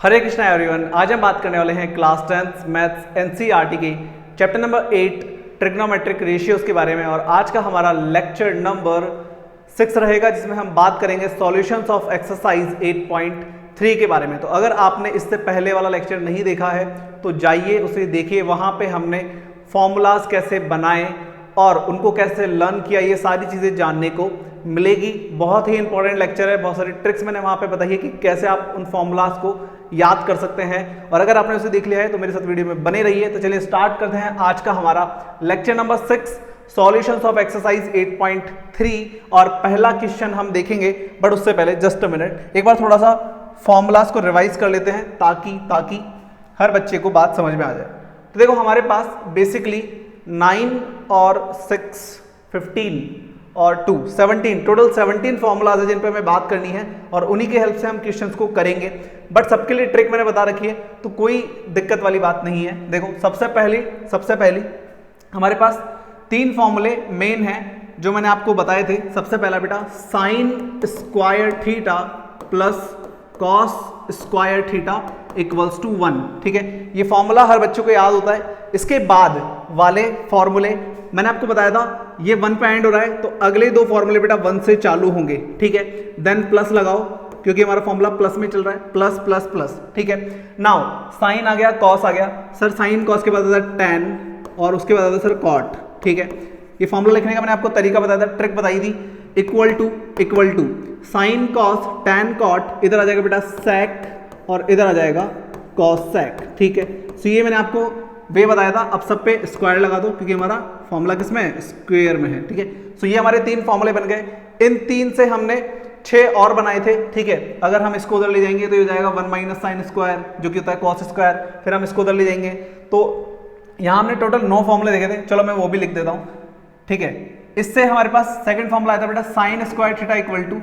हरे Krishna everyone. आज हम बात करने वाले हैं क्लास 10th मैथ्स एनसीईआरटी के चैप्टर नंबर 8 ट्रिग्नोमेट्रिक रेशियोज के बारे में। और आज का हमारा लेक्चर नंबर 6 रहेगा, जिसमें हम बात करेंगे सॉल्यूशंस ऑफ एक्सरसाइज 8.3 के बारे में। तो अगर आपने इससे पहले वाला लेक्चर नहीं देखा है तो जाइए उसे देखिए। वहाँ पे हमने फॉर्मूलाज कैसे बनाए और उनको कैसे लर्न किया, ये सारी चीज़ें जानने को मिलेगी। बहुत ही इंपॉर्टेंट लेक्चर है, बहुत सारी ट्रिक्स मैंने वहाँ पे बताई है कि कैसे आप उन फॉर्मूलाज को याद कर सकते हैं। और अगर आपने उसे देख लिया है तो मेरे साथ वीडियो में बने रहिए। तो चलिए स्टार्ट करते हैं आज का हमारा lecture number 6 solutions of exercise 8.3। और पहला क्वेश्चन हम देखेंगे, बट उससे पहले जस्ट अ मिनट एक बार थोड़ा सा फॉर्मूलाज को रिवाइज कर लेते हैं ताकि हर बच्चे को बात समझ में आ जाए। तो देखो हमारे पास बेसिकली 9 और 6 15 और 2 17 टोटल 17 फॉर्मूलाज है जिन पे हमें बात करनी है और उन्हीं के हेल्प से हम क्वेश्चंस को करेंगे। बट सबके लिए ट्रिक मैंने बता रखी है तो कोई दिक्कत वाली बात नहीं है। देखो सबसे पहली हमारे पास 3 फॉर्मूले मेन हैं जो मैंने आपको बताए थे। सबसे पहला बेटा sine square theta plus cos square theta equals to 1। ठीक है, ये फॉर्मूला हर बच्चों को याद होता है। इसके बाद वाले फॉर्मूले मैंने आपको बताया था ये 1 पे एंड हो रहा है तो अगले 2 फॉर्मूले बेटा 1 से चालू होंगे। ठीक है, देन प्लस लगाओ क्योंकि हमारा फॉर्मूला प्लस में चल रहा है, प्लस प्लस प्लस। ठीक है, नाउ साइन आ गया, कॉस आ गया। सर साइन कॉस के बाद आता है टेन और उसके बाद आता है सर कॉट। ठीक है, ये फॉर्मूला लिखने का मैंने आपको तरीका बताया था, ट्रिक बताई थी। Equal to sine cos tan cot, इधर आ जाएगा बेटा सेक और इधर आ जाएगा कॉस सेक। ठीक है, सो ये मैंने आपको वे बताया था। अब सब पे स्क्वायर लगा दो क्योंकि हमारा फॉर्मूला किस में है, स्क्वायर में है। ठीक है, सो ये हमारे 3 फॉर्मूले बन गए। इन 3 से हमने 6 और बनाए थे। ठीक है, अगर हम इसको उधर ले जाएंगे तो ये जाएगा 1 माइनस साइन स्क्वायर जो कि होता है कॉस स्क्वायर। फिर हम इसको उधर ले जाएंगे तो यहाँ हमने टोटल 9 फॉर्मूले देखे थे। चलो मैं वो भी लिख देता हूँ। ठीक है, इससे हमारे पास सेकंड फॉर्मूला आया था बेटा sine square theta equal to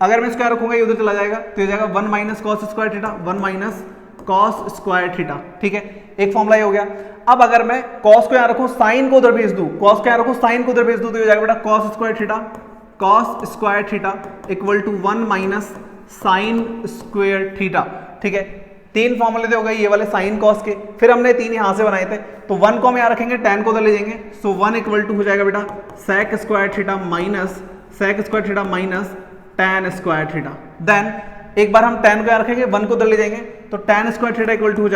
अगर मैं स्क्वायर रखूंगा ये उधर चला जाएगा तो ये जाएगा 1 minus cos square theta, 1 minus cos square theta. ठीक है, एक फॉर्मूला ये हो गया। अब अगर मैं कॉस को यहाँ रखूं साइन को उधर भेज दूं, कॉस को यहाँ रखूं साइन को उधर भेज दूं तो ये जाएगा बेटा cos square theta equal to 1 minus sine square theta. ठीक है, 3 फॉर्मूले थे हो गए ये वाले साइन कॉस के। फिर हमने 3 यहां से बनाए थे तो 1 को हम यहाँ रखेंगे, 10 को उधर ले जाएंगे। सो 1 इक्वल टू हो जाएगा बेटा sec square theta minus tan square theta. Then एक बार हम 10 को यहाँ रखेंगे, 1 को उधर ले जाएंगे तो tan square theta equal to हो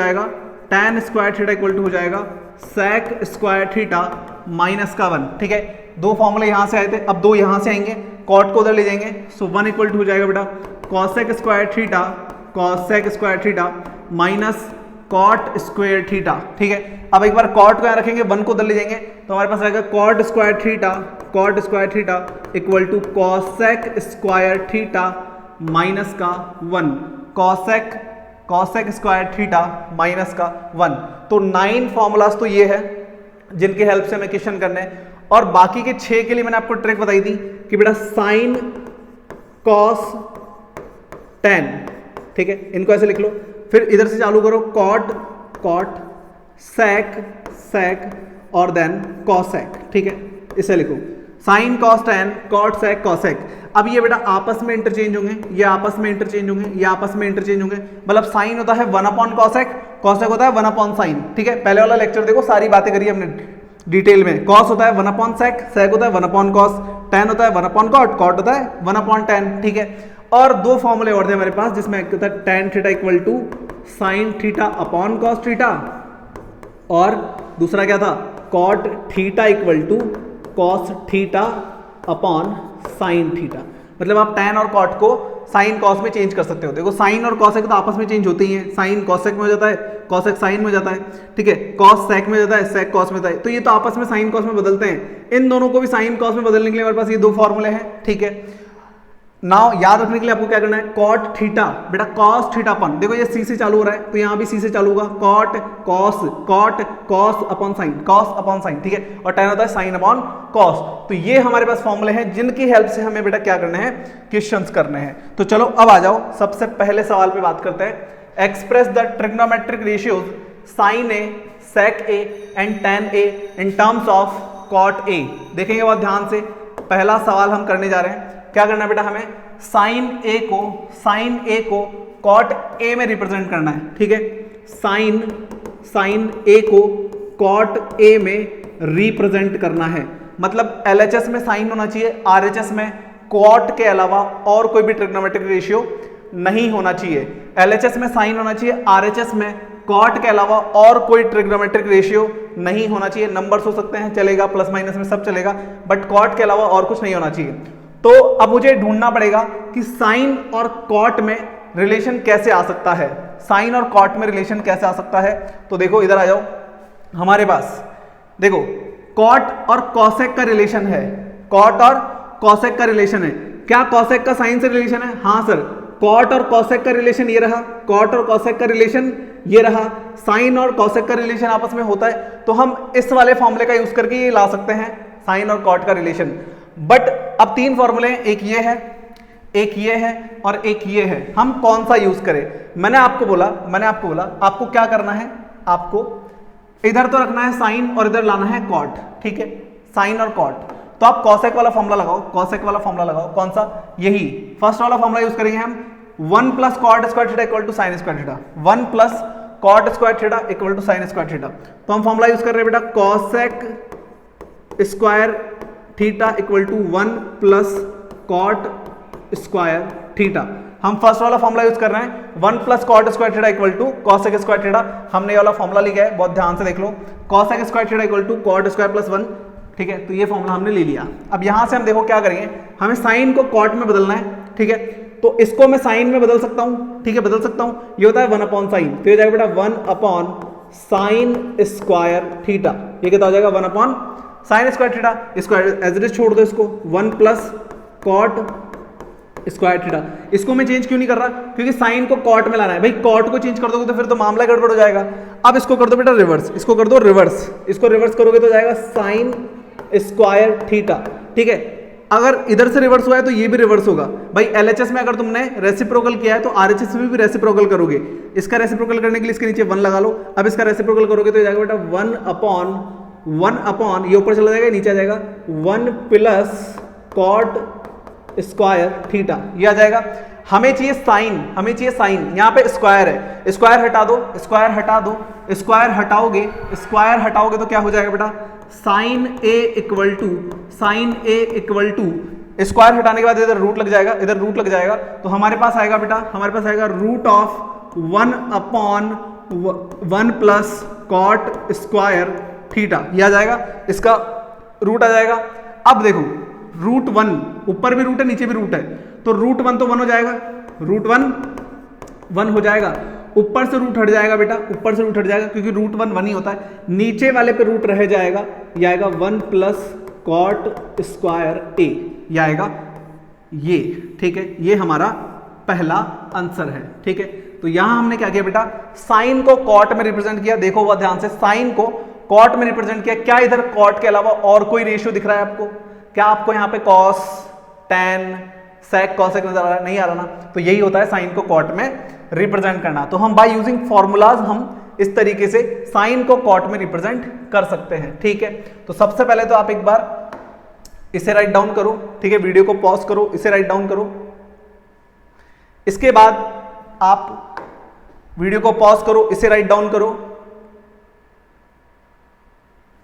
जाएगा सेक स्क्वायर थीटा माइनस का 1। ठीक है, 2 फॉर्मूले यहां से आए थे, अब 2 यहां से आएंगे, कॉट को उधर ले जाएंगे। सो 1 इक्वल टू हो जाएगा बेटा cosec square theta minus cot square theta. ठीक है, अब एक बार कॉट को यहाँ रखेंगे, 1 को उधर ले जाएंगे तो हमारे पास आएगा cot square theta equal to cosec square theta minus का 1, कॉसेक स्क्वायर थीटा माइनस का 1। तो 9 फॉर्मूलाज तो ये है जिनके हेल्प से हमें क्वेश्चन करने हैं। और बाकी के 6 के लिए मैंने आपको ट्रिक बताई थी कि बेटा साइन कॉस टेन। ठीक है, इनको ऐसे लिख लो, फिर इधर से चालू करो कॉट सेक और देन कॉसेक। ठीक है, इसे लिखो sine cos tan cot sec cosec. अब ये बेटा आपस में इंटरचेंज होंगे, ये आपस में इंटरचेंज होंगे। मतलब साइन होता है 1 अपॉन कॉसेक, कॉसेक होता है 1 अपॉन साइन। ठीक है, पहले वाला लेक्चर देखो, सारी बातें करी हमने डिटेल में। कॉस होता है 1 अपॉन सेक होता है 1 अपॉन कॉस, टेन होता है 1 अपॉन कॉट होता है 1 अपॉन टेन। ठीक है, और 2 फॉर्मूले और थे हमारे पास जिसमें एक होता है tan theta equal to sine theta upon cos theta और दूसरा क्या था cot theta equal to cos theta upon sine theta. मतलब आप टेन और कॉट को साइन कॉस में चेंज कर सकते हो। देखो साइन और कॉसेक तो आपस में चेंज होते ही हैं, साइन कॉसेक में हो जाता है, कॉसेक साइन में हो जाता है। ठीक है, कॉस सेक में जाता है, सेक कॉस में जाता है, तो ये तो आपस में साइन कॉस में बदलते हैं। इन दोनों को भी साइन कॉस में बदलने के लिए हमारे पास ये 2 फॉर्मूले हैं। ठीक है, नाउ याद रखने के लिए आपको क्या करना है, कॉट थीटा बेटा कॉस थीटा अपन, देखो ये सी से चालू हो रहा है तो यहाँ भी सी से चालू होगा, कॉट कॉस अपॉन साइन। ठीक है, और टेन होता है साइन अपॉन कॉस। तो ये हमारे पास फॉर्मूले हैं जिनकी हेल्प से हमें बेटा क्या करना है, क्वेश्चंस करने हैं। तो चलो अब आ जाओ, सबसे पहले सवाल पे बात करते हैं। Express the trigonometric ratios sine A, sec A and tan A in terms of cot A. देखेंगे बहुत ध्यान से, पहला सवाल हम करने जा रहे हैं। क्या करना है बेटा, हमें साइन ए को कॉट ए में रिप्रेजेंट करना है, ठीक है। साइन ए को कॉट ए में रिप्रेजेंट करना है, मतलब एलएचएस में साइन होना चाहिए, आरएचएस में कॉट के अलावा और कोई भी ट्रिग्नोमेट्रिक रेशियो नहीं होना चाहिए। एलएचएस में साइन होना चाहिए, आरएचएस में कॉट के अलावा और कोई ट्रिग्नोमेट्रिक रेशियो नहीं होना चाहिए। नंबर्स हो सकते हैं, चलेगा, प्लस माइनस में सब चलेगा, बट कॉट के अलावा और कुछ नहीं होना चाहिए। तो अब मुझे ढूंढना पड़ेगा कि साइन और कॉट में रिलेशन कैसे आ सकता है, साइन और कॉट में रिलेशन कैसे आ सकता है। तो देखो इधर आ जाओ, हमारे पास देखो कॉट और कॉसेक का रिलेशन है, कॉट और कॉसेक का रिलेशन है। क्या कॉसेक का साइन से रिलेशन है? हाँ सर, कॉट और कॉसेक का रिलेशन ये रहा, कॉट और कॉसेक का रिलेशन ये रहा, साइन और कॉसेक का रिलेशन आपस में होता है। तो हम इस वाले फॉर्मूले का यूज करके ये ला सकते हैं साइन और कॉट का रिलेशन। बट अब तीन फॉर्मूले हैं, एक ये है, एक ये है और एक ये है। हम कौन सा यूज करें? मैंने आपको बोला आपको क्या करना है, आपको इधर तो रखना है साइन और इधर लाना है कॉट, ठीक है, साइन और कॉट। तो आप कॉसेक वाला फॉर्मूला लगाओ, कॉसेक वाला फॉर्मूला लगाओ। कौन सा? यही फर्स्ट वाला फॉर्मूला यूज करेंगे हम, 1 plus cot square theta equal to sine square theta, 1 plus cot square theta equal to sine square theta. तो हम फॉर्मूला यूज कर रहे हैं बेटा cosec square theta equal to 1 plus cot square theta. हम first वाला फॉर्मूला यूज कर रहे हैं, 1 plus cot square theta equal to cosec square theta. हमने ये वाला फॉर्मूला लिखा है, बहुत ध्यान से देख लो, cosec square theta equal to cot square plus 1, ठीक है। तो ये फॉर्मूला हमने ले लिया। अब यहां से हम देखो क्या करेंगे, हमें साइन को कॉट में बदलना है, ठीक है। तो इसको मैं साइन में बदल सकता हूं, ठीक है, बदल सकता हूं। ये होता है 1 अपॉन साइन, तो ये जाएगा बेटा 1 अपॉन साइन स्क्वायर थीटा। ये कितना हो जाएगा? 1 अपॉन साइन स्क्वायर थीटा। इसको एज इट इज छोड़ दो, इसको 1 प्लस कॉट स्क्वायर थीटा। इसको मैं चेंज क्यों नहीं कर रहा? क्योंकि साइन को कॉट में लाना है। भाई कॉट को चेंज कर दोगे तो फिर तो मामला गड़बड़ हो जाएगा। अब इसको कर दो बेटा रिवर्स, इसको कर दो रिवर्स, इसको रिवर्स करोगे तो जाएगा साइन स्क्वायर थीटा, ठीक है। अगर इधर से रिवर्स हुआ है तो ये भी रिवर्स होगा। भाई एलएचएस में अगर तुमने रेसिप्रोकल किया है तो आरएचएस में भी रेसिप्रोकल करोगे। इसका रेसिप्रोकल करने के लिए इसके नीचे 1 लगा लो। अब इसका रेसिप्रोकल करोगे तो जाएगा बेटा 1 अपॉन ये ऊपर चला जाएगा, नीचे आ जाएगा 1 प्लस कॉट स्क्वायर थीटा, ये आ जाएगा। हमें चाहिए साइन, यहाँ पे स्क्वायर है, स्क्वायर हटा दो, स्क्वायर हटाओगे तो क्या हो जाएगा बेटा? Sine A equal to square हटाने के बाद इधर रूट लग जाएगा, तो हमारे पास आएगा बेटा, root of 1 upon 1 plus cot square theta, ये आ जाएगा, इसका रूट आ जाएगा। अब देखो रूट 1, ऊपर भी रूट है नीचे भी रूट है, तो रूट 1 तो 1 हो जाएगा, रूट 1 हो जाएगा। ऊपर से रूट हट जाएगा बेटा, क्योंकि रूट 1 ही होता है। नीचे वाले पे रूट रह जाएगा, ये आएगा 1 प्लस कॉट स्क्वायर ए, ये आएगा ये, ठीक है। ये हमारा पहला आंसर है, ठीक है। तो यहां हमने क्या किया बेटा? साइन को कॉट में रिप्रेजेंट किया। देखो बहुत ध्यान से, साइन को कॉट में रिप्रेजेंट किया। क्या इधर कॉट के अलावा और कोई रेशियो दिख रहा है आपको? क्या आपको यहाँ पे कॉस, टैन, सेक, कॉसेक नजर आ रहा है? नहीं आ रहा ना। तो यही होता है साइन को कॉट में रिप्रेजेंट करना। तो हम बाय यूजिंग फॉर्मूलाज हम इस तरीके से साइन को कॉट में रिप्रेजेंट कर सकते हैं, ठीक है। तो सबसे पहले तो आप एक बार इसे राइट डाउन करो, ठीक है, वीडियो को पॉज करो, इसे राइट डाउन करो। इसके बाद आप वीडियो को पॉज करो, इसे राइट डाउन करो।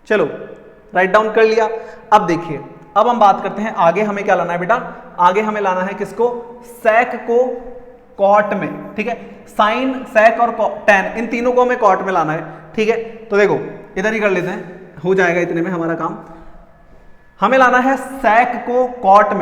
चलो राइट डाउन कर लिया। अब देखिए, अब हम बात करते हैं आगे हमें क्या लाना है बेटा? आगे हमें लाना है किसको? सेक को कॉट में, ठीक है। साइन, सेक और टैन, इन तीनों को हमें कॉट में लाना है, ठीक है। तो देखो इधर ही कर लेते हैं, हो जाएगा इतने में हमारा काम। हमें लाना है सेक को कॉट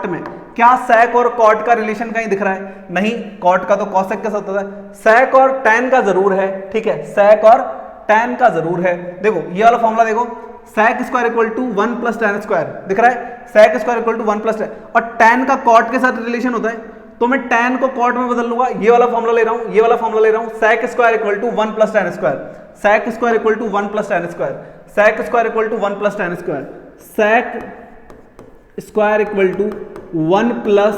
में। क्या सेक और कॉट का रिलेशन कहीं दिख रहा है? नहीं, कॉट का तो कॉसेक के साथ होता है, सेक और टैन का जरूर है, ठीक है, सेक और टैन का जरूर है। देखो ये वाला फॉर्मूला देखो, sec square equal to 1 plus tan square, दिख रहा है, sec square equal to 1 plus tan, और टैन का कॉट के साथ रिलेशन होता है, तो मैं टैन को कॉट में बदल लूंगा। ये वाला फॉर्मूला ले रहा हूं, sec square equal to 1 plus tan square, sec square equal to 1 plus tan square, sec square equal to 1 plus tan square, sec square equal to 1 plus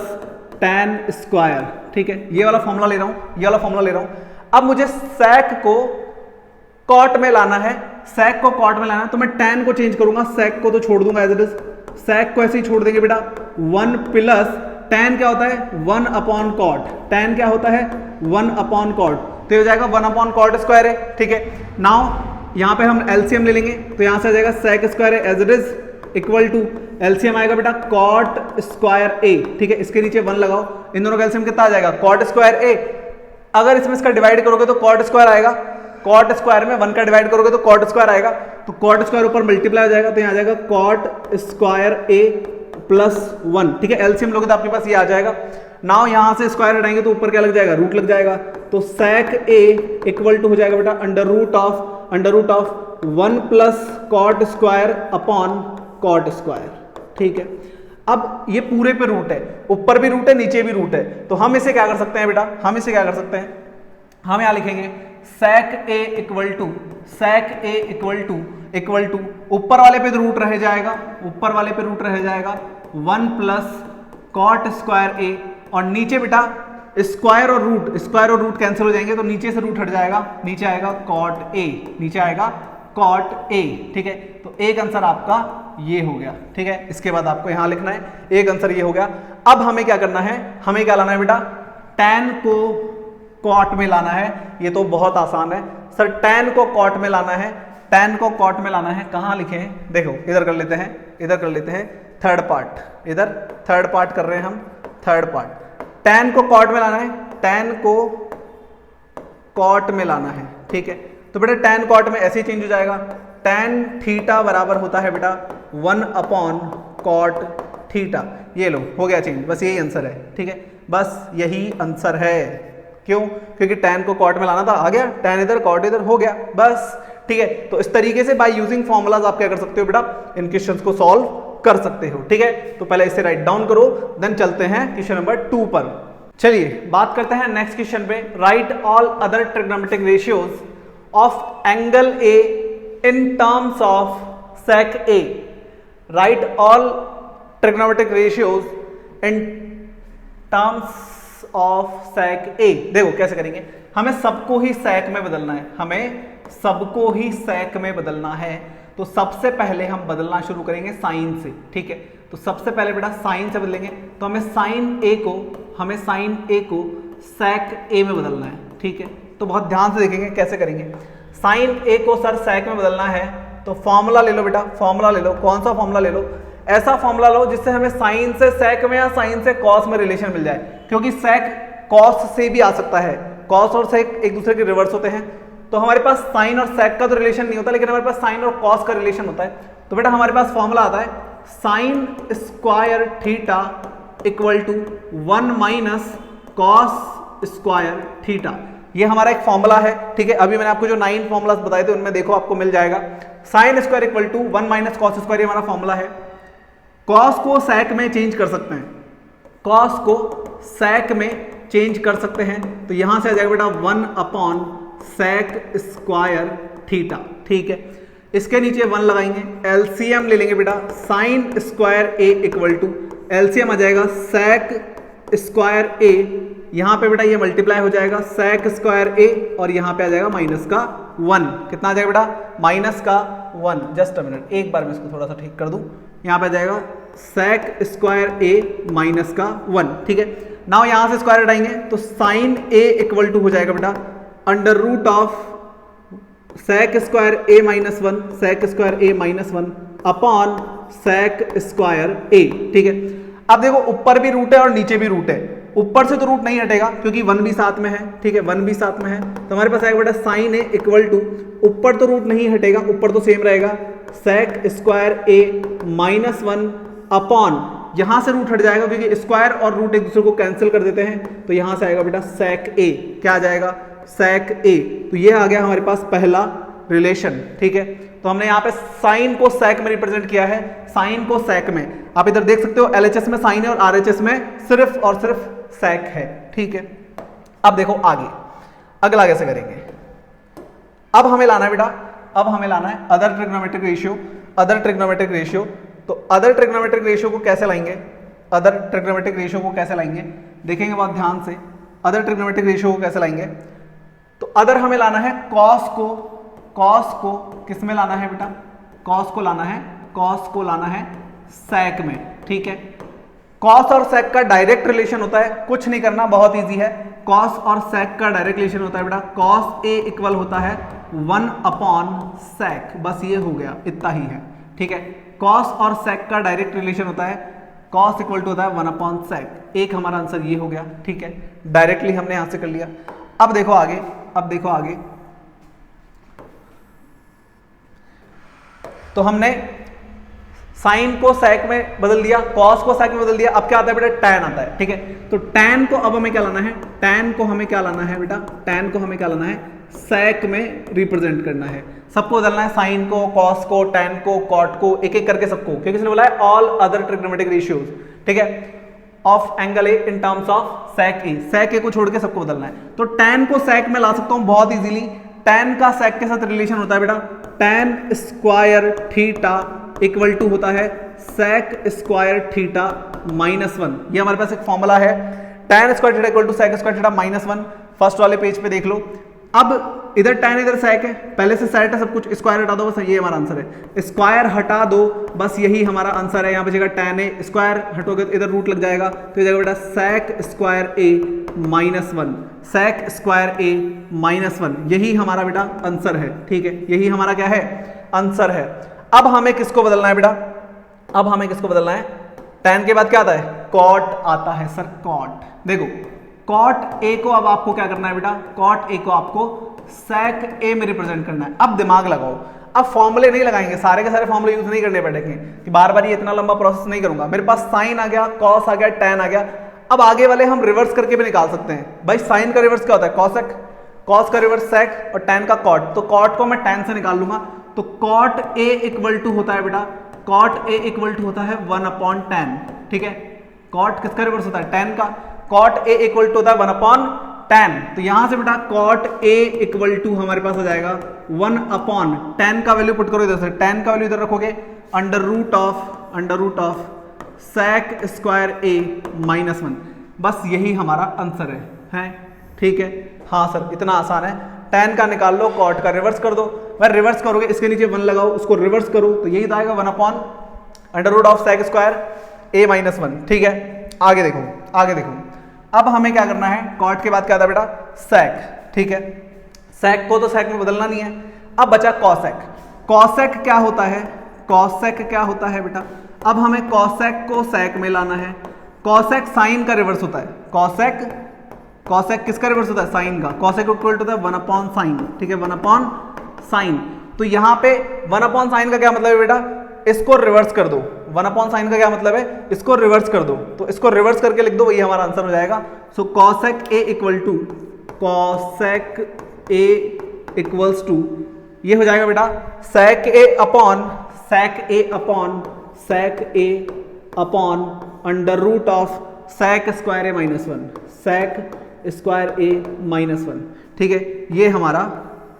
tan square, ठीक है। ये वाला फॉर्मूला ले रहा हूं, अब मुझे सेक को कॉट में लाना है, sec को कॉट में लाना है, तो मैं tan को चेंज करूंगा, sec को तो छोड़ दूंगा एज इट इज, sec को ऐसे ही छोड़ देंगे बेटा, 1 प्लस tan क्या होता है 1 अपॉन कॉट, tan क्या होता है 1 अपॉन कॉट, तो ये हो जाएगा 1 अपॉन कॉट स्क्वायर है, ठीक है। नाउ यहाँ पे हम एलसीएम ले लेंगे, तो यहाँ से आ जाएगा sec स्क्वायर है as it is equal to LCM आएगा बेटा कॉट स्क्वायर ए, ठीक है, इसके नीचे 1 लगाओ, इन दोनों का एलसीएम कितना आ जाएगा कॉट स्क्वायर ए, अगर इसमें इसका डिवाइड करोगे तो कॉट स्क्वायर आएगा, कॉट स्क्वायर में 1 का डिवाइड करोगे तो कॉट स्क्वायर आएगा, तो कॉट स्क्वायर ऊपर मल्टीप्लाई हो जाएगा, तो यहाँ आ जाएगा कॉट स्क्वायर ए प्लस 1, ठीक है, एलसीएम लोगे तो आपके पास ये आ जाएगा। नाउ यहाँ से स्क्वायर हटाएंगे तो ऊपर क्या लग जाएगा रूट लग जाएगा, तो sec a इक्वल टू हो जाएगा बेटा under root of 1 plus cot square upon cot square, ठीक है। अब ये पूरे पे रूट है, ऊपर भी रूट है नीचे भी रूट है, तो हम इसे क्या कर सकते हैं बेटा, हम इसे क्या कर सकते हैं, हम यहाँ लिखेंगे sec a इक्वल टू ऊपर वाले पे रूट रह जाएगा, ऊपर वाले पे रूट रह जाएगा 1 प्लस कॉट स्क्वायर a, और नीचे बेटा स्क्वायर और रूट कैंसिल हो जाएंगे, तो नीचे से रूट हट जाएगा, नीचे आएगा कॉट a, नीचे आएगा कॉट a, ठीक है। तो एक आंसर आपका ये हो गया, ठीक है। इसके बाद आपको यहां लिखना है, एक आंसर ये हो गया। अब हमें क्या करना है, हमें क्या लाना है बेटा, tan को कॉट में लाना है, ये तो बहुत आसान है सर, tan को कॉट में लाना है, tan को कॉट में लाना है, कहाँ लिखे हैं देखो, इधर कर लेते हैं, इधर कर लेते हैं थर्ड पार्ट, इधर थर्ड पार्ट कर रहे हैं हम, थर्ड पार्ट, tan को कॉट में लाना है, tan को कॉट में लाना है, ठीक है। तो बेटा tan कॉट में ऐसे ही चेंज हो जाएगा, tan थीटा बराबर होता है बेटा 1 अपॉन कॉट थीटा, ये लो हो गया चेंज, बस यही आंसर है, ठीक है, बस यही आंसर है। क्यों, क्योंकि tan को कॉट में लाना था, आ गया, tan इधर कॉट इधर, हो गया बस, ठीक है। तो इस तरीके से बाय यूजिंग फॉर्मूलाज आप क्या कर सकते हो बेटा, इन क्वेश्चंस को सॉल्व कर सकते हो, ठीक है। तो पहले इसे राइट डाउन करो, देन चलते हैं क्वेश्चन नंबर 2 पर। चलिए बात करते हैं नेक्स्ट क्वेश्चन पे, right all other trigonometric ratios of angle A in terms of sec a, right all trigonometric ratios in terms of sec a। देखो कैसे करेंगे, हमें सबको ही sec में बदलना है, हमें सबको ही sec में बदलना है, तो सबसे पहले हम बदलना शुरू करेंगे साइन से, ठीक है। तो सबसे पहले बेटा साइन से बदलेंगे, तो हमें साइन a को sec a में बदलना है, ठीक है। तो बहुत ध्यान से देखेंगे कैसे करेंगे, साइन a को सर sec में बदलना है, तो फॉर्मूला ले लो बेटा, फॉर्मूला ले लो, कौन सा फॉर्मूला ले लो, ऐसा फॉर्मूला लो जिससे हमें साइन से sec में या साइन से cos में रिलेशन मिल जाए, क्योंकि sec cos से भी आ सकता है, cos और sec एक दूसरे के रिवर्स होते हैं, तो हमारे पास साइन और sec का तो रिलेशन नहीं होता, लेकिन हमारे पास साइन और cos का रिलेशन होता है। तो बेटा हमारे पास फॉर्मूला आता है sine square theta equal to 1 minus cos square theta, ये हमारा एक फॉर्मूला है, ठीक है। अभी मैंने आपको जो 9 फॉर्मूलाज बताए थे उनमें देखो आपको मिल जाएगा, sine square equal to 1 minus cos square, ये हमारा फॉर्मूला है। कॉस को sec में चेंज कर सकते हैं, कॉस को sec में चेंज कर सकते हैं, तो यहां से आ जाएगा बेटा 1 अपॉन sec स्क्वायर थीटा, ठीक है। इसके नीचे 1 लगाएंगे, एलसीएम ले लेंगे बेटा, sine square a equal to LCM आ जाएगा sec स्क्वायर a, यहां पे बेटा ये मल्टीप्लाई हो जाएगा sec स्क्वायर a, और यहां पे आ जाएगा माइनस का 1, कितना आ जाएगा बेटा माइनस का 1, जस्ट अ मिनट, एक बार मैं इसको थोड़ा सा ठीक कर दूं, यहां पे आ जाएगा sec स्क्वायर a माइनस का 1, ठीक है। नाउ यहां से स्क्वायर हटाएंगे तो साइन a इक्वल टू हो जाएगा बेटा under root of sec square a minus 1, sec square a minus 1 upon sec square a, ठीक है। अब देखो ऊपर भी रूट है और नीचे भी रूट है, ऊपर से तो रूट नहीं हटेगा क्योंकि 1 भी साथ में है, ठीक है, 1 भी साथ में है, तो हमारे पास आएगा बेटा साइन a इक्वल टू, ऊपर तो रूट नहीं हटेगा, ऊपर तो सेम रहेगा, sec square a minus 1 upon, यहां से रूट हट जाएगा क्योंकि स्क्वायर और रूट एक दूसरे को कैंसिल कर देते हैं, तो यहां से आएगा बेटा sec a, क्या आ जाएगा sec a, तो ये आ गया हमारे पास पहला रिलेशन, ठीक है। तो हमने यहाँ पे साइन को sec में रिप्रेजेंट किया है, साइन को sec में, आप इधर देख सकते हो LHS में साइन है और RHS में सिर्फ और सिर्फ sec है, ठीक है। अब देखो आगे अगला कैसे करेंगे, अब हमें लाना है बेटा, अब हमें लाना है other trigonometric ratio, other trigonometric ratio, तो अदर ट्रिग्नोमेट्रिक रेशियो को कैसे लाएंगे, अदर ट्रिग्नोमेट्रिक रेशियो को कैसे लाएंगे, देखेंगे बहुत ध्यान से, अदर ट्रिग्नोमेट्रिक रेशियो को कैसे लाएंगे, तो अदर हमें लाना है कॉस को किस में लाना है बेटा, कॉस को लाना है, कॉस को लाना है sec में, ठीक है। कॉस और sec का डायरेक्ट रिलेशन होता है, कुछ नहीं करना, बहुत इजी है। कॉस और sec का डायरेक्ट रिलेशन होता है बेटा, कॉस a इक्वल होता है 1/sec, बस ये हो गया, इतना ही है, ठीक है। कॉस और sec का डायरेक्ट रिलेशन होता है, कॉस इक्वल टू होता है 1/sec, एक हमारा आंसर ये हो गया, ठीक है। डायरेक्टली हमने यहां से कर लिया। अब देखो आगे, अब देखो आगे, तो हमने साइन को sec में बदल दिया, कॉस को sec में बदल दिया, अब क्या आता है बेटा, tan आता है, ठीक है। तो tan को अब हमें क्या लाना है, tan को हमें क्या लाना है बेटा, tan को हमें क्या लाना है, sec में रिप्रेजेंट करना है। सबको बदलना है, साइन को, कॉस को, tan को, cot को, एक एक करके सबको, क्योंकि इसने बोला है ऑल अदर ट्रिग्नोमेट्रिक रेशियोज, ठीक है, of angle A in terms of sec A, sec ए को छोड़ के सबको बदलना है। तो tan को sec में ला सकता हूं बहुत इजीली, tan का sec के साथ रिलेशन होता है बेटा, tan square theta equal to होता है sec स्क्वायर थीटा -1, ये हमारे पास एक फॉर्मूला है, tan square theta equal to sec square theta -1, first वाले पेज पे देख लो। अब इधर tan इधर sec है, पहले से सेट है सब कुछ, स्क्वायर हटा दो, बस ये हमारा आंसर है, स्क्वायर हटा दो, बस यही हमारा आंसर है। यहाँ पे जगह tan है, स्क्वायर हटोगे तो इधर रूट लग जाएगा, तो ये जगह बेटा sec square a -1, sec square a -1, यही हमारा बेटा आंसर है, ठीक है, यही हमारा क्या है, आंसर है। अब हमें किसको बदलना है बेटा, अब हमें किसको बदलना है, tan के बाद क्या आता है, cot आता है सर, cot। देखो cot a को अब आपको क्या करना है बेटा, cot a को आपको sec a में रिप्रेजेंट करना है। अब दिमाग लगाओ, अब फॉर्मूले नहीं लगाएंगे, सारे के सारे फॉर्मूले यूज नहीं करने बैठेंगे कि बार बार ये इतना लंबा प्रोसेस नहीं करूंगा। मेरे पास साइन आ गया, कॉस आ गया, tan आ गया, अब आगे वाले हम रिवर्स करके भी निकाल सकते हैं। भाई साइन का रिवर्स क्या होता है, cosec, cos का रिवर्स sec और tan का cot, तो cot को मैं tan से निकाल लूंगा, तो cot a इक्वल टू होता है बेटा, cot a इक्वल टू होता है 1/tan, ठीक है। cot किसका रिवर्स होता है, tan का, cot a इक्वल टू होता है 1/tan, तो यहां से बेटा cot a इक्वल टू हमारे पास आ जाएगा 1/tan का वैल्यू पुट करो इधर से, tan का वैल्यू इधर रखोगे, under root of sec square a -1, बस यही हमारा आंसर है, ठीक है। हाँ सर इतना आसान है, tan का निकाल लो, cot का रिवर्स कर दो, वह रिवर्स करोगे इसके नीचे 1 लगाओ, उसको रिवर्स करो, तो यही आएगा 1/√ऑफ sec स्क्वायर a -1, ठीक है। आगे देखो, आगे देखो, अब हमें क्या करना है, cot के बाद क्या था बेटा, sec, ठीक है। sec को तो sec में बदलना नहीं है, अब बचा cosec। cosec क्या होता है, cosec क्या होता है बेटा, अब हमें cosec को sec में लाना है। cosec साइन का रिवर्स होता है, cosec किसका रिवर्स होता है, साइन का, cosec इक्वल टू होता है 1/sin, ठीक है, 1/sin। तो यहाँ पे 1/sin का क्या मतलब है बेटा, इसको रिवर्स कर दो, 1/sin का क्या मतलब है, इसको रिवर्स कर दो, तो इसको रिवर्स करके लिख दो, वही हमारा आंसर हो जाएगा। So cosec a equal to, cosec a equals to, ये हो जाएगा बेटा sec a upon under root of sec square a -1, sec square a -1, ठीक है, ये हमारा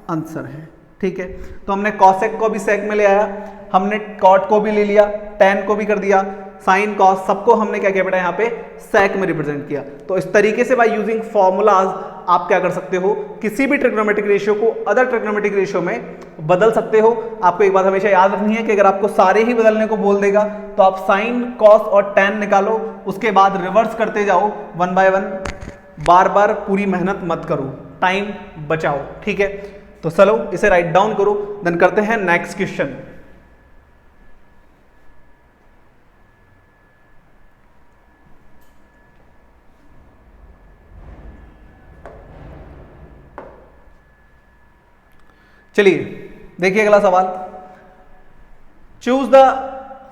आंसर है, ठीक है। तो हमने cosec को भी sec में ले आया, हमने cot को भी ले लिया, tan को भी कर दिया, sin cos सबको हमने क्या किया बेटा यहाँ पे sec में रिप्रेजेंट किया। तो इस तरीके से बाय यूजिंग फॉर्मूलाज आप क्या कर सकते हो, किसी भी ट्रिग्नोमेट्रिक रेशियो को अदर ट्रिग्नोमेट्रिक रेशियो में बदल सकते हो। आपको एक बात हमेशा याद रखनी है कि अगर आपको सारे ही बदलने को बोल देगा तो आप sin cos और tan निकालो, उसके बाद रिवर्स करते जाओ 1 बाय 1, बार बार पूरी मेहनत मत करो, टाइम बचाओ, ठीक है। तो चलो इसे राइट डाउन करो, देन करते हैं नेक्स्ट क्वेश्चन। चलिए देखिए अगला सवाल, choose the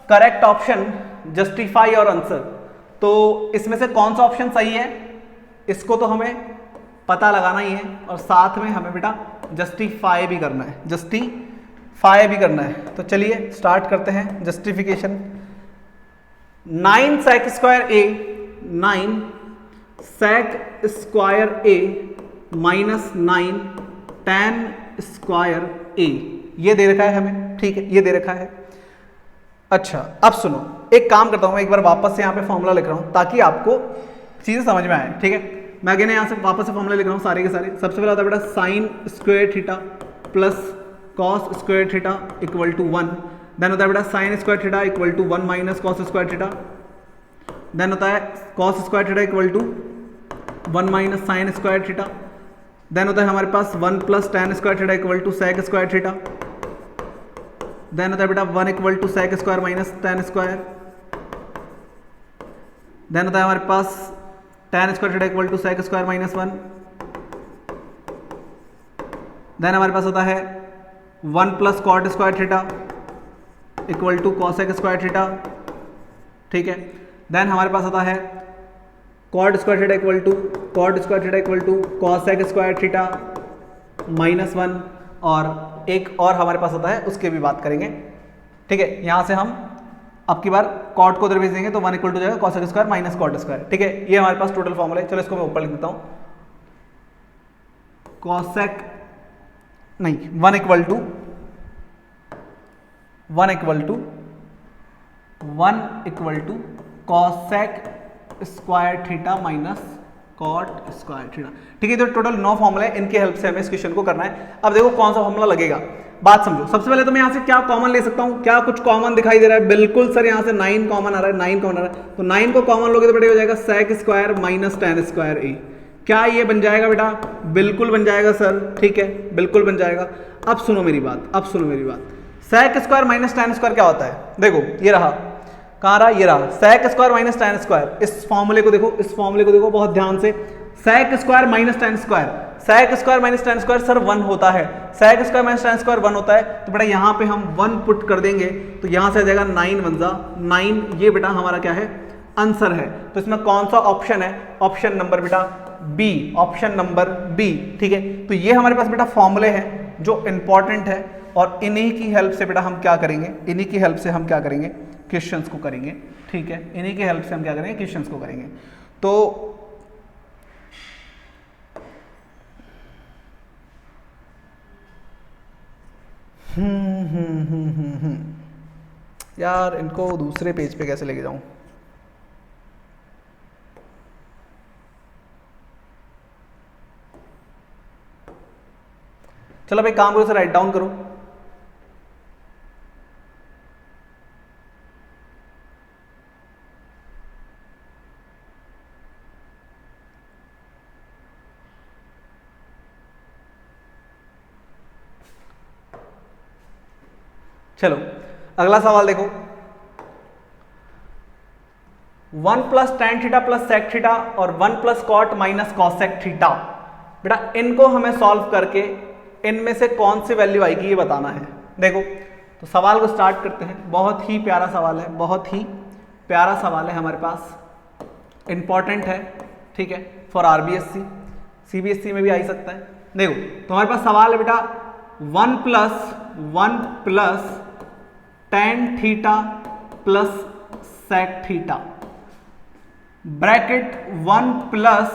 correct option, justify और आंसर। तो इसमें से कौन सा ऑप्शन सही है, इसको तो हमें पता लगाना ही है, और साथ में हमें बेटा जस्टिफाई भी करना है, जस्टिफाई भी करना है। तो चलिए स्टार्ट करते हैं justification. 9 sec square a, 9 sec square a -9 tan square a, ये दे रखा है हमें, ठीक है, ये दे रखा है। अच्छा अब सुनो, एक काम करता हूं मैं, एक बार वापस से यहाँ पे फॉर्मूला लिख रहा हूं ताकि आपको चीजें समझ में आए, ठीक है। मैं अगेन यहाँ से वापस से फॉर्मूला लिख रहा हूँ सारे के सारे। सबसे पहला होता है बेटा sine square theta plus cos square theta equal to 1। Then होता है बेटा sine square theta equal to 1 minus cos square theta. Then होता है cos square theta equal to 1 minus sine square theta. Then होता है हमारे पास 1 plus tan square theta equal to sec square theta. Then होता है बेटा 1 equal to sec square minus tan square. Then होता है हमारे पास tan square theta equal to sec square minus 1। Then हमारे पास होता है 1 plus cot square theta equal to cosec square theta. ठीक है। देन हमारे पास होता है cot square theta equal to cosec square theta minus 1। और एक और हमारे पास होता है, उसके भी बात करेंगे। ठीक है। यहां से हम अब की बार कॉट को उधर भेज देंगे तो 1 इक्वल टू जाएगा cosec square minus cot square. ठीक है। ये हमारे पास टोटल फॉर्मूला है। चलो इसको मैं ऊपर लिख देता हूं। कॉसेक नहीं 1 equal to cosec square theta minus cot square theta. ठीक है। तो टोटल 9 फॉर्मूला है, इनकी हेल्प से हमें इस क्वेश्चन को करना है। अब देखो कौन सा फॉर्मूला लगेगा, बात समझो। सबसे पहले तो मैं यहां से क्या कॉमन ले सकता हूं, क्या कुछ कॉमन दिखाई दे रहा है? बिल्कुल सर, यहां से 9 कॉमन आ रहा है, 9 कॉमन आ रहा है। तो 9 को कॉमन लोगे तो बेटा हो जाएगा sec square minus tan square A. क्या ये बन जाएगा बेटा? बिल्कुल बन जाएगा सर। ठीक है, बिल्कुल बन जाएगा। अब सुनो मेरी बात, sec square minus tan square क्या होता है? देखो ये रहा, कहाँ रहा? ये रहा sec square minus tan square. इस फॉर्मूले को देखो बहुत ध्यान से। Sec square minus tan square sir 1 होता है। Sec square minus tan square 1 होता है। तो बेटा यहाँ पे हम 1 पुट कर देंगे तो यहाँ से आ जाएगा 9 1 जा 9। ये बेटा हमारा क्या है? आंसर है। तो इसमें कौन सा ऑप्शन है? ऑप्शन नंबर बेटा बी, ऑप्शन नंबर बी। ठीक है। तो ये हमारे पास बेटा फॉर्मूले हैं जो इंपॉर्टेंट है, और इन्हीं की हेल्प से बेटा हम क्या करेंगे? क्वेश्चंस को करेंगे। ठीक है। इन्हीं की हेल्प से हम क्या करेंगे? क्वेश्चंस को करेंगे। तो यार इनको दूसरे पेज पे कैसे लेके जाऊं? चलो भाई काम करो, राइट डाउन करो। चलो अगला सवाल देखो। 1 plus tan theta plus sec theta और 1 plus cot minus cosec theta. बेटा इनको हमें सॉल्व करके इनमें से कौन सी वैल्यू आएगी ये बताना है। देखो तो सवाल को स्टार्ट करते हैं। बहुत ही प्यारा सवाल है, हमारे पास इंपॉर्टेंट है। ठीक है। फॉर आरबीएससी, सीबीएसई में भी आ ही सकता है। देखो तो हमारे पास सवाल है बेटा 1 plus tan theta plus sec theta bracket 1 plus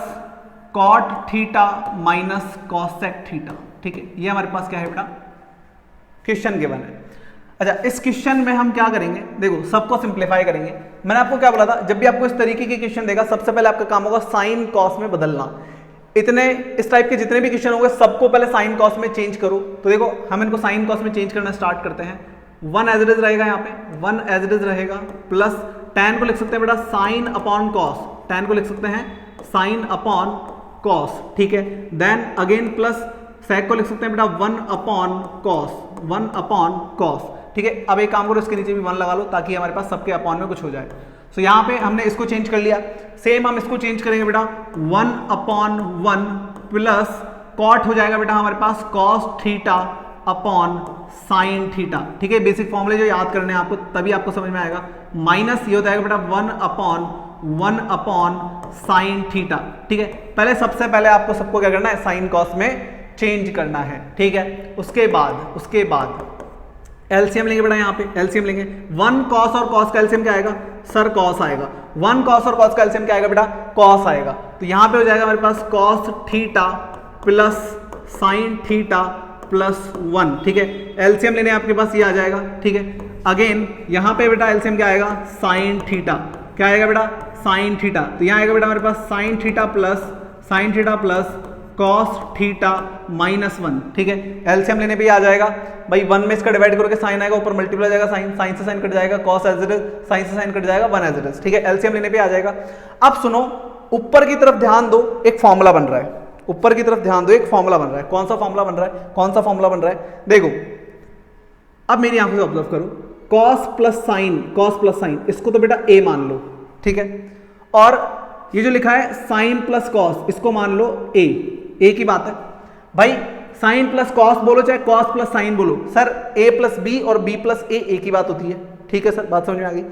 cot theta minus cosec theta. ठीक है। ये हमारे पास क्या है बेटा? क्वेश्चन गिवन है। अच्छा, इस क्वेश्चन में हम क्या करेंगे? देखो सबको सिंप्लीफाई करेंगे। मैंने आपको क्या बोला था, जब भी आपको इस तरीके के क्वेश्चन देगा सबसे पहले आपका काम होगा साइन कॉस में बदलना। इस टाइप के जितने भी क्वेश्चन होंगे सबको पहले साइन कॉस में चेंज करो। तो देखो हम इनको साइन कॉस में चेंज करना स्टार्ट करते हैं। 1 एज इट इज रहेगा, यहाँ पे 1 एज इट इज रहेगा, प्लस tan को लिख सकते हैं बेटा साइन अपॉन कॉस, tan को लिख सकते हैं साइन अपॉन कॉस। ठीक है। देन अगेन प्लस सेक को लिख सकते हैं बेटा 1 अपॉन कॉस। ठीक है। अब एक काम करो, इसके नीचे भी 1 लगा लो ताकि हमारे पास सबके अपॉन में कुछ हो जाए। सो यहाँ पे हमने इसको चेंज कर लिया। सेम हम इसको चेंज करेंगे बेटा 1 अपॉन 1 प्लस कॉट हो जाएगा बेटा हमारे पास cos theta upon sine theta. ठीक है। बेसिक फॉर्मूले जो याद करने हैं आपको, तभी आपको समझ में आएगा। माइनस ये हो जाएगा बेटा 1 अपॉन साइन थीटा। ठीक है। पहले सबसे पहले आपको सबको क्या करना है? साइन कॉस में चेंज करना है। ठीक है। उसके बाद एलसीएम लेंगे बेटा, यहाँ पे एलसीएम लेंगे। 1 कॉस और कॉस का एलसीएम क्या आएगा? सर कॉस आएगा। 1 कॉस और कॉस का एलसीएम क्या आएगा बेटा? कॉस आएगा। तो यहाँ पे हो जाएगा हमारे पास cos theta plus sine theta plus 1। ठीक है। एलसीएम लेने आपके पास ये आ जाएगा। ठीक है। अगेन यहाँ पे बेटा एलसीएम क्या आएगा? Sine theta. क्या आएगा बेटा? Sine theta. तो यहाँ आएगा बेटा हमारे पास sine theta plus cos theta minus 1, ठीक है। एलसीएम लेने पे आ जाएगा भाई, 1 में इसका डिवाइड करके साइन आएगा, ऊपर मल्टीप्लाई जाएगा साइन, साइन से साइन कट जाएगा, cos as it is, sine से साइन कट जाएगा, 1 एज इट इज, ठीक है। एलसीएम लेने पे आ जाएगा। अब सुनो, ऊपर की तरफ ध्यान दो, एक फॉर्मूला बन रहा है, ऊपर की तरफ ध्यान दो, एक फॉर्मूला बन रहा है। कौन सा फॉर्मूला बन रहा है, कौन सा फॉर्मूला बन रहा है, देखो अब मेरी आंखों से ऑब्जर्व करो, कॉस प्लस साइन, इसको तो बेटा ए मान लो, ठीक है। और ये जो लिखा है साइन प्लस कॉस, इसको मान लो ए की बात है भाई। साइन प्लस कॉस बोलो चाहे कॉस प्लस साइन बोलो, सर ए प्लस बी और बी प्लस ए की बात होती है, ठीक है सर, बात समझ में आ गई।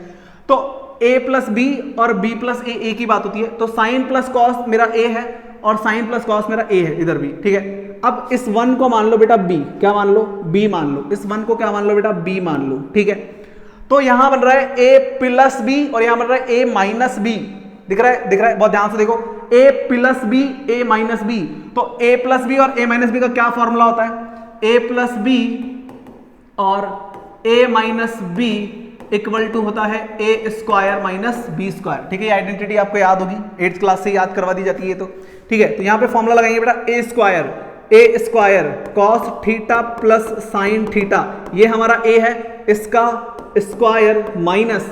तो ए प्लस बी और बी प्लस ए की बात होती है। तो साइन प्लस कॉस मेरा ए है और साइन प्लस कॉस मेरा ए है इधर भी, ठीक है। अब इस 1 को मान लो बेटा बी, क्या मान लो, बी मान लो, इस 1 को क्या मान लो बेटा, बी मान लो, ठीक है। तो यहां बन रहा है ए प्लस बी और यहां बन रहा है ए माइनस बी, दिख रहा है, बहुत ध्यान से देखो, a plus B A minus B. तो a प्लस बी और a माइनस बी का क्या फॉर्मूला होता है, a प्लस बी और a minus B equal to होता है a square minus B square, ठीक है। ये आइडेंटिटी आपको याद होगी, 8th क्लास से याद करवा दी जाती है, तो ठीक है। तो यहां पे फॉर्मूला लगाएंगे बेटा a square cos theta plus sine theta, ये हमारा a है, इसका स्क्वायर माइनस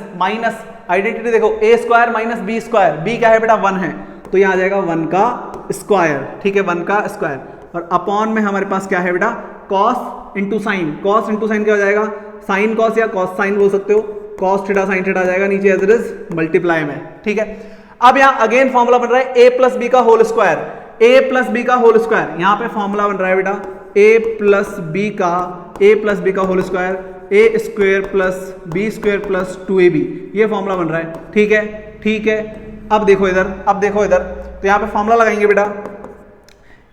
आइडेंटिटी देखो, a square minus B square, b क्या है बेटा 1 है, तो यहां आ जाएगा 1 का स्क्वायर, ठीक है, 1 का स्क्वायर। और अपॉन में हमारे पास क्या है बेटा, कॉस इंटू साइन क्या हो जाएगा, साइन कॉस या कॉस साइन बोल सकते हो, कॉस थीटा साइन थीटा आ जाएगा नीचे एज इट इज मल्टीप्लाई में, ठीक है। अब यहां अगेन फॉर्मूला बन रहा है a प्लस बी का होल स्क्वायर, यहां पे फॉर्मूला बन रहा है बेटा a प्लस बी का whole square, A square plus B square plus 2ab, ये फॉर्मूला बन रहा है, ठीक है। अब देखो इधर, तो यहाँ पे फॉर्मूला लगाएंगे बेटा,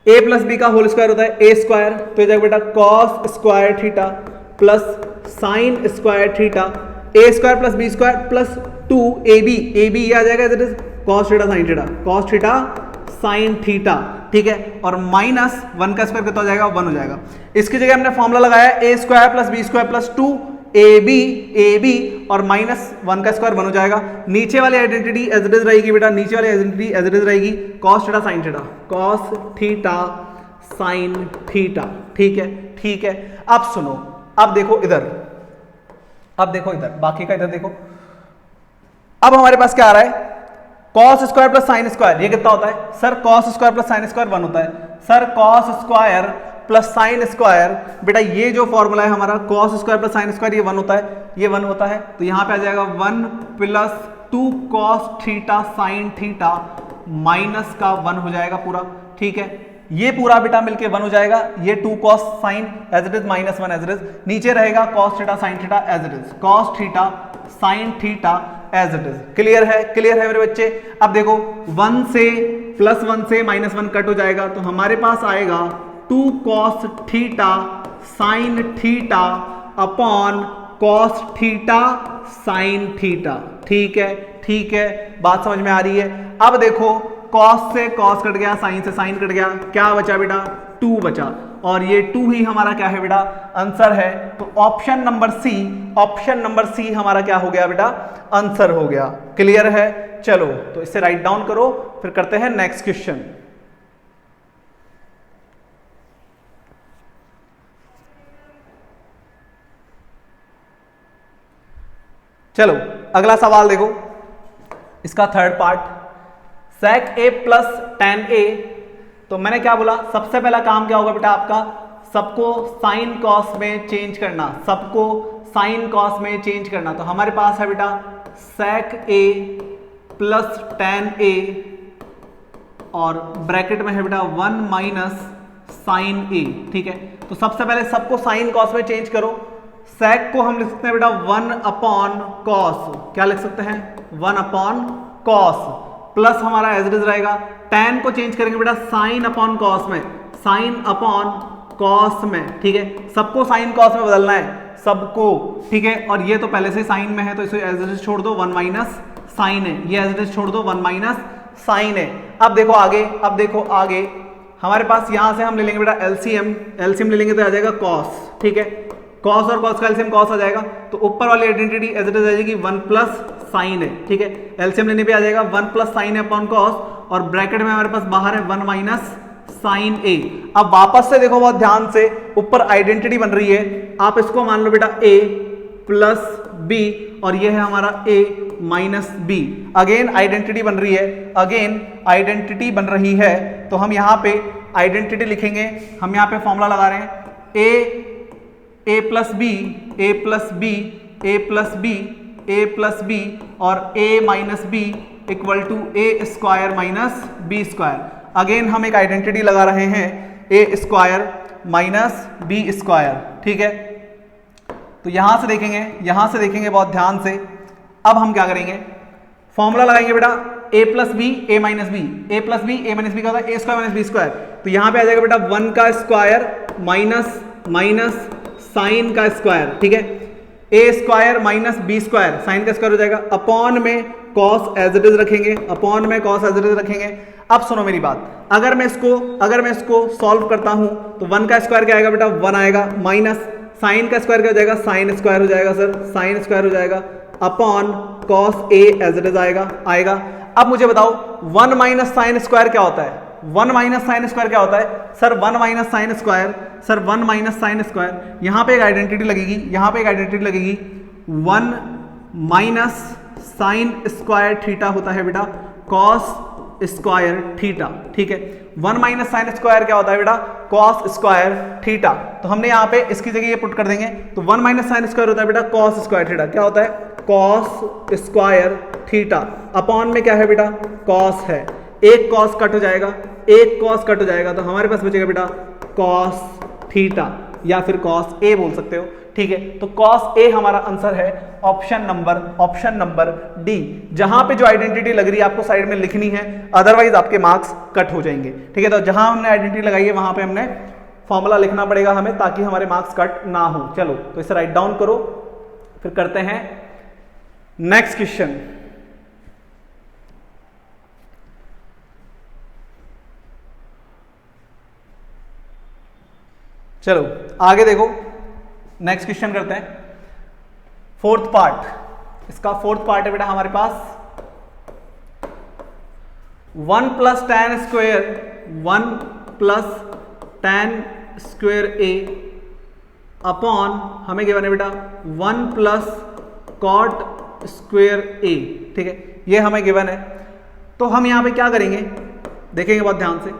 a प्लस बी का होल स्क्वायर होता है a स्क्वायर, तो ये जाएगा बेटा cos square theta plus sine square theta, a square plus B square plus 2ab, ये आ जाएगा इधर कॉस थीटा साइन थीटा, ठीक है। और माइनस 1 का स्क्वायर कितना हो जाएगा, 1 हो जाएगा। इसकी जगह हमने फॉर्मूला लगाया a square plus B square plus 2ab और माइनस 1 का स्क्वायर 1 हो जाएगा। नीचे वाली आइडेंटिटी एज इट इज रहेगी बेटा, कॉस थीटा साइन थीटा, ठीक है। अब सुनो, अब देखो इधर, बाकी का इधर देखो। अब हमारे पास क्या आ रहा है, cos square plus sine square, ये कितना होता है sir, cos square plus sine square 1 होता है sir, cos square plus sine square, बेटा ये जो फॉर्मूला है हमारा cos square plus sine square, ये 1 होता है, तो यहां पे आ जाएगा 1 plus 2 cos theta sine theta minus का 1 हो जाएगा पूरा, ठीक है। ये पूरा बेटा मिलके 1 हो जाएगा, ये 2 cos sine as it is minus 1 as it is, नीचे रहेगा cos theta sine theta as it is, cos theta sine theta as it is. Clear है मेरे बच्चे। अब देखो 1 से प्लस 1 से माइनस 1 कट हो जाएगा, तो हमारे पास आएगा 2 cos theta sine theta upon cos theta sine theta, ठीक है, बात समझ में आ रही है। अब देखो कॉस से कॉस कट गया, साइन से साइन कट गया, क्या बचा बेटा, 2 बचा, और ये 2 ही हमारा क्या है बेटा, आंसर है। तो ऑप्शन नंबर सी हमारा क्या हो गया बेटा, आंसर हो गया। क्लियर है, चलो तो इसे राइट डाउन करो, फिर करते हैं नेक्स्ट क्वेश्चन। चलो अगला सवाल देखो, इसका third part, sec a plus tan a। तो मैंने क्या बोला, सबसे पहला काम क्या होगा बेटा आपका, सबको साइन कॉस में चेंज करना, तो हमारे पास है बेटा sec a plus tan a और ब्रैकेट में है बेटा 1 माइनस साइन a, ठीक है। तो सबसे पहले सबको साइन कॉस में चेंज करो, sec को हम लिख सकते हैं बेटा 1 अपॉन कॉस, क्या लिख सकते हैं 1 अपॉन कॉस, प्लस हमारा एज इट इज रहेगा, tan को चेंज करेंगे बेटा साइन अपॉन कॉस में, साइन अपॉन कॉस में, ठीक है। सबको साइन कॉस में बदलना है, सबको, ठीक है। और ये तो पहले से साइन में है, तो इसे एज इट इज छोड़ दो, 1 माइनस साइन है, ये एज इट इज छोड़ दो, 1 माइनस साइन है। अब देखो आगे हमारे पास यहां से हम ले लेंगे बेटा एलसीएम ले लेंगे तो आ जाएगा कॉस, ठीक है। कॉस और कॉस का एलसीएम कॉस आ जाएगा, तो ऊपर वाली आइडेंटिटी एज इट इज आ जाएगी 1 प्लस साइन है, ठीक है। एलसीएम लेने पे आ जाएगा 1 प्लस साइन है अपॉन कॉस, और ब्रैकेट में हमारे पास बाहर है 1 माइनस साइन ए। अब वापस से देखो बहुत ध्यान से, ऊपर आइडेंटिटी बन रही है, आप इसको मान लो बेटा a प्लस बी और ये है हमारा a minus B. Again identity बन रही है, अगेन आइडेंटिटी बन रही है, तो हम यहां पे आइडेंटिटी लिखेंगे, हम यहां पे फॉर्मूला लगा रहे हैं a plus B, A plus B, A plus B, A plus B और a minus B equal to A square minus B square. Again हम एक आइडेंटिटी लगा रहे हैं A square minus B square, ठीक है। तो यहां से देखेंगे बहुत ध्यान से। अब हम क्या करेंगे, फॉर्मूला लगाएंगे बेटा a plus B, A minus B, A plus B, A minus B का होता है A square minus B square. तो यहां पे आ जाएगा बेटा 1 का स्क्वायर माइनस माइनस साइन का स्क्वायर, ठीक है। A square minus B square, sine का स्क्वायर हो जाएगा, अपॉन में कॉस एज इट इज रखेंगे, अपॉन में कॉस एज इट इज रखेंगे। अब सुनो मेरी बात, अगर मैं इसको सॉल्व करता हूं तो 1 का स्क्वायर क्या आएगा बेटा, 1 आएगा, माइनस साइन का स्क्वायर क्या हो जाएगा, साइन स्क्वायर हो जाएगा सर, साइन स्क्वायर हो जाएगा, upon cos A as it is आएगा। अब मुझे बताओ 1 माइनस साइन स्क्वायर क्या होता है, 1 माइनस साइन स्क्वायर क्या होता है sir, 1 minus sine square, sir 1 minus sine square, यहां पे एक आइडेंटिटी लगेगी, 1 माइनस साइन स्क्वायर थीटा होता है बेटा कॉस स्क्वायर थीटा, ठीक है। 1 माइनस साइन स्क्वायर क्या होता है बेटा, कॉस स्क्वायर थीटा। तो हमने यहाँ पे इसकी जगह ये पुट कर देंगे, तो 1 माइनस साइन स्क्वायर होता है बेटा कॉस स्क्वायर थीटा, क्या होता है, कॉस स्क्वायर थीटा, अपॉन में क्या है बेटा, कॉस है, एक कॉस कट हो जाएगा, तो हमारे पास बचेगा बेटा कॉस थीटा या फिर कॉस ए बोल सकते हो, ठीक है। तो कॉस ए हमारा आंसर है ऑप्शन नंबर डी। जहां पे जो आइडेंटिटी लग रही है आपको साइड में लिखनी है, अदरवाइज आपके मार्क्स कट हो जाएंगे, ठीक है। तो जहां हमने आइडेंटिटी लगाई है वहां पे हमने फॉर्मूला लिखना पड़ेगा हमें, ताकि हमारे मार्क्स कट ना हो। चलो तो इसे राइट डाउन करो, फिर करते हैं नेक्स्ट क्वेश्चन। चलो आगे देखो, नेक्स्ट क्वेश्चन करते हैं, फोर्थ पार्ट। इसका फोर्थ पार्ट है बेटा हमारे पास 1 plus tan square, 1 plus tan square A upon हमें गिवन है बेटा 1 प्लस कॉट स्क्वेयर ए, ठीक है, ये हमें गिवन है। तो हम यहां पे क्या करेंगे, देखेंगे बहुत ध्यान से,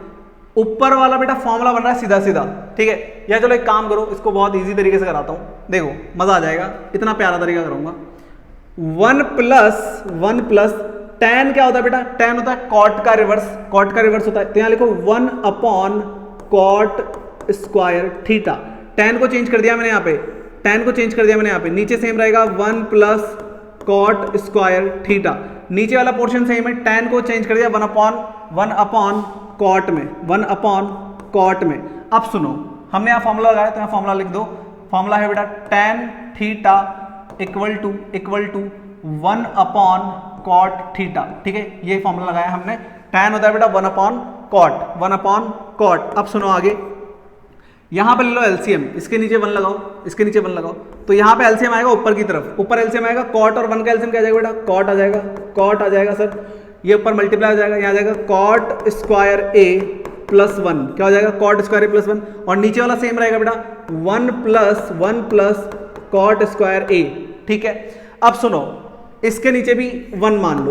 ऊपर वाला बेटा फॉर्मूला बन रहा है सीधा सीधा, ठीक है। या चलो एक काम करो, इसको बहुत इजी तरीके से कराता हूं, देखो मजा आ जाएगा, इतना प्यारा तरीका करूंगा। 1 प्लस tan क्या होता है बेटा, tan होता है कॉट का रिवर्स होता है, तो यहां लिखो 1 upon cot square theta. tan को चेंज कर दिया मैंने यहाँ पे, नीचे सेम रहेगा 1 प्लस कॉट स्क्वायर थीटा, नीचे वाला पोर्शन सेम है, tan को चेंज कर दिया 1 अपॉन कॉट में। अब सुनो, हमने यहाँ फॉर्मूला लगाया तो यहाँ फॉर्मूला लिख दो, फॉर्मूला है बेटा tan theta equal to 1 upon cot theta, ठीक है, ये फॉर्मूला लगाया हमने। tan होता है बेटा 1 अपॉन कॉट। अब सुनो आगे, यहां पे ले लो एलसीएम, इसके नीचे 1 लगाओ, तो यहां पे एलसीएम आएगा ऊपर की तरफ, ऊपर एलसीएम आएगा, कॉट और 1 का एलसीएम क्या आ जाएगा बेटा, कॉट आ जाएगा सर, ये ऊपर मल्टीप्लाई हो जाएगा, यहाँ आ जाएगा कॉट स्क्वायर ए प्लस 1, क्या हो जाएगा, कॉट स्क्वायर ए प्लस 1, और नीचे वाला सेम रहेगा बेटा 1 प्लस कॉट स्क्वायर ए, ठीक है। अब सुनो, इसके नीचे भी 1 मान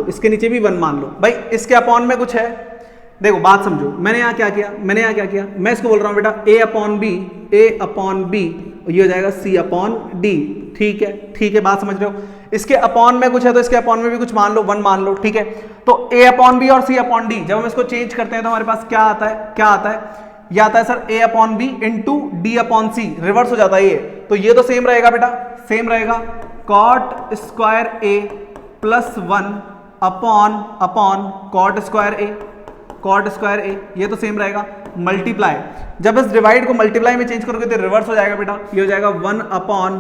लो, भाई इसके अपॉन में कुछ है, देखो बात समझो, मैंने यहाँ क्या किया, मैं इसको बोल रहा हूँ बेटा ए अपॉन बी, ये हो जाएगा सी अपॉन डी, ठीक है, बात समझ रहे हो। इसके अपॉन में कुछ है तो इसके अपॉन में भी कुछ मान लो, 1 मान लो, ठीक है। तो ए अपॉन बी और सी अपॉन डी, जब हम इसको चेंज करते हैं तो हमारे पास क्या आता है, ये आता है sir A upon B into D upon C, reverse हो जाता है ये, तो ये तो सेम रहेगा बेटा, cot square A plus 1 upon cot square ए, ये तो सेम रहेगा, मल्टीप्लाई, जब इस डिवाइड को मल्टीप्लाई में चेंज करोगे तो रिवर्स हो जाएगा बेटा, ये हो जाएगा 1 अपॉन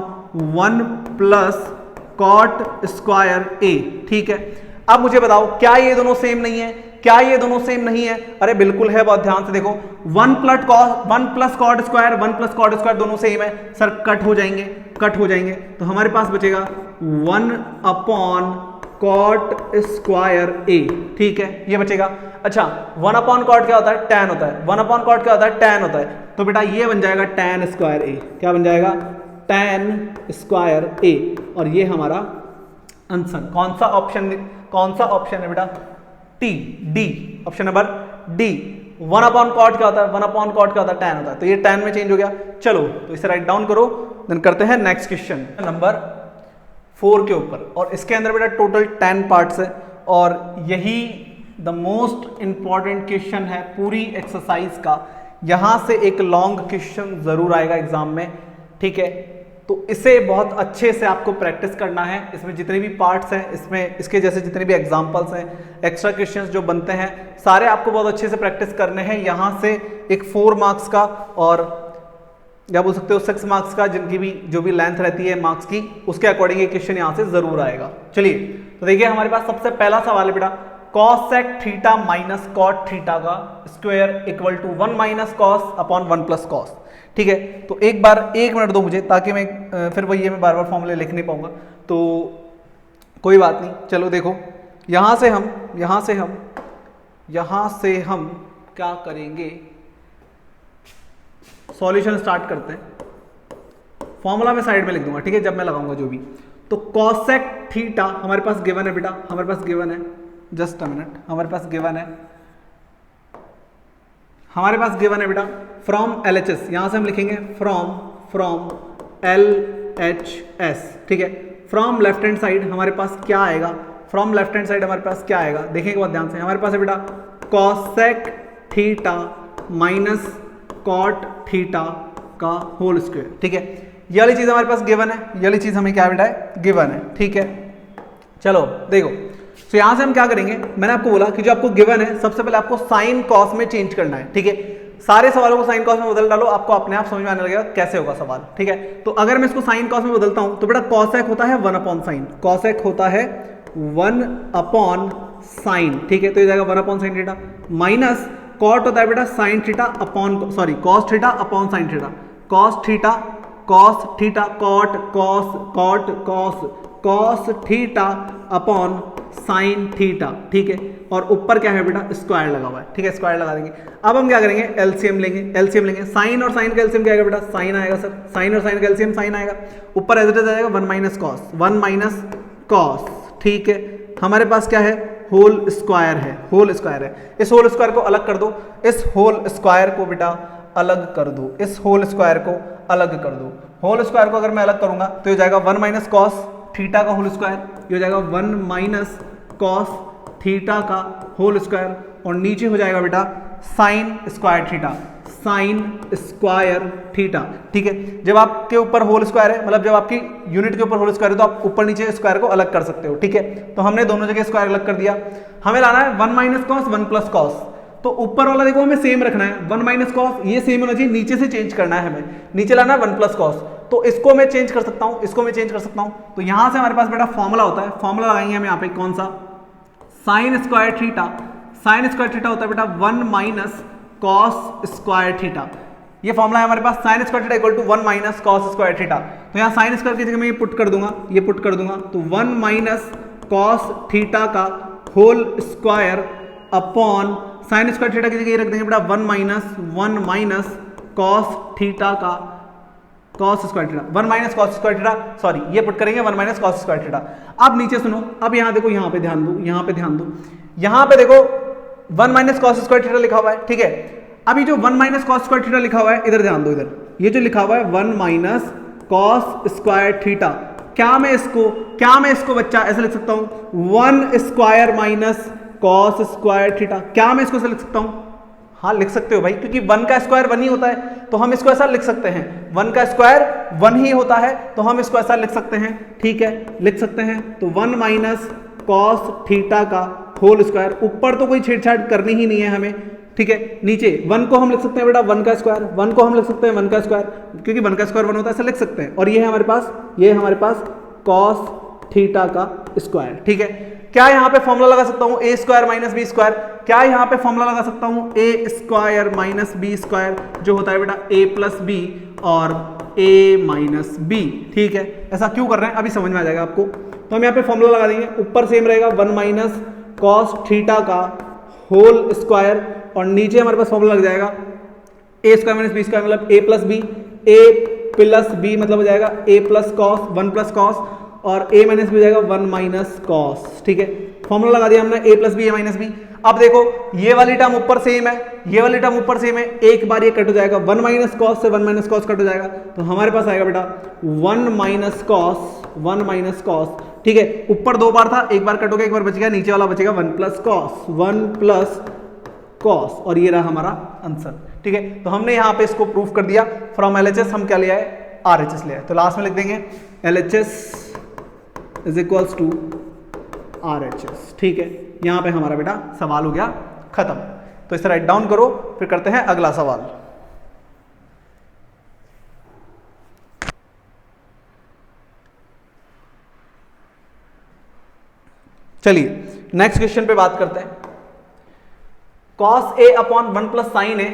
1 प्लस कॉट स्क्वायर ए, ठीक है। अब मुझे बताओ क्या ये दोनों सेम नहीं है, अरे बिल्कुल है, बहुत ध्यान से देखो, 1 plus cot square, 1 plus cot square दोनों सेम है सर, कट हो जाएंगे, तो हमारे पास बचेगा 1 अपॉन कॉट स्क्वायर ए, ठीक है, ये बचेगा। अच्छा 1 अपॉन कॉट क्या होता है, tan होता है। 1 अपॉन कॉट क्या होता है, tan होता है। तो बेटा ये बन जाएगा tan स्क्वायर ए। क्या बन जाएगा, tan स्क्वायर ए। और ये हमारा आंसर कौन सा ऑप्शन है बेटा, T, D, option number D. 1 upon cot क्या होता है, 1 अपॉन कॉट क्या होता है, tan होता है। तो ये tan में चेंज हो गया। चलो तो इसे राइट डाउन करो, देन करते हैं नेक्स्ट क्वेश्चन नंबर 4 के ऊपर। और इसके अंदर बेटा टोटल 10 पार्ट्स है और यही द मोस्ट इंपॉर्टेंट क्वेश्चन है पूरी एक्सरसाइज का। यहां से एक लॉन्ग क्वेश्चन जरूर आएगा एग्जाम में, ठीक है। तो इसे बहुत अच्छे से आपको प्रैक्टिस करना है। इसमें जितने भी पार्ट्स हैं, इसमें इसके जैसे जितने भी एग्जांपल्स हैं, एक्स्ट्रा क्वेश्चंस जो बनते हैं, सारे आपको बहुत अच्छे से प्रैक्टिस करने हैं। यहां से एक 4 मार्क्स का और या बोल सकते हो 6 मार्क्स का, जिनकी भी जो भी लेंथ रहती है मार्क्स की, उसके अकॉर्डिंग ये क्वेश्चन यहां से जरूर आएगा। चलिए तो देखिए हमारे पास सबसे पहला सवाल है बेटा, cosec theta minus cot theta का square equal to 1 minus cos upon 1 plus cos, ठीक है। तो एक मिनट दो मुझे, ताकि मैं फिर वही मैं बार बार फॉर्मूले लिख नहीं पाऊंगा, तो कोई बात नहीं। चलो देखो यहां से हम क्या करेंगे, सॉल्यूशन स्टार्ट करते हैं। फॉर्मूला मैं साइड में लिख दूंगा, ठीक है, जब मैं लगाऊंगा जो भी। तो कॉसेक थीटा हमारे पास गिवन है बेटा, हमारे पास गिवन है, जस्ट अ मिनट, हमारे पास गिवन है बेटा फ्रॉम LHS। यहां से हम लिखेंगे फ्रॉम LHS, ठीक है। फ्रॉम लेफ्ट हैंड साइड हमारे पास क्या आएगा, देखिए बहुत ध्यान से, हमारे पास है बेटा cosec theta minus cot theta का होल स्क्वायर, ठीक है। ये वाली चीज हमारे पास गिवन है, ये वाली चीज हमें क्या बेटा है, गिवन है, ठीक है। चलो देखो, तो यहां से हम क्या करेंगे, मैंने आपको बोला कि जो आपको गिवन है सबसे पहले आपको साइन कॉस में चेंज करना है, ठीक है। सारे सवालों को साइन कॉस में बदल डालो, आपको अपने आप समझ में आने लगेगा कैसे होगा सवाल, ठीक है। तो अगर मैं इसको साइन कॉस में बदलता हूं तो बेटा कॉसेक होता है 1 अपॉन साइन, कॉसेक होता है 1 अपॉन साइन, ठीक है। तो ये जाएगा 1 upon sine theta, minus cot होता है बेटा sine theta upon cos theta upon sine theta, cos theta cos theta upon sine theta, ठीक है। और ऊपर क्या है बेटा, स्क्वायर लगा हुआ है, ठीक है, स्क्वायर लगा देंगे। अब हम क्या करेंगे, एलसीएम लेंगे। साइन और साइन का एलसीएम क्या आएगा बेटा, साइन आएगा सर, साइन और साइन का एलसीएम साइन आएगा। ऊपर एज इट इज आएगा 1 माइनस कॉस, ठीक है। हमारे पास क्या है, होल स्क्वायर है। इस होल स्क्वायर को अलग कर दो, इस होल स्क्वायर को बेटा अलग कर दो, होल स्क्वायर को अगर मैं अलग करूंगा तो ये जाएगा 1 माइनस कॉस थीटा का होल स्क्वायर, ये हो जाएगा 1 माइनस कॉस थीटा का होल स्क्वायर, और नीचे हो जाएगा बेटा साइन स्क्वायर थीटा, ठीक है। जब आपके ऊपर होल स्क्वायर है, मतलब जब आपकी यूनिट के ऊपर होल स्क्वायर है, तो आप ऊपर नीचे स्क्वायर को अलग कर सकते हो, ठीक है। तो हमने दोनों जगह स्क्वायर अलग कर दिया। हमें लाना है 1 माइनस कॉस 1 प्लस कॉस। तो ऊपर वाला देखो हमें सेम रखना है, 1 माइनस कॉस ये सेम होना चाहिए, नीचे से चेंज करना है, हमें नीचे लाना है 1 प्लस कॉस। तो इसको मैं चेंज कर सकता हूं, तो यहां से हमारे पास बेटा फॉर्मूला होता है, फॉर्मूला लगाएंगे हम यहाँ पे, कौन सा, साइन स्क्वायर थीटा होता है बेटा 1 माइनस कॉस स्क्वायर थीटा। ये फॉर्मूला है हमारे पास, sine square theta equal to 1 minus cos square theta. तो यहाँ साइन स्क्वायर की जगह मैं ये पुट कर दूंगा, तो 1 माइनस कॉस थीटा का whole square upon sine square theta की जगह ये रख देंगे बेटा 1 माइनस कॉस थीटा का cos square theta, 1 minus cos square theta, sorry ये पुट करेंगे 1 माइनस कॉस स्क्वायर थीटा। अब नीचे सुनो, अब यहाँ देखो, यहाँ पे ध्यान दो, यहाँ पे देखो 1 माइनस कॉस स्क्वायर थीटा लिखा हुआ है, ठीक है। अभी जो 1 माइनस कॉस स्क्वायर थीटा लिखा हुआ है, इधर ध्यान दो, इधर ये जो लिखा हुआ है 1 माइनस कॉस स्क्वायर थीटा, क्या मैं इसको बच्चा ऐसे लिख सकता हूं 1 square minus cos square theta, क्या मैं इसको ऐसे लिख सकता हूं, हाँ लिख सकते हो भाई, क्योंकि 1 का स्क्वायर 1 ही होता है, तो हम इसको ऐसा लिख सकते हैं, 1 का स्क्वायर 1 ही होता है, तो हम इसको ऐसा लिख सकते हैं, ठीक है, लिख सकते हैं। तो 1 माइनस कॉस थीटा का होल स्क्वायर, ऊपर तो कोई छेड़छाड़ करनी ही नहीं है हमें, ठीक है। नीचे 1 को हम लिख सकते हैं बेटा 1 का स्क्वायर, 1 को हम लिख सकते हैं 1 का स्क्वायर, क्योंकि 1 का स्क्वायर 1 होता है, ऐसा लिख सकते हैं। और ये है हमारे पास कॉस थीटा का स्क्वायर, ठीक है। क्या यहाँ पे फॉर्मूला लगा सकता हूँ ए स्क्वायर माइनस बी स्क्वायर, क्या यहाँ पे फॉर्मूला लगा सकता हूँ ए स्क्वायर माइनस बी स्क्वायर, जो होता है बेटा ए प्लस बी और ए माइनस बी, ठीक है। ऐसा क्यों कर रहे हैं अभी समझ में आ जाएगा आपको। तो हम यहाँ पे फॉर्मूला लगा देंगे, ऊपर सेम रहेगा 1 माइनस कॉस थीटा का होल स्क्वायर और नीचे हमारे पास फॉर्मूला लग जाएगा ए स्क्वायर माइनस बी स्क्वायर मतलब ए प्लस बी मतलब हो जाएगा ए प्लस कॉस 1 प्लस कॉस और ए माइनस बी हो जाएगा 1 माइनस कॉस। ठीक है, फॉर्मूला लगा दिया हमने ए plus B A minus B. अब देखो ये वाली टर्म ऊपर सेम है, ये वाली टर्म ऊपर सेम है, एक बार ये कट हो जाएगा, 1 माइनस कॉस से 1 माइनस कॉस कट हो जाएगा, तो हमारे पास आएगा बेटा 1 माइनस कॉस। ठीक है, ऊपर दो बार था, एक बार कट हो गया, एक बार बच गया, नीचे वाला बचेगा 1 प्लस कॉस और ये रहा हमारा आंसर। ठीक है, तो हमने यहां पे इसको प्रूफ कर दिया। फ्रॉम एलएचएस हम क्या लिया है, आरएचएस लिया है, तो लास्ट में लिख देंगे LHS is equals to RHS. ठीक है, यहां पे हमारा बेटा सवाल हो गया खत्म। तो इसे राइट डाउन करो, फिर करते हैं अगला सवाल। चलिए नेक्स्ट क्वेश्चन पे बात करते हैं। cos a upon 1 plus sine A,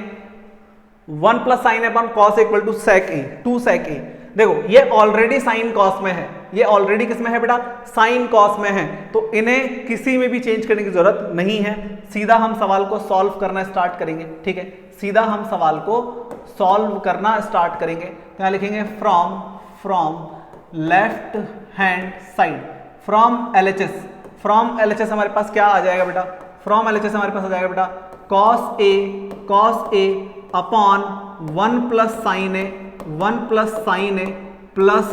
1 plus sine upon cos equal to sec A, 2 sec A. देखो ये ऑलरेडी साइन कॉस में है, ये ऑलरेडी किस में है बेटा, साइन कॉस में है, तो इन्हें किसी में भी चेंज करने की जरूरत नहीं है। सीधा हम सवाल को सॉल्व करना स्टार्ट करेंगे। ठीक है, सीधा हम सवाल को सॉल्व करना स्टार्ट करेंगे। तो यहाँ लिखेंगे from left hand side, from LHS हमारे पास क्या आ जाएगा बेटा, फ्रॉम एलएचएस हमारे पास आ जाएगा बेटा cos a upon 1 plus sine A, 1 plus sine A plus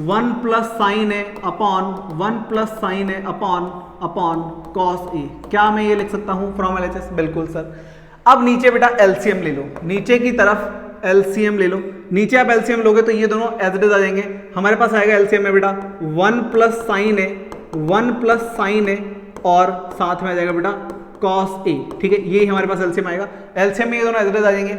1 plus sine A upon 1 plus sine A upon cos a। क्या मैं ये लिख सकता हूं फ्रॉम एलएचएस? बिल्कुल सर। अब नीचे बेटा एलसीएम ले लो, नीचे की तरफ एलसीएम ले लो। नीचे आप एलसीएम लोगे तो ये दोनों एज इट इज आ जाएंगे। हमारे पास आएगा एलसीएम में बेटा 1 plus sine A, 1 plus sine ए और साथ में आ जाएगा बेटा cos a। ठीक है, यही हमारे पास एलसीएम आएगा। एलसीएम में ये दोनों एज इट इज आ जाएंगे।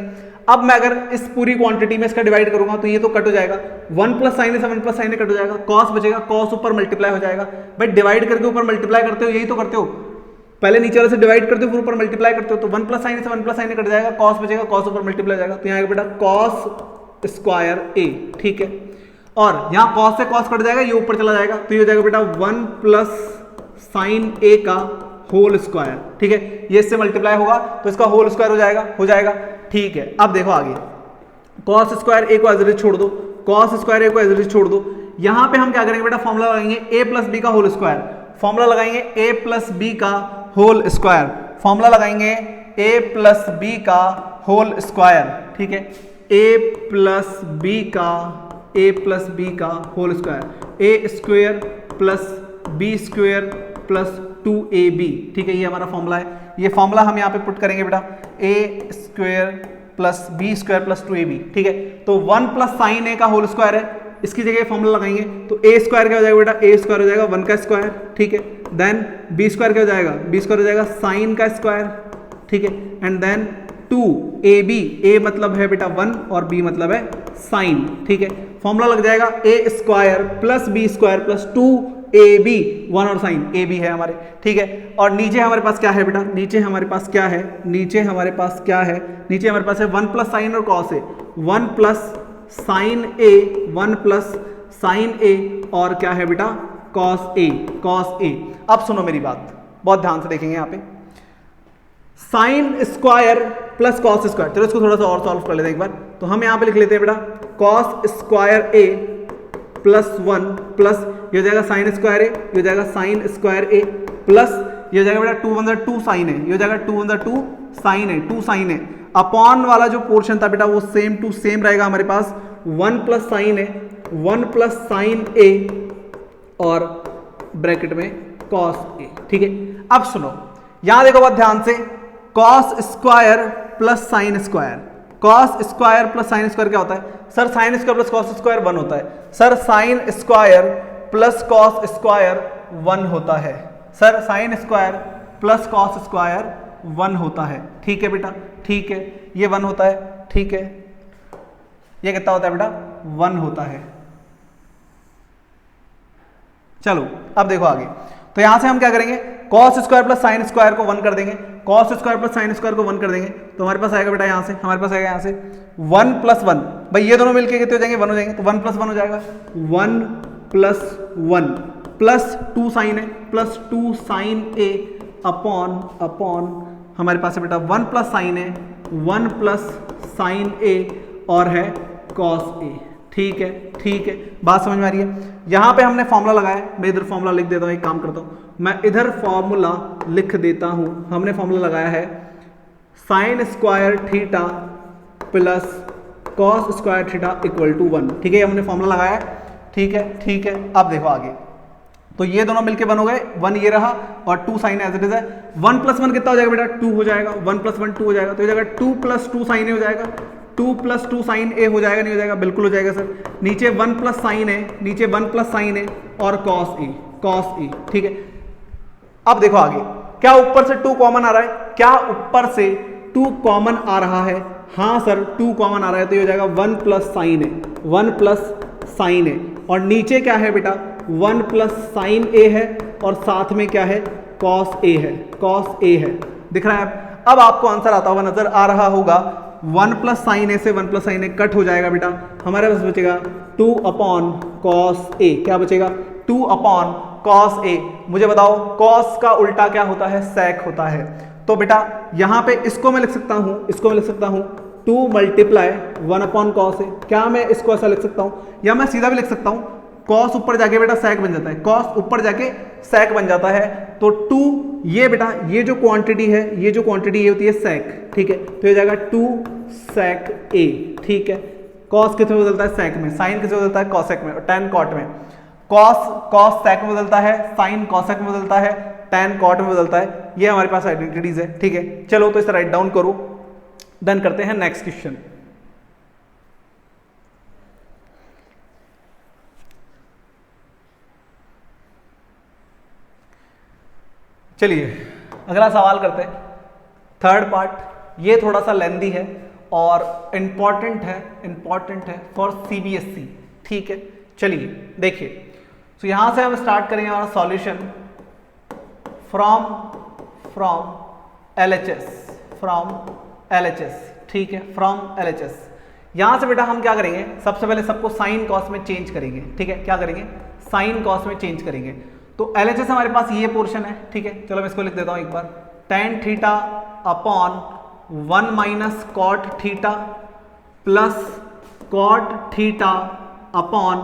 अब मैं अगर इस पूरी क्वांटिटी में इसका डिवाइड करूंगा तो ये तो कट हो जाएगा, 1 प्लस साइन ए से 1 प्लस साइन ए कट हो जाएगा, cos बचेगा, cos ऊपर मल्टीप्लाई हो जाएगा। भाई डिवाइड करके ऊपर मल्टीप्लाई करते हो, यही तो करते हो, पहले नीचे वाले से डिवाइड करते हो फिर ऊपर मल्टीप्लाई करते हो, तो 1 प्लस साइन ए से 1 प्लस साइन ए कट जाएगा, cos बचेगा, cos ऊपर मल्टीप्लाई हो जाएगा, तो यहाँ आएगा बेटा cos स्क्वायर a। ठीक है, और यहाँ cos से cos कट जाएगा, ये ऊपर चला जाएगा, तो ये हो जाएगा बेटा 1 प्लस साइन ए का होल स्क्वायर। ठीक है, ये इससे मल्टीप्लाई होगा तो इसका होल स्क्वायर हो जाएगा। ठीक है, अब देखो आगे, cos स्क्वायर ए को एज इट इज छोड़ दो, cos स्क्वायर ए को एज इट इज छोड़ दो। यहां पे हम क्या करेंगे बेटा, फॉर्मूला लगाएंगे a प्लस बी का होल स्क्वायर, फॉर्मूला लगाएंगे a प्लस बी का होल स्क्वायर, फॉर्मूला लगाएंगे a प्लस बी का होल स्क्वायर। ठीक है, a प्लस बी का whole square, a square plus B square plus 2ab। ठीक है, ये हमारा फॉर्मूला है। ये फॉर्मूला हम यहाँ पे पुट करेंगे बेटा a square plus B square plus 2ab। ठीक है, तो 1 प्लस साइन ए का होल स्क्वायर है, इसकी जगह फॉर्मूला लगाएंगे तो a स्क्वायर क्या हो जाएगा बेटा, a स्क्वायर हो जाएगा 1 का स्क्वायर। ठीक है, देन b स्क्वायर क्या हो जाएगा, b स्क्वायर हो जाएगा साइन का स्क्वायर। ठीक है, एंड देन 2ab, a मतलब है बेटा 1 और b मतलब है साइन। ठीक है, फॉर्मूला लग जाएगा a square plus B square plus 2ab, 1 और साइन a भी है हमारे। ठीक है, और नीचे हमारे पास क्या है बेटा, नीचे हमारे पास है 1 प्लस साइन और cos a, 1 plus sign a, 1 plus sign a और क्या है बेटा cos a। अब सुनो मेरी बात, बहुत ध्यान से देखेंगे यहाँ पे, sign square plus cos square. चलो इसको थोड़ा सा और सॉल्व कर लेते हैं एक बार। तो हम यहाँ पे लिख लेते हैं बेटा cos square a plus 1 plus ये हो जाएगा साइन स्क्वायर ए, ये हो जाएगा साइन स्क्वायर ए प्लस ये हो जाएगा बेटा 2 वन 2 साइन ए, ये हो जाएगा 2 one 2 sign A, 2 sign A upon वाला जो पोर्शन था बेटा वो सेम टू सेम रहेगा हमारे पास, 1 plus sine A, 1 plus sine ए और ब्रैकेट में cos ए। ठीक है, अब सुनो यहां देखो बहुत ध्यान से, cos square plus sine square, cos square plus sine square क्या होता है sir, sine square plus cos square 1 होता है sir, sine square plus cos square 1 होता है sir, sine square plus cos square 1 होता है। ठीक है बेटा, ठीक है, ये 1 होता है। ठीक है, ये कितना होता है बेटा, 1 होता है। चलो अब देखो आगे, तो यहां से हम क्या करेंगे, cos square plus sine square को 1 कर देंगे, cos square plus sine square को 1 कर देंगे, तो हमारे पास आएगा बेटा यहां से, हमारे पास आएगा यहां से 1 प्लस 1, भाई ये दोनों मिलके कितने हो जाएंगे, 1 हो जाएंगे, तो 1 प्लस 1 हो जाएगा, 1 प्लस 1 प्लस 2 साइन है, प्लस 2 साइन ए अपॉन हमारे पास है बेटा 1 प्लस साइन है, 1 प्लस साइन ए और है कॉस ए। ठीक है, ठीक है, बात समझ में आ रही है। यहां पे हमने फॉर्मूला लगाया, मैं इधर फॉर्मूला लिख देता हूं, एक काम करता हूं, मैं इधर फॉर्मूला लिख देता हूं। हमने फॉर्मूला लगाया है sine square theta plus cos square theta equal to 1। ठीक है, हमने फॉर्मूला लगाया है। ठीक है, ठीक है, अब देखो आगे, तो ये दोनों मिलके 1 हो गए, 1 ये रहा और 2 साइन एज इट इज है। 1 प्लस 1 कितना हो जाएगा बेटा? 2 हो जाएगा। 1 प्लस 1 2 हो जाएगा, तो हो जाएगा 2 प्लस 2 साइन ए हो जाएगा। 2 प्लस 2 साइन ए हो जाएगा, नहीं हो जाएगा? बिल्कुल हो जाएगा सर। नीचे 1 प्लस साइन है, नीचे 1 प्लस साइन है और कॉस ए, कॉस ए। ठीक है, अब देखो आगे, क्या ऊपर से 2 कॉमन आ रहा है? क्या ऊपर से 2 कॉमन आ रहा है? हाँ सर, 2 कॉमन आ रहा है, तो ये हो जाएगा 1 प्लस साइन है, 1 प्लस साइन है, और नीचे क्या है बेटा? 1 प्लस साइन ए है और साथ में क्या है? कॉस ए है, कॉस ए है। दिख रहा है? अब आपको आंसर आता हुआ नजर आ रहा होगा। 1 प्लस साइन ए से 1 प्लस साइन ए कट हो जाएगा बेटा, हमारे पास बचेगा 2 अपॉन कॉस ए। क्या बचेगा? 2 अपॉन कॉस ए। मुझे बताओ, कॉस का उल्टा क्या होता है? सेक होता है। तो बेटा यहां पे इसको मैं लिख सकता हूं, इसको मैं लिख सकता हूं 2 मल्टीप्लाई 1 अपॉन कॉस ए। क्या मैं इसको ऐसा लिख सकता हूं? या मैं सीधा भी लिख सकता हूं, कॉस ऊपर जाके बेटा सेक बन जाता है, कॉस ऊपर जाके सेक बन जाता है। तो 2 ये बेटा, ये जो क्वांटिटी है, ये जो क्वांटिटी ये होती है सेक। ठीक है, तो ये जाएगा 2 सेक ए। ठीक है, कॉस किस में बदलता है? सेक में। साइन किस में बदलता है? कॉसेक में। और टैन कॉट में। कॉस सेक में बदलता है, साइन कॉसेक में बदलता है, टैन कॉट में बदलता है। ये हमारे पास आइडेंटिटीज है। ठीक है, चलो तो इसे राइट डाउन करो, डन करते हैं नेक्स्ट क्वेश्चन। चलिए अगला सवाल करते हैं, थर्ड पार्ट। ये थोड़ा सा लेंदी है और इंपॉर्टेंट है फॉर सीबीएसई। ठीक है, चलिए देखिए, तो यहां से हम स्टार्ट करेंगे हमारा सॉल्यूशन फ्रॉम एलएचएस। ठीक है, फ्रॉम एलएचएस। यहां से बेटा हम क्या करेंगे? सबसे पहले सबको साइन कॉस में चेंज करेंगे। ठीक है, क्या करेंगे? साइन कॉस में चेंज करेंगे। तो एलएचएस हमारे पास ये पोर्शन है। ठीक है, चलो मैं इसको लिख देता हूं एक बार, tan theta upon 1 minus cot theta plus cot theta upon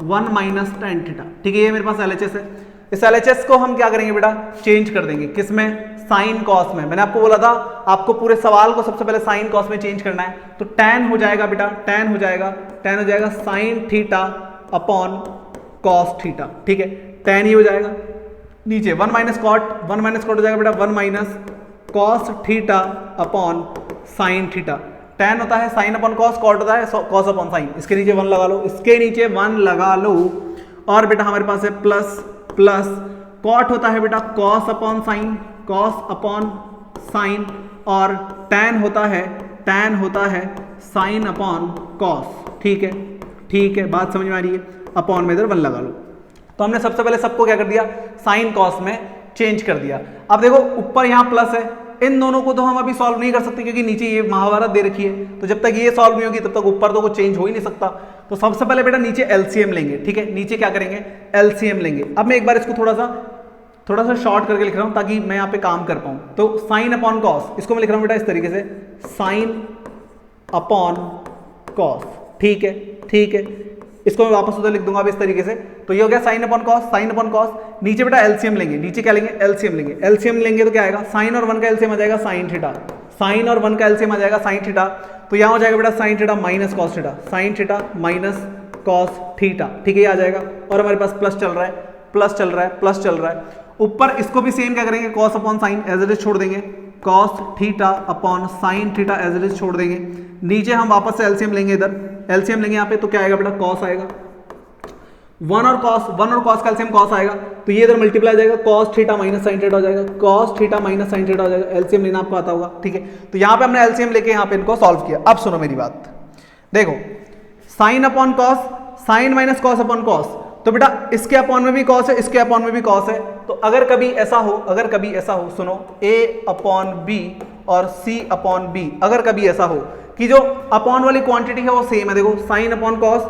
1 minus tan theta. ठीक है, ये मेरे पास एलएचएस है। इस एलएचएस को हम क्या करेंगे बेटा? चेंज कर देंगे। किसमें? साइन कॉस में। मैंने आपको बोला था आपको पूरे सवाल को सबसे पहले साइन कॉस में चेंज करना है। तो tan हो जाएगा बेटा, tan हो जाएगा sine theta upon cos theta. ठीक है, tan ही हो जाएगा। नीचे 1 माइनस कॉट हो जाएगा बेटा 1 minus cos theta upon sine theta. tan होता है साइन अपॉन कॉस, कॉट होता है कॉस अपॉन साइन। इसके नीचे 1 लगा लो, इसके नीचे 1 लगा लो। और बेटा हमारे पास है प्लस कॉट होता है बेटा कॉस अपॉन साइन, और tan होता है साइन अपॉन कॉस। ठीक है, बात समझ में आ रही है? अपॉन में इधर 1 लगा लो। तो हमने सबसे पहले सबको क्या कर दिया? साइन कॉस में चेंज कर दिया। अब देखो ऊपर यहां प्लस है, इन दोनों को तो हम अभी सॉल्व नहीं कर सकते क्योंकि नीचे ये महाभारत दे रखी है। तो जब तक ये सॉल्व नहीं होगी तब तक ऊपर तो कुछ चेंज हो ही नहीं सकता। तो सबसे पहले बेटा नीचे एलसीएम लेंगे। ठीक है, नीचे क्या करेंगे? एलसीएम लेंगे। अब मैं एक बार इसको थोड़ा सा शॉर्ट करके लिख रहा हूं ताकि मैं यहाँ पे काम कर पाऊं। तो साइन अपॉन कॉस, इसको मैं लिख रहा हूं बेटा इस तरीके से, साइन अपॉन कॉस। ठीक है, इसको मैं वापस उधर लिख दूंगा अब इस तरीके से। तो ये हो गया साइन अपॉन कॉस। नीचे बेटा एलसीएम लेंगे। नीचे क्या लेंगे? एलसीएम लेंगे तो क्या आएगा? साइन और 1 का एलसीएम आ जाएगा साइन थीटा, साइन और 1 का एलसीएम आ जाएगा साइन थीटा। तो यहां हो जाएगा बेटा sine theta minus cos theta, sine theta minus cos theta. ठीक है, ये आ जाएगा। और हमारे पास प्लस चल रहा है। ऊपर इसको भी सेम क्या करेंगे? Cos upon sine as it is छोड़ देंगे, cos theta upon sine theta as it is छोड़ देंगे। नीचे हम वापस से एलसीएम लेंगे, इधर एलसीएम लेंगे यहाँ पे, तो क्या आएगा बेटा? कॉस आएगा। 1 और कॉस का एलसीएम कॉस आएगा, तो ये इधर मल्टीप्लाई जाएगा, cos theta minus sine theta हो जाएगा, cos theta minus sine theta हो जाएगा। एलसीएम लेना आपको आता होगा। ठीक है, तो यहाँ पे हमने एलसीएम लेके यहाँ पे इनको सॉल्व किया। अब सुनो मेरी बात, देखो sine upon cos, sine minus cos upon cos, तो बेटा इसके अपॉन में भी कॉस है, इसके अपॉन में भी कॉस है। तो अगर कभी ऐसा हो, सुनो, a अपॉन बी और c अपॉन बी, अगर कभी ऐसा हो कि जो अपॉन वाली क्वांटिटी है वो सेम है, देखो साइन अपॉन कॉस,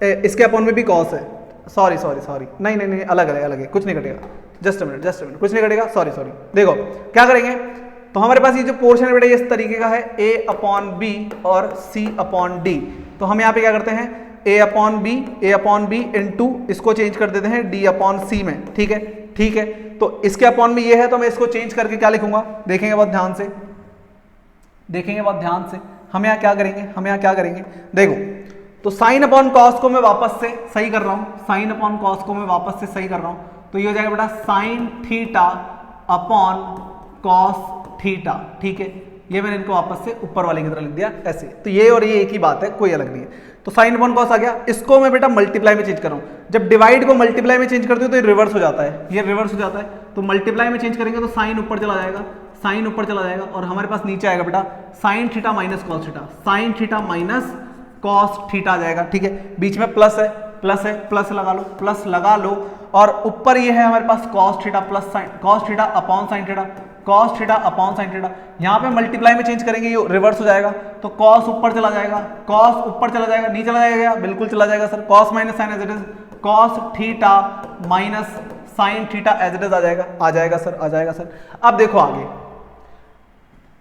इसके अपॉन में भी कॉस है, सॉरी सॉरी सॉरी, नहीं नहीं नहीं, अलग अलग अलग है, कुछ नहीं कटेगा, जस्ट अ मिनट, कुछ नहीं कटेगा, सॉरी सॉरी। देखो क्या करेंगे, तो हमारे पास ये जो पोर्शन है बेटा ये इस तरीके का है, a अपॉन बी और c अपॉन डी। तो हम यहाँ पे क्या करते हैं, a अपॉन बी इंटू इसको चेंज कर देते हैं d अपॉन सी में, ठीक है, ठीक है। तो इसके अपॉन में ये है, तो मैं इसको चेंज करके क्या लिखूंगा, देखेंगे बहुत ध्यान से, देखेंगे बहुत ध्यान से, हम यहाँ क्या करेंगे, हम यहाँ क्या करेंगे, देखो तो साइन अपॉन कॉस को मैं वापस से सही कर रहा हूँ, साइन अपॉन कॉस को मैं वापस से सही कर रहा हूँ, तो ये हो जाएगा बेटा sine theta upon cos theta, ठीक है। ये मैंने इनको वापस से ऊपर वाले की तरह लिख दिया ऐसे, तो ये और ये एक ही बात है, कोई अलग नहीं है। तो साइन अपॉन कॉस आ गया, इसको मैं बेटा मल्टीप्लाई में चेंज कर रहा हूँ। जब डिवाइड को मल्टीप्लाई में चेंज करते हो तो ये रिवर्स हो जाता है, ये रिवर्स हो जाता है। तो मल्टीप्लाई में चेंज करेंगे तो साइन ऊपर चला जाएगा, साइन ऊपर चला जाएगा, और हमारे पास नीचे आएगा बेटा sine theta minus cos theta, sine theta minus cos theta आ जाएगा, ठीक है। बीच में प्लस है, प्लस है, प्लस लगा लो, प्लस लगा लो, और ऊपर ये है हमारे पास cos theta plus sine, cos theta upon sine theta, cos theta upon sine theta. यहाँ पे मल्टीप्लाई में चेंज करेंगे ये रिवर्स हो जाएगा, तो कॉस ऊपर चला जाएगा, कॉस ऊपर चला जाएगा, नीचे चला जाएगा, बिल्कुल चला जाएगा sir, cos minus sine as it is, cos theta minus sine theta as it is आ जाएगा, आ जाएगा सर, आ जाएगा सर। अब देखो आगे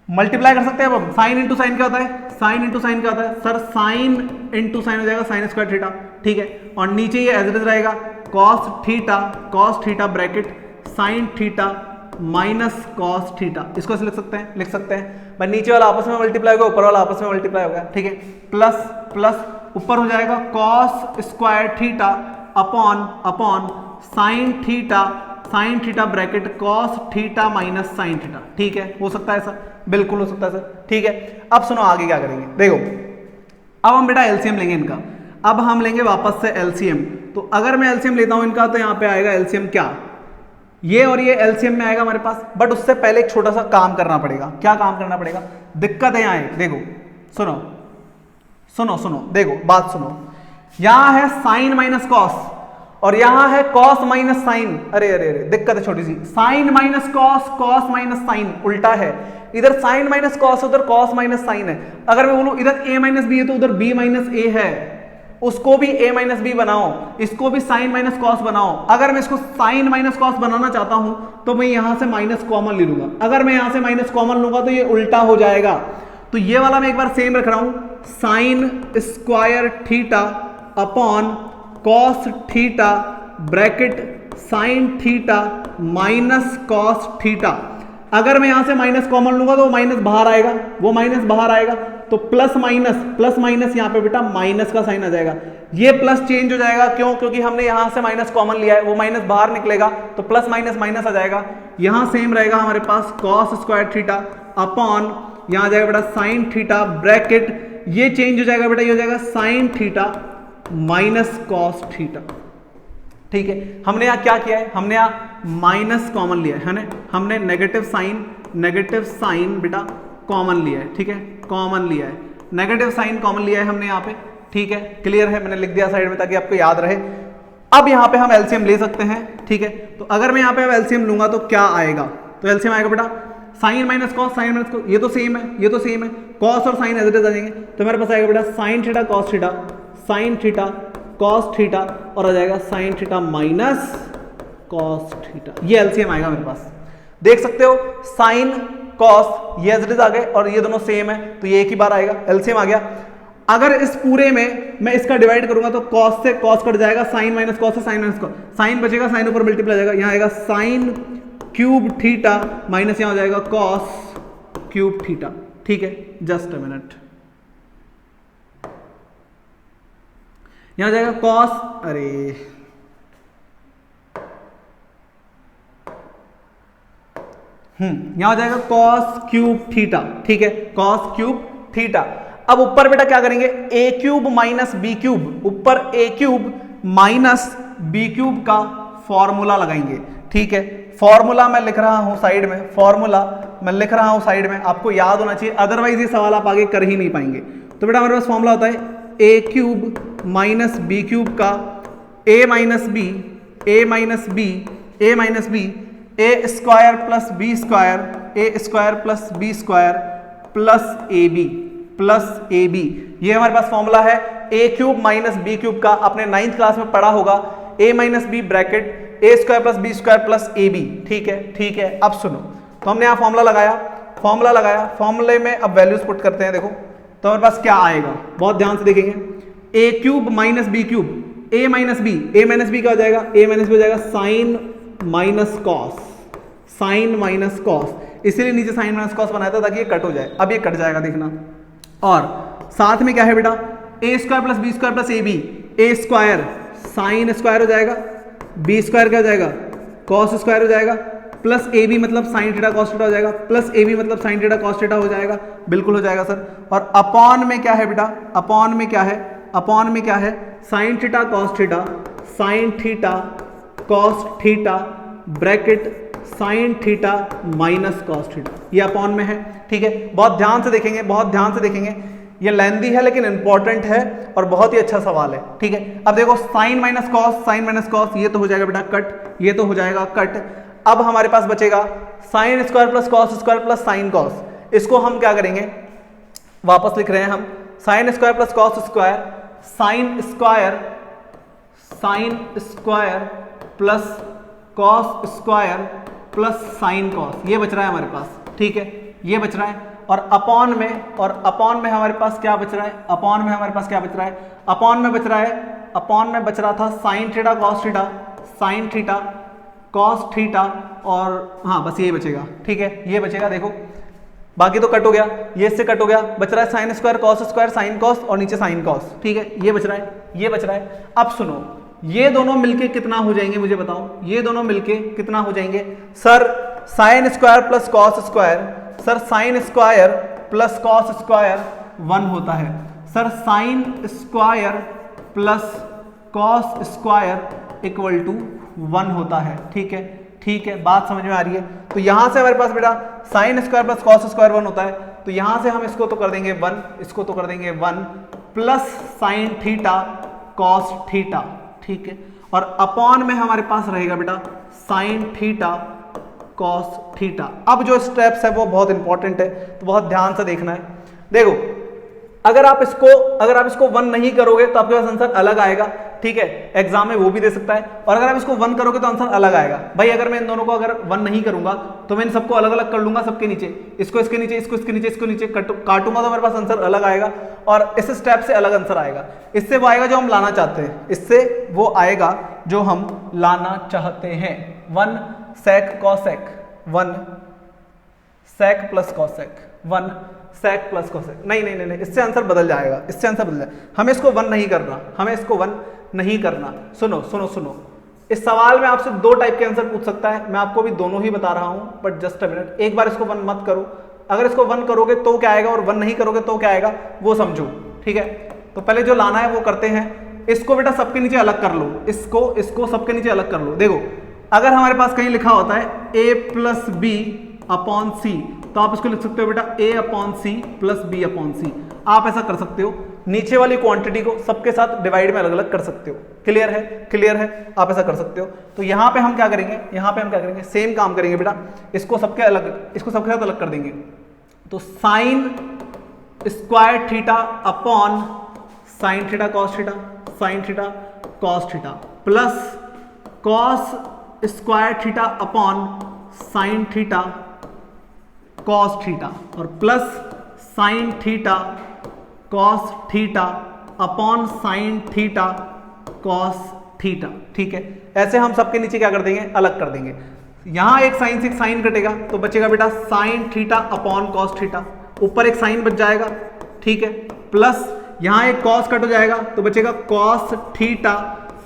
मल्टीप्लाई कर सकते हैं, अब साइन इंटू साइन क्या होता है, साइन इंटू साइन क्या होता है सर, साइन इंटू साइन हो जाएगा साइन स्क्वायर थीटा, ठीक है। और नीचे ये एज इट इज रहेगा cos theta bracket sign theta minus cos theta, इसको ऐसे लिख सकते हैं, लिख सकते हैं भाई, नीचे वाला आपस में मल्टीप्लाई होगा, ऊपर वाला आपस में मल्टीप्लाई होगा, ठीक है। प्लस प्लस ऊपर हो जाएगा cos square theta upon sine theta bracket cos theta minus sine theta, ठीक है। हो सकता है सर, बिल्कुल हो सकता है सर, ठीक है। अब सुनो आगे क्या करेंगे, देखो अब हम बेटा एलसीएम लेंगे इनका, अब हम लेंगे वापस से एलसीएम। तो अगर मैं एलसीएम लेता हूं इनका, तो यहाँ पे आएगा एलसीएम क्या, ये और ये एलसीएम में आएगा हमारे पास, बट उससे पहले एक छोटा सा काम करना पड़ेगा। क्या काम करना पड़ेगा, दिक्कत है यहाँ है, देखो सुनो सुनो सुनो, देखो बात सुनो, यहां है साइन माइनस कॉस और यहां है कॉस माइनस साइन, अरे अरे अरे दिक्कत है छोटी सी, sine minus cos, cos minus sine, उल्टा है, इधर साइन माइनस कॉस उधर कॉस माइनस साइन है। अगर मैं बोलूं इधर a माइनस बी है तो उधर b माइनस ए है, उसको भी a माइनस बी बनाओ, इसको भी साइन माइनस कॉस बनाओ। अगर मैं इसको साइन माइनस कॉस बनाना चाहता हूं तो मैं यहां से माइनस कॉमन ले लूंगा, अगर मैं यहां से माइनस कॉमन लूंगा तो ये उल्टा हो जाएगा। तो ये वाला मैं एक बार सेम रख रहा हूं, sign square theta upon cos theta bracket sign theta minus cos theta. अगर मैं यहां से माइनस कॉमन लूंगा तो वो माइनस बाहर आएगा, वो माइनस बाहर आएगा, तो प्लस माइनस यहाँ पे बेटा माइनस का साइन आ जाएगा, ये प्लस चेंज हो जाएगा, क्यों, क्योंकि हमने यहां से माइनस कॉमन लिया है, वो माइनस बाहर निकलेगा तो प्लस माइनस माइनस आ जाएगा। यहां सेम रहेगा हमारे पास कॉस स्क्वायर थीटा अपॉन यहां आ जाएगा बेटा साइन थीटा ब्रैकेट, ये चेंज हो जाएगा बेटा, ये हो जाएगा sine theta minus cos theta, ठीक है। हमने यहाँ क्या किया है, हमने यहाँ माइनस कॉमन लिया है ना, हमने नेगेटिव साइन बेटा कॉमन लिया है, ठीक है, कॉमन लिया है, नेगेटिव साइन कॉमन लिया है हमने यहाँ पे, ठीक है, क्लियर है, मैंने लिख दिया साइड में ताकि आपको याद रहे। अब यहाँ पे हम एलसीएम ले सकते हैं, ठीक है। तो अगर मैं यहाँ पे एलसीएम लूंगा तो क्या आएगा, तो एलसीएम आएगा बेटा sine minus cos, sine minus cos, ये तो सेम है, ये तो सेम है, कॉस और साइन एज इट इज आ जाएंगे, तो मेरे पास आएगा बेटा sine theta cos theta, sine theta cos theta, और आ जाएगा sine theta minus cos theta, ये एलसीएम आएगा मेरे पास। देख सकते हो साइन कॉस ये एज इट इज आ गए और ये दोनों सेम है, तो ये एक ही बार आएगा, एलसीएम आ गया। अगर इस पूरे में मैं इसका डिवाइड करूंगा तो कॉस से कॉस कट जाएगा, साइन माइनस कॉस से साइन माइनस कॉस, साइन बचेगा, साइन ऊपर मल्टीप्लाई जाएगा, यहाँ आएगा साइन क्यूब थीटा माइनस यहाँ हो जाएगा कॉस क्यूब थीटा, ठीक है। जस्ट अ मिनट, यहां जाएगा कॉस, अरे यहां हो जाएगा कॉस क्यूब थीटा, ठीक है, कॉस क्यूब थीटा। अब ऊपर बेटा क्या करेंगे, ए क्यूब माइनस बी क्यूब, ऊपर ए क्यूब माइनस बी क्यूब का फॉर्मूला लगाएंगे, ठीक है। फॉर्मूला मैं लिख रहा हूं साइड में, फॉर्मूला मैं लिख रहा हूं साइड में, आपको याद होना चाहिए, अदरवाइज ये सवाल आप आगे कर ही नहीं पाएंगे। तो बेटा हमारे पास फॉर्मूला होता है A cube minus B cube का A minus B, A minus B, A minus B, A square plus B square, A square plus B square plus A B, plus A B, ये हमारे पास formula है। A cube minus B cube का आपने 9th class में पढ़ा होगा, a minus B bracket A square plus B square plus A B. ठीक है, ठीक है। अब सुनो, तो हमने यहाँ फॉर्मूला लगाया, फॉर्मूले में अब वैल्यूज पुट करते हैं। देखो तो हमारे पास क्या आएगा, बहुत ध्यान से देखेंगे। ए क्यूब माइनस बी क्यूब, ए माइनस बी क्या हो जाएगा, ए माइनस बी हो जाएगा साइन माइनस कॉस, इसीलिए नीचे साइन माइनस कॉस बनाया था ताकि ये कट हो जाए। अब ये कट जाएगा, देखना। और साथ में क्या है बेटा, A square plus B square plus A B, A square sine square हो जाएगा, बी स्क्वायर क्या हो जाएगा, कॉस स्क्वायर हो जाएगा, प्लस ए बी मतलब साइन थीटा कॉस थीटा हो जाएगा, प्लस ए बी मतलब साइन थीटा कॉस थीटा हो जाएगा। बिल्कुल हो जाएगा सर। और अपॉन में क्या है बेटा, अपॉन में क्या है sign theta cos theta, sine theta cos theta bracket sign theta minus cos theta, ये अपॉन में है। ठीक है, बहुत ध्यान से देखेंगे, ये लेंथी है लेकिन इंपॉर्टेंट है और बहुत ही अच्छा सवाल है। ठीक है, अब देखो साइन माइनस कॉस, ये तो हो जाएगा बेटा कट, ये तो हो जाएगा कट। अब हमारे पास बचेगा sign square plus cos square plus sine cos. इसको हम क्या करेंगे, वापस लिख रहे हैं हम, sign square plus cos square, sine square plus cos square plus sine cos, ये बच रहा है हमारे पास। ठीक है, ये बच रहा है। और अपॉन में हमारे पास क्या बच रहा है, अपॉन में बच रहा था साइन थीटा कॉस थीटा, और हाँ बस यही बचेगा। ठीक है, ये बचेगा। देखो बाकी तो कट हो गया, ये इससे कट हो गया, बच रहा है sine square cos square sine cos और नीचे साइन कॉस। ठीक है, ये बच रहा है। अब सुनो, ये दोनों मिलके कितना हो जाएंगे मुझे बताओ, ये दोनों मिलके कितना हो जाएंगे sir, sine square plus cos square, sir sine square plus cos square 1 होता है, sir sine square plus cos square equal to 1 होता है। ठीक है, बात समझ में आ रही है। तो यहां से हमारे पास बेटा sine square plus cos square 1 होता है, तो यहां से हम इसको तो कर देंगे 1 plus sine theta cos theta. ठीक है, और अपॉन में हमारे पास रहेगा बेटा साइन थीटा कॉस थीटा। अब जो स्टेप्स है वो बहुत इंपॉर्टेंट है, तो बहुत ध्यान से देखना है। देखो अगर आप इसको 1 नहीं करोगे तो आपके पास आंसर अलग आएगा। ठीक है, एग्जाम में वो भी दे सकता है। और अगर आप इसको 1 करोगे तो आंसर अलग आएगा। भाई अगर मैं इन दोनों को अगर 1 नहीं करूंगा तो मैं इन सबको अलग अलग कर लूंगा, सबके नीचे इसको इसके नीचे, इसको नीचे काटूंगा तो मेरे पास आंसर अलग आएगा और इस स्टेप से अलग आंसर आएगा। इससे वो आएगा जो हम लाना चाहते हैं, इससे वो आएगा जो हम लाना चाहते हैं। 1 sec cosec, 1 sec plus cosec, 1 sec plus cosec. नहीं, इससे आंसर बदल जाएगा, हमें इसको 1 नहीं करना। सुनो, इस सवाल में आपसे 2 टाइप के आंसर पूछ सकता है, मैं आपको भी दोनों ही बता रहा हूं, बट जस्ट अ मिनट, एक बार इसको 1 मत करो। अगर इसको 1 करोगे तो क्या आएगा और 1 नहीं करोगे तो क्या आएगा वो समझो। ठीक है, तो पहले जो लाना है वो करते हैं। इसको बेटा सबके नीचे अलग कर लो, इसको सबके नीचे अलग कर लो। देखो अगर हमारे पास कहीं लिखा होता है a plus B upon C, तो आप इसको लिख सकते हो बेटा a upon C plus B upon C. आप ऐसा कर सकते हो, नीचे वाली क्वांटिटी को सबके साथ डिवाइड में अलग अलग कर सकते हो। क्लियर है, आप ऐसा कर सकते हो। तो यहाँ पे हम क्या करेंगे, सेम काम करेंगे बेटा, इसको सबके साथ अलग कर देंगे। तो sine square theta upon sine theta cos theta plus cos square theta upon sine theta cos theta और plus sine theta cos theta upon sine theta cos theta. ठीक है, ऐसे हम सबके नीचे क्या कर देंगे, अलग कर देंगे। यहां एक साइन से एक साइन कटेगा तो बचेगा बेटा sine theta upon cos theta, ऊपर एक साइन बच जाएगा। ठीक है, प्लस यहां एक कॉस कट हो जाएगा तो बचेगा cos theta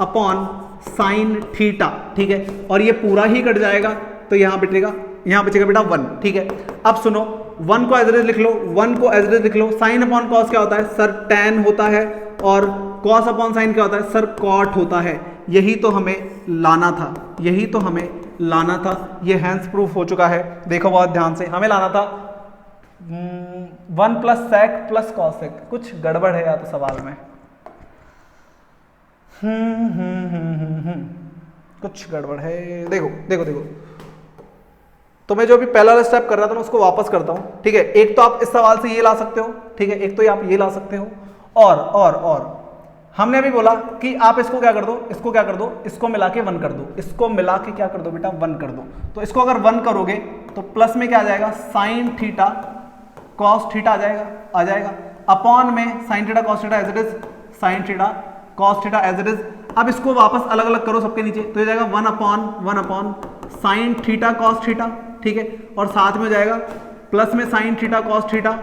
upon sine theta. ठीक है, और ये पूरा ही कट जाएगा तो यहां बचेगा बेटा 1। ठीक है, अब सुनो, 1 को एज इट इज लिख लो। साइन अपॉन कॉस क्या होता है सर, टैन होता है, और कॉस अपॉन साइन क्या होता है सर, कॉट होता है। यही तो हमें लाना था, ये हैंस प्रूफ हो चुका है। देखो बहुत ध्यान से, हमें लाना था 1 प्लस सेक प्लस कॉसेक। कुछ गड़बड़ है या तो सवाल में, कुछ गड़बड़ है। देखो तो मैं जो भी पहला स्टेप कर रहा था ना उसको वापस करता हूं। ठीक है, एक तो आप इस सवाल से ये ला सकते हो, ठीक है, एक तो आप ये ला सकते हो, और हमने अभी बोला कि आप इसको क्या कर दो, इसको क्या कर दो, इसको मिला के 1 कर दो, इसको मिला के क्या कर दो बेटा 1 कर दो। तो इसको अगर 1 करोगे तो प्लस में क्या आ जाएगा, साइन थीटा कॉस थीटा आ जाएगा अपॉन में sine theta cos theta as it is, sine theta cos theta as it is. अब इसको वापस अलग अलग करो सबके नीचे, तो ये जाएगा 1 upon sine theta cos theta, ठीक है, और साथ में हो जाएगा प्लस में sine theta cos theta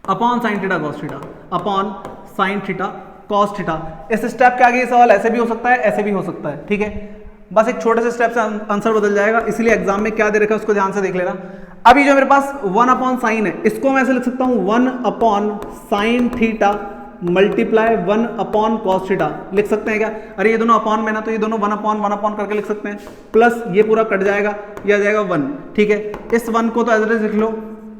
upon sine theta cos theta upon sine theta cos theta. इस स्टेप के आगे ये सवाल ऐसे भी हो सकता है, ऐसे भी हो सकता है, ठीक है, बस एक छोटे से स्टेप से आंसर बदल जाएगा, इसलिए एग्जाम में क्या दे रखा है उसको ध्यान से देख लेना। अभी जो मेरे पास 1 अपॉन साइन है, इसको मैं ऐसे लिख सकता हूं 1 upon sine theta multiply 1 upon cos theta, लिख सकते हैं क्या? अरे ये दोनों अपॉन में ना, तो ये दोनों 1 अपॉन करके लिख सकते हैं, प्लस ये पूरा कट जाएगा, ये आ जाएगा 1, ठीक है। इस 1 को तो एज इट इज लिख लो,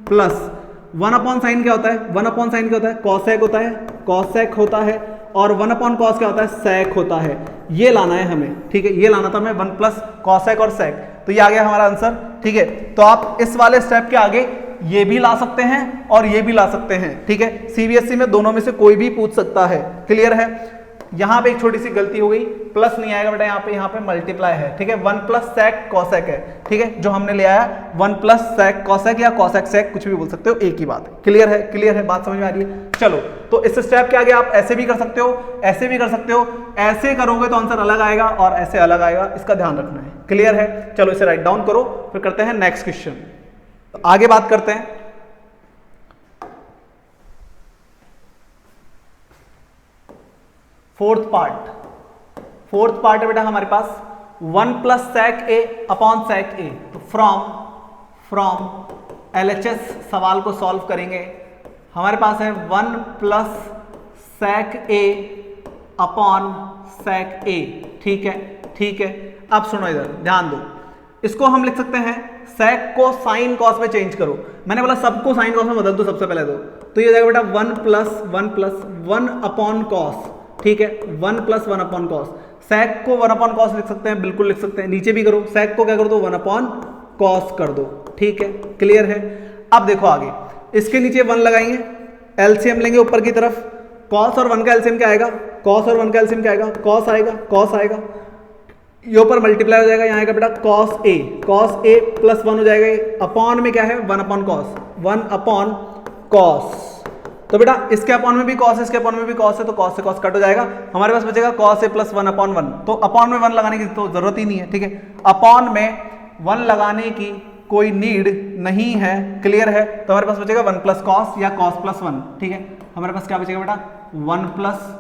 प्लस 1 अपॉन साइन क्या होता है, 1 अपॉन साइन क्या होता है, कॉसेक होता है, कॉसेक होता है, और 1 अपॉन कॉस क्या होता है, सेक होता है। ये लाना है हमें, ठीक है, ये लाना था हमें 1 प्लस कॉसेक और सेक, तो ये आ गया हमारा आंसर, ठीक है। तो आप इस वाले स्टेप के आगे ये भी ला सकते हैं और ये भी ला सकते हैं, ठीक है, सीबीएसई में दोनों में से कोई भी पूछ सकता है, क्लियर है। यहां पे एक छोटी सी गलती हो गई, प्लस नहीं आएगा बेटा, यहाँ पे मल्टीप्लाई है, ठीक है, 1 प्लस सेक कॉसेक है, ठीक है, जो हमने ले आया 1 प्लस सेक कॉसेक या कॉसेक सेक, कुछ भी बोल सकते हो, एक ही बात है, क्लियर है, बात समझ में आ रही है। चलो, तो इस स्टेप के आगे आप ऐसे भी कर सकते हो, ऐसे भी कर सकते हो, ऐसे करोगे तो आंसर अलग आएगा और ऐसे अलग आएगा, इसका ध्यान रखना है, क्लियर है। चलो इसे राइट डाउन करो, फिर करते हैं नेक्स्ट क्वेश्चन। तो आगे बात करते हैं, फोर्थ पार्ट है बेटा हमारे पास 1 प्लस सेक ए अपॉन सेक ए। तो फ्रॉम LHS सवाल को सॉल्व करेंगे, हमारे पास है 1 प्लस सेक ए अपॉन सेक ए, ठीक है। अब सुनो, इधर ध्यान दो, इसको हम लिख सकते हैं सेक को साइन कॉस में चेंज करो, मैंने बोला सबको साइन कॉस में बदल दो सबसे पहले, तो ये जाएगा बेटा 1 प्लस 1 अपॉन कॉस, ठीक है, 1 प्लस 1 अपॉन कॉस। सेक को 1 अपॉन कॉस लिख सकते हैं, बिल्कुल लिख सकते हैं, नीचे भी करो, सेक को क्या कर दो 1 अपॉन कॉस कर दो, ठीक है, क्लियर है। अब देखो आगे, इसके नीचे 1 लगाएंगे, एलसीएम लेंगे ऊपर की तरफ, कॉस और 1 का एलसीएम क्या आएगा, कॉस और 1 का एलसीएम क्या आएगा, कॉस आएगा, ये ऊपर मल्टीप्लाई हो जाएगा, यहाँ आएगा बेटा कॉस ए प्लस 1 हो जाएगा, अपॉन में क्या है 1 अपॉन कॉस, तो बेटा इसके अपॉन में भी कॉस, इसके अपॉन में भी कॉस है, तो कॉस से कॉस कट हो जाएगा, हमारे पास बचेगा कॉस ए प्लस 1 अपॉन 1। तो अपॉन में 1 लगाने की तो जरूरत ही नहीं है, ठीक है, अपॉन में 1 लगाने की कोई नीड नहीं है, क्लियर है। तो हमारे पास बचेगा 1 प्लस कॉस या कॉस प्लस 1, ठीक है, हमारे पास क्या बचेगा बेटा 1 प्लस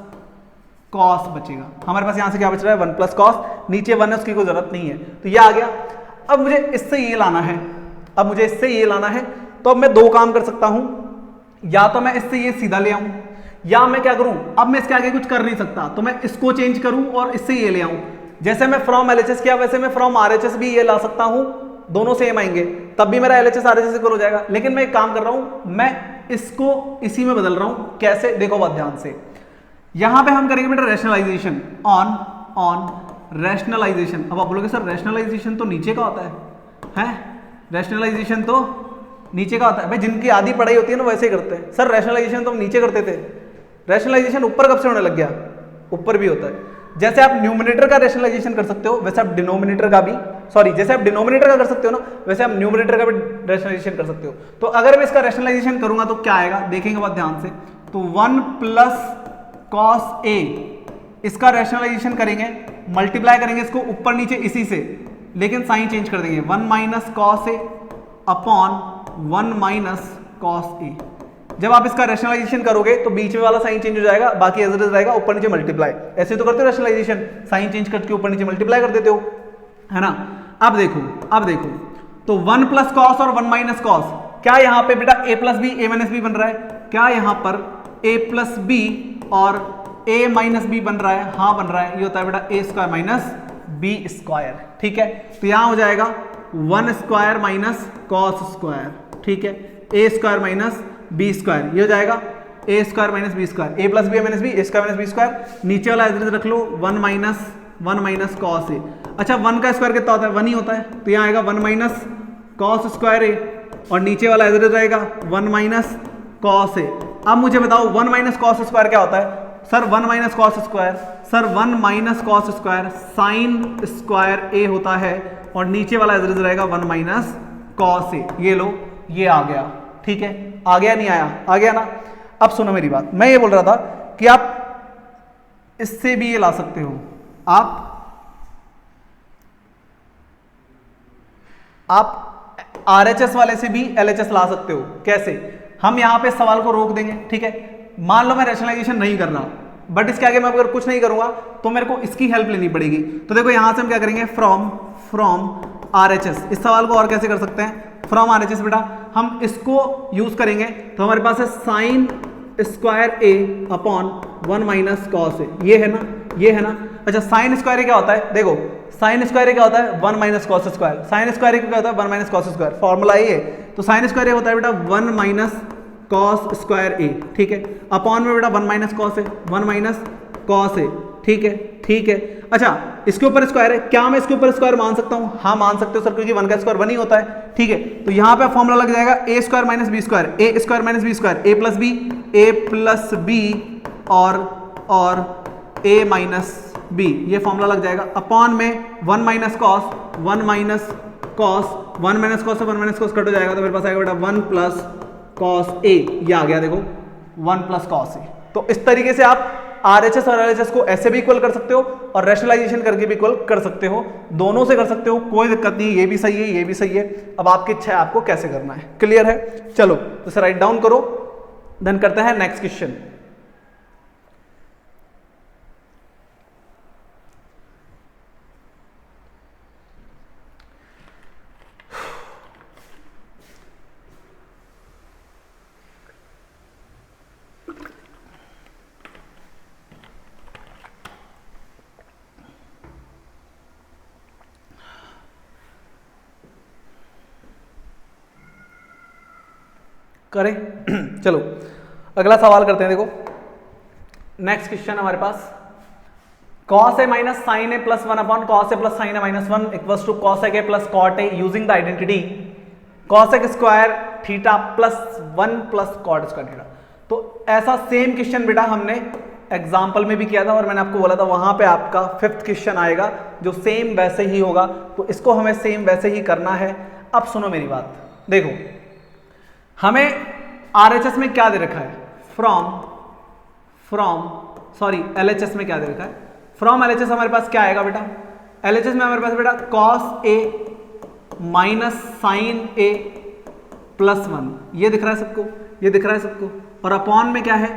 कॉस बचेगा, हमारे पास यहां से क्या बच रहा है 1 प्लस कॉस, नीचे 1 है उसकी कोई जरूरत नहीं है, तो ये आ गया। अब मुझे इससे ये लाना है, तो अब मैं 2 काम कर सकता हूं, या तो मैं इससे ये सीधा ले आऊं, या मैं क्या करूं, अब मैं इसके आगे कुछ कर नहीं सकता, तो मैं इसको चेंज करूं और इससे ये ले आऊं। जैसे मैं फ्रॉम LHS किया, वैसे मैं फ्रॉम RHS भी ये ला सकता हूं, दोनों सेम आएंगे, तब भी मेरा LHS RHS इक्वल हो जाएगा। लेकिन मैं एक काम कर रहा हूं, मैं इसको इसी में बदल रहा हूं, कैसे देखो बात ध्यान से, यहां पे हम करेंगे बेटा रैशनलाइजेशन, ऑन रैशनलाइजेशन। अब आप बोलोगे सर रैशनलाइजेशन तो नीचे का होता है, रैशनलाइजेशन तो नीचे का होता है, भाई जिनकी आधी पढ़ाई होती है ना वैसे ही करते हैं। सर रैशनलाइजेशन तो हम नीचे करते थे, रैशनलाइजेशन ऊपर कब से होने लग गया, ऊपर भी होता है। जैसे आप न्यूमरेटर का रैशनलाइजेशन कर सकते हो, वैसे आप डिनोमिनेटर का भी, जैसे आप डिनोमिनेटर का कर सकते हो ना, वैसे आप न्यूमरेटर का भी रैशनलाइजेशन कर सकते हो। तो अगर मैं इसका रैशनलाइजेशन करूंगा तो क्या आएगा, देखेंगे बात ध्यान से, तो 1 प्लस कॉस ए, इसका रैशनलाइजेशन करेंगे, मल्टीप्लाई करेंगे इसको ऊपर नीचे इसी से, लेकिन साइन चेंज कर देंगे, 1 माइनस कॉस ए अपॉन 1 माइनस कॉस ए। जब आप इसका रैशनलाइजेशन करोगे तो बीच में वाला साइन चेंज हो जाएगा, बाकी एज इट इज रहेगा, ऊपर नीचे मल्टीप्लाई। ऐसे तो करते हो रैशनलाइजेशन, साइन चेंज करके ऊपर नीचे मल्टीप्लाई कर देते हो, है ना। अब देखो तो 1 प्लस कॉस और 1 माइनस कॉस, क्या यहाँ पे बेटा a plus B a minus B बन रहा है, क्या यहाँ पर a प्लस बी और a माइनस बी बन रहा है, हाँ बन रहा है, ये होता है बेटा a square minus B square, ठीक है। तो यहाँ हो जाएगा 1 स्क्वायर माइनस कॉस स्क्वायर, ठीक है, a square minus B square, ये हो जाएगा a square minus B square, a plus B minus B, a square minus B square, नीचे वाला एज रख लो 1 माइनस कॉस ए। अच्छा 1 का स्क्वायर कितना होता है, 1 ही होता है, तो यहाँ आएगा 1 माइनस कॉस स्क्वायर ए, और नीचे वाला एज रहेगा 1 माइनस कॉस ए। अब मुझे बताओ 1 माइनस कॉस स्क्वायर क्या होता है, sir 1 minus cos square, sir 1 minus cos square sine square A होता है और नीचे वाला एज रहेगा 1 माइनस कॉस ए। ये लो, ये आ गया, ठीक है, आ गया नहीं आया, आ गया ना। अब सुनो मेरी बात, मैं ये बोल रहा था कि आप इससे भी ये ला सकते हो, आप RHS वाले से भी LHS ला सकते हो। कैसे? हम यहां पे सवाल को रोक देंगे, ठीक है। मान लो मैं रैशनलाइजेशन नहीं कर रहा, बट इसके आगे मैं अगर कुछ नहीं करूंगा तो मेरे को इसकी हेल्प लेनी पड़ेगी। तो देखो यहां से हम क्या करेंगे, फ्रॉम RHS। इस सवाल को और कैसे कर सकते हैं, फ्रॉम RHS बेटा हम इसको यूज करेंगे तो हमारे पास है sine square A upon 1 minus cos ए। ये है ना, ये है ना। अच्छा साइन स्क्वायर ए क्या होता है, देखो साइन स्क्वायर ए क्या होता है 1 minus cos square. Sine square A क्या होता है 1 माइनस कॉस स्क्वायर, फॉर्मूला ये। तो साइन स्क्वायर ए होता है बेटा 1 माइनस कॉस स्क्वायर ए, ठीक है, अपॉन में बेटा 1 माइनस कॉस है, 1 माइनस कॉस ए, ठीक है, ठीक है। अच्छा इसके ऊपर स्क्वायर है, क्या मैं इसके ऊपर स्क्वायर मान सकता हूं? हाँ मान सकते हो सर, क्योंकि 1 का स्क्वायर 1 ही होता है, ठीक है। तो यहां पे फॉर्मूला लग जाएगा ए square minus B square, A square minus B square, A plus B और ए माइनस बी, ये फॉर्मूला लग जाएगा। अपॉन में 1 minus cos, 1 minus cos, 1 minus cos से 1 माइनस कॉस कट हो जाएगा तो मेरे पास आएगा बेटा 1 प्लस कॉस ए। ये आ गया देखो 1 प्लस कॉस ए। तो इस तरीके से आप RHS और LHS को ऐसे भी इक्वल कर सकते हो और रैशनलाइजेशन करके भी इक्वल कर सकते हो, दोनों से कर सकते हो, कोई दिक्कत नहीं। ये भी सही है, ये भी सही है। अब आपकी इच्छा है आपको कैसे करना है, क्लियर है? चलो तो इसे राइट डाउन करो, देन करते हैं नेक्स्ट क्वेश्चन। करें चलो अगला सवाल करते हैं। देखो नेक्स्ट क्वेश्चन हमारे पास, cos a minus sine A plus 1 upon cos a plus sine A minus 1 equals to cos a plus cot a using the identity cos a square theta plus 1 plus cot square theta. तो ऐसा same question बेटा हमने example में भी किया था और मैंने आपको बोला था वहां पे आपका 5th क्वेश्चन आएगा जो सेम वैसे ही होगा, तो इसको हमें सेम वैसे ही करना है। अब सुनो मेरी बात, देखो हमें RHS में क्या दे रखा है, LHS में क्या दे रखा है, फ्रॉम LHS हमारे पास क्या आएगा बेटा, LHS में हमारे पास बेटा cos a minus sine a plus 1, ये दिख रहा है सबको, ये दिख रहा है सबको, और अपॉन में क्या है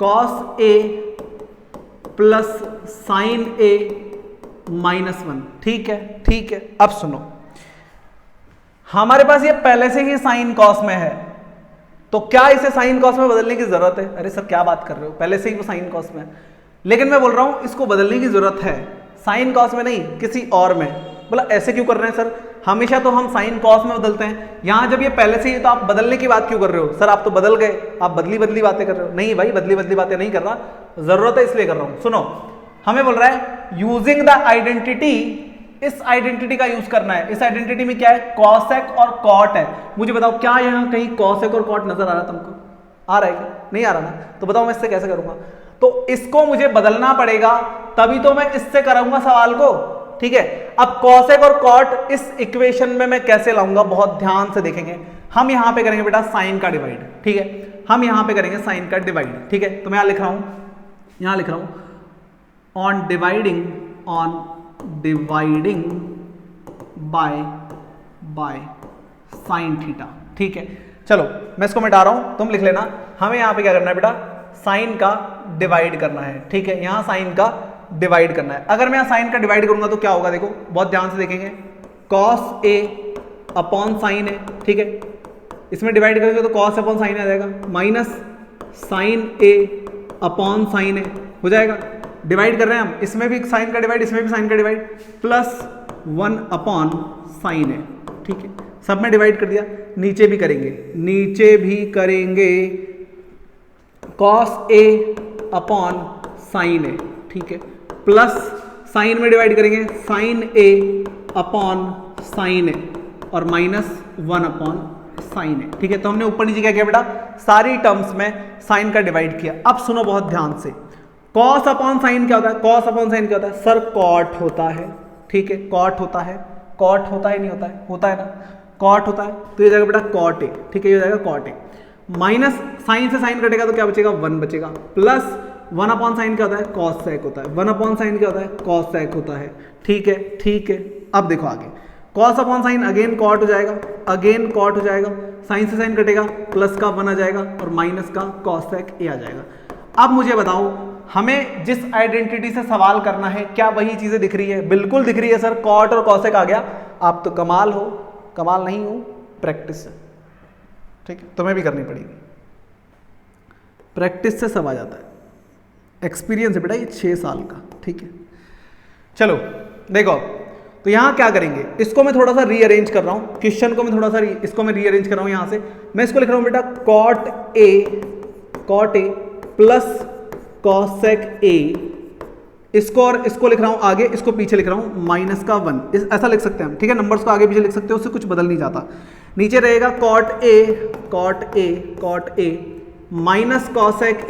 cos a plus sign a minus 1, ठीक है, ठीक है। अब सुनो हमारे पास ये पहले से ही साइन कॉस में है, तो क्या इसे साइन कॉस में बदलने की जरूरत है? अरे सर क्या बात कर रहे हो, पहले से ही वो साइन कॉस में है। लेकिन मैं बोल रहा हूं इसको बदलने की जरूरत है, साइन कॉस में नहीं किसी और में। बोला ऐसे क्यों कर रहे हैं सर, हमेशा तो हम साइन कॉस में बदलते हैं, यहां जब ये पहले से ही तो आप बदलने की बात क्यों कर रहे हो? सर आप तो बदल गए, आप बदली बदली बातें कर रहे हो। नहीं भाई बदली बदली बातें नहीं कर रहा, जरूरत है इसलिए कर रहा हूं। सुनो हमें बोल रहा है यूजिंग द आइडेंटिटी, इस आइडेंटिटी का यूज करना है। इस आइडेंटिटी में क्या है, कॉसेक और कॉट है। मुझे बताओ क्या यहां कहीं कॉसेक और कॉट नजर आ रहा है तुमको? आ रहा है क्या? नहीं आ रहा ना, तो बताओ मैं इससे कैसे करूंगा? तो इसको मुझे बदलना पड़ेगा, तभी तो मैं इससे कराऊंगा सवाल को, ठीक है। अब कॉसेक और कॉट इस इक्वेशन में मैं कैसे लाऊंगा, बहुत ध्यान से देखेंगे। हम यहां पे करेंगे बेटा साइन का डिवाइड, ठीक है, हम यहां पे करेंगे साइन का डिवाइड, ठीक है। तो मैं यहां लिख रहा हूं, यहां लिख रहा हूं on dividing by sine theta, ठीक है। चलो मैं इसको मिटा रहा हूं, तुम लिख लेना। हमें यहां पे क्या करना है बेटा, साइन का डिवाइड करना है, ठीक है। यहां साइन का डिवाइड करना है। अगर मैं यहां साइन का डिवाइड करूंगा तो क्या होगा, देखो बहुत ध्यान से देखेंगे, cos a अपॉन साइन है, ठीक है। इसमें डिवाइड करेंगे तो cos अपॉन साइन आ जाएगा, minus sine a upon sine है हो जाएगा। डिवाइड कर रहे हैं हम, इसमें भी साइन का डिवाइड, इसमें भी साइन का डिवाइड, प्लस 1 अपॉन साइन है, ठीक है। सब में डिवाइड कर दिया, नीचे भी करेंगे, नीचे भी करेंगे cos a अपॉन साइन है, ठीक है, प्लस साइन में डिवाइड करेंगे साइन a अपॉन साइन है और माइनस 1 अपॉन साइन है, ठीक है। तो हमने ऊपर नीचे क्या किया बेटा, सारी टर्म्स में साइन का डिवाइड किया। अब सुनो बहुत ध्यान से, कॉस अपॉन साइन क्या होता है? कॉस अपॉन साइन क्या होता है सर? कॉट होता है, ठीक है, कॉट होता है, कॉट होता है नहीं होता है? होता है ना, कॉट होता है, तो ये जाएगा बेटा कॉट ए, ठीक है, ये जाएगा कॉट ए, माइनस साइन से साइन कटेगा तो क्या बचेगा? 1 बचेगा, प्लस 1 अपॉन साइन क्या होता है? कॉस सेक होता है, 1 अपॉन साइन क्या होता है? कॉस सेक होता है, ठीक है, ठीक है। अब देखो आगे, cos upon sine again cot हो जाएगा, अगेन कॉट हो जाएगा, साइन से साइन कटेगा, प्लस का 1 आ जाएगा और माइनस का कॉस सेक ए आ जाएगा। अब मुझे बताओ, हमें जिस आइडेंटिटी से सवाल करना है क्या वही चीजें दिख रही है? बिल्कुल दिख रही है सर, कॉट और कॉसेक आ गया। आप तो कमाल हो, कमाल नहीं हो, प्रैक्टिस से, ठीक है, तुम्हें भी करनी पड़ेगी, प्रैक्टिस से सब आ जाता है, एक्सपीरियंस है बेटा ये 6 साल का, ठीक है। चलो देखो, तो यहां क्या करेंगे, इसको मैं थोड़ा सा रीअरेंज कर रहा हूं, क्वेश्चन को मैं थोड़ा सा इसको मैं रीअरेंज कर रहा हूं। यहां से मैं इसको लिख रहा हूं बेटा cot A plus cosec A, इसको और इसको लिख रहा हूं आगे, इसको पीछे लिख रहा हूं माइनस का 1, ऐसा लिख सकते हैं हम, ठीक है, नंबर्स को आगे पीछे लिख सकते हो, उससे कुछ बदल नहीं जाता। नीचे रहेगा cot A minus cosec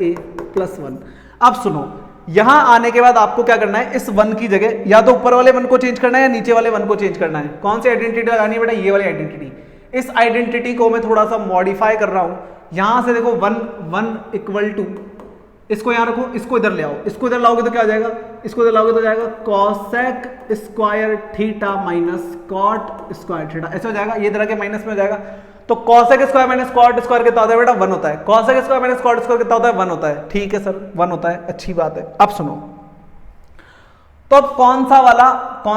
A plus 1। अब सुनो, यहां आने के बाद आपको क्या करना है, इस 1 की जगह या तो ऊपर वाले 1 को चेंज करना है या नीचे वाले 1 को चेंज करना है। कौन सी आइडेंटिटी लगानी है बेटा? ये वाली आइडेंटिटी। इस आइडेंटिटी को मैं थोड़ा सा मॉडिफाई कर रहा हूं। यहां से देखो 1 इक्वल टू, इसको यहां रखो, इसको इधर ले आओ, इसको इधर लाओगे तो क्या आ जाएगा? इसको इधर लाओगे तो जाएगा cosec square theta minus cot square theta, ऐसे हो जाएगा, ये इधर के माइनस में हो जाएगा। तो cosec square minus cot square कितना होता है बेटा? 1 होता है। Cosec square minus cot square कितना होता है? 1 होता है, ठीक है सर, 1 होता है, अच्छी बात है। अब सुनो, तो अब कौन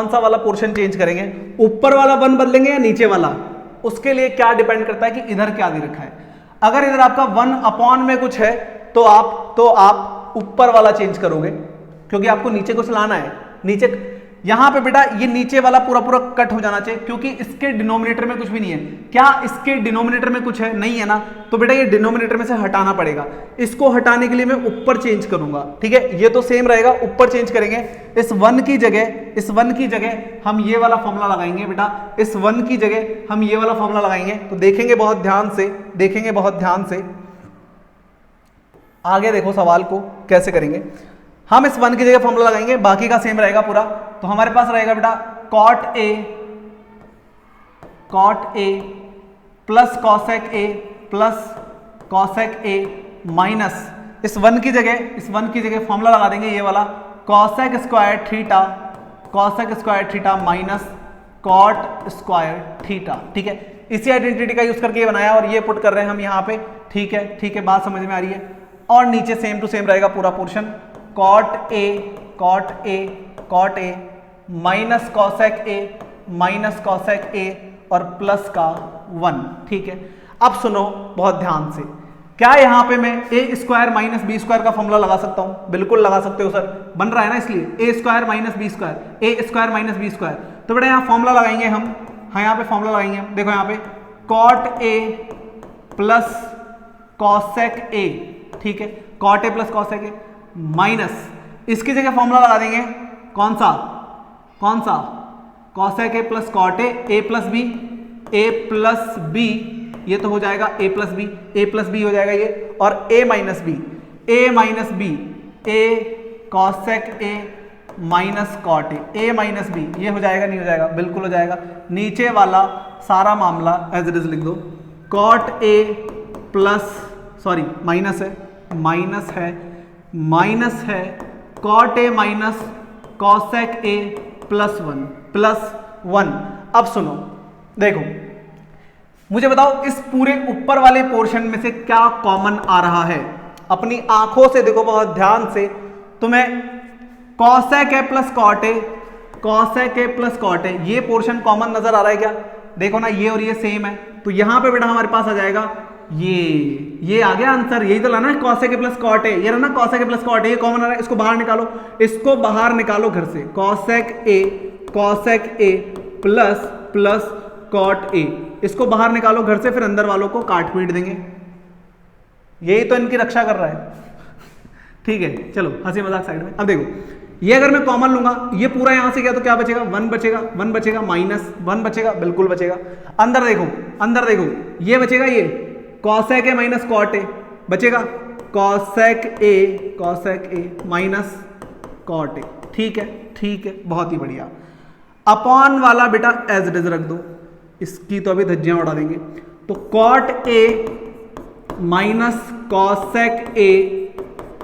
सा वाला पोर्शन चेंज करेंगे? ऊपर वाला 1 बदलेंगे या नीचे वाला? उसके लिए क्या डिपेंड करता है कि इधर क्या दे रखा है। अगर इधर आपका 1 अपॉन में कुछ है तो आप ऊपर वाला चेंज करोगे, क्योंकि आपको नीचे कुछ लाना है। नीचे यहां पे बेटा ये नीचे वाला पूरा कट हो जाना चाहिए, क्योंकि इसके डिनोमिनेटर में कुछ भी नहीं है। क्या इसके डिनोमिनेटर में कुछ है? नहीं है ना, तो बेटा ये डिनोमिनेटर में से हटाना पड़ेगा। इसको हटाने के लिए मैं ऊपर चेंज करूंगा, ठीक है, ये तो सेम रहेगा, ऊपर चेंज करेंगे। इस 1 की जगह हम ये वाला फॉर्मूला लगाएंगे बेटा, इस 1 की जगह हम ये वाला फॉर्मूला लगाएंगे। तो देखेंगे बहुत ध्यान से, आगे देखो सवाल को कैसे करेंगे। हम इस 1 की जगह फॉर्मूला लगाएंगे, बाकी का सेम रहेगा पूरा। तो हमारे पास रहेगा बेटा cot A plus cosec A minus इस 1 की जगह फॉर्मूला लगा देंगे ये वाला cosec square theta minus cot square theta, ठीक है। इसी आइडेंटिटी का यूज करके ये बनाया और ये पुट कर रहे हैं हम यहाँ पे, ठीक है, बात समझ में आ रही है। और नीचे सेम टू सेम रहेगा पूरा portion, cot A minus cosec A और प्लस का 1, ठीक है। अब सुनो बहुत ध्यान से, क्या यहां पे मैं ए स्क्वायर माइनस बी स्क्वायर का फॉर्मूला लगा सकता हूं? बिल्कुल लगा सकते हो सर, बन रहा है ना, इसलिए ए स्क्वायर माइनस बी स्क्वायर, तो बेटा यहां फॉर्मूला लगाएंगे हम, हाँ यहां पे फॉर्मूला लगाएंगे हम। देखो यहां पे cot A plus cosec A, ठीक है, cot A plus cosec A minus इसकी जगह फॉर्मूला लगा देंगे, कौन सा cosec A plus cot A plus B, ये तो हो जाएगा ए प्लस बी हो जाएगा ये, और A minus B cosec A minus cot A minus B, ये हो जाएगा नहीं हो जाएगा? बिल्कुल हो जाएगा। नीचे वाला सारा मामला एज इट इज लिख दो, cot A plus sorry minus है cot A minus cosec A plus 1। अब सुनो, देखो मुझे बताओ इस पूरे ऊपर वाले पोर्शन में से क्या कॉमन आ रहा है? अपनी आंखों से देखो बहुत ध्यान से, तुम्हें cosec A plus cot A ये पोर्शन कॉमन नजर आ रहा है क्या? देखो ना, ये और ये सेम है, तो यहां पे बेटा हमारे पास आ जाएगा ये आ गया आंसर, यही तो लाना है, cosec A plus cot A, ये रहा ना cosec A plus cot A, ये कॉमन आ रहा है, इसको बाहर निकालो घर से, cosec A plus cot A, इसको बाहर निकालो घर से, फिर अंदर वालों को काट पीट देंगे, यही तो इनकी रक्षा कर रहा है। ठीक है, चलो हंसी मजाक साइड में। अब देखो ये अगर मैं कॉमन लूंगा, ये पूरा यहां से गया तो क्या बचेगा? 1 बचेगा माइनस 1 बचेगा, बिल्कुल बचेगा। अंदर देखो ये बचेगा, ये cosec A minus cot A बचेगा, cosec A minus cot A. ठीक है, बहुत ही बढ़िया। अपॉन वाला बेटा एज इट इज रख दो, इसकी तो अभी धज्जियां उड़ा देंगे। तो cot A minus cosec A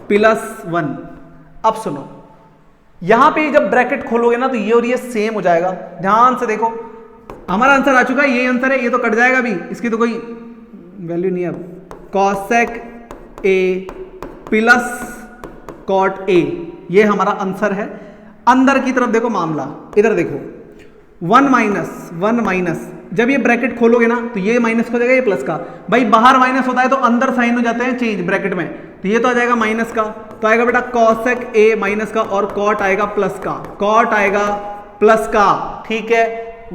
plus 1। अब सुनो, यहां पे जब ब्रैकेट खोलोगे ना तो ये और ये सेम हो जाएगा। ध्यान से देखो, हमारा आंसर आ चुका है, ये आंसर है, ये तो कट जाएगा भी, इसकी तो कोई वैल्यू नहीं है अब। Cosec A plus cot A, ये हमारा आंसर है। अंदर की तरफ देखो मामला, इधर देखो 1 माइनस, जब ये ब्रैकेट खोलोगे ना तो ये माइनस हो जाएगा, ये प्लस का। भाई बाहर माइनस होता है तो अंदर साइन हो जाते हैं चेंज ब्रैकेट में, तो ये तो आ जाएगा माइनस का, तो आएगा बेटा कॉसेक ए माइनस का, और कॉट आएगा प्लस का, कॉट आएगा प्लस का। ठीक है,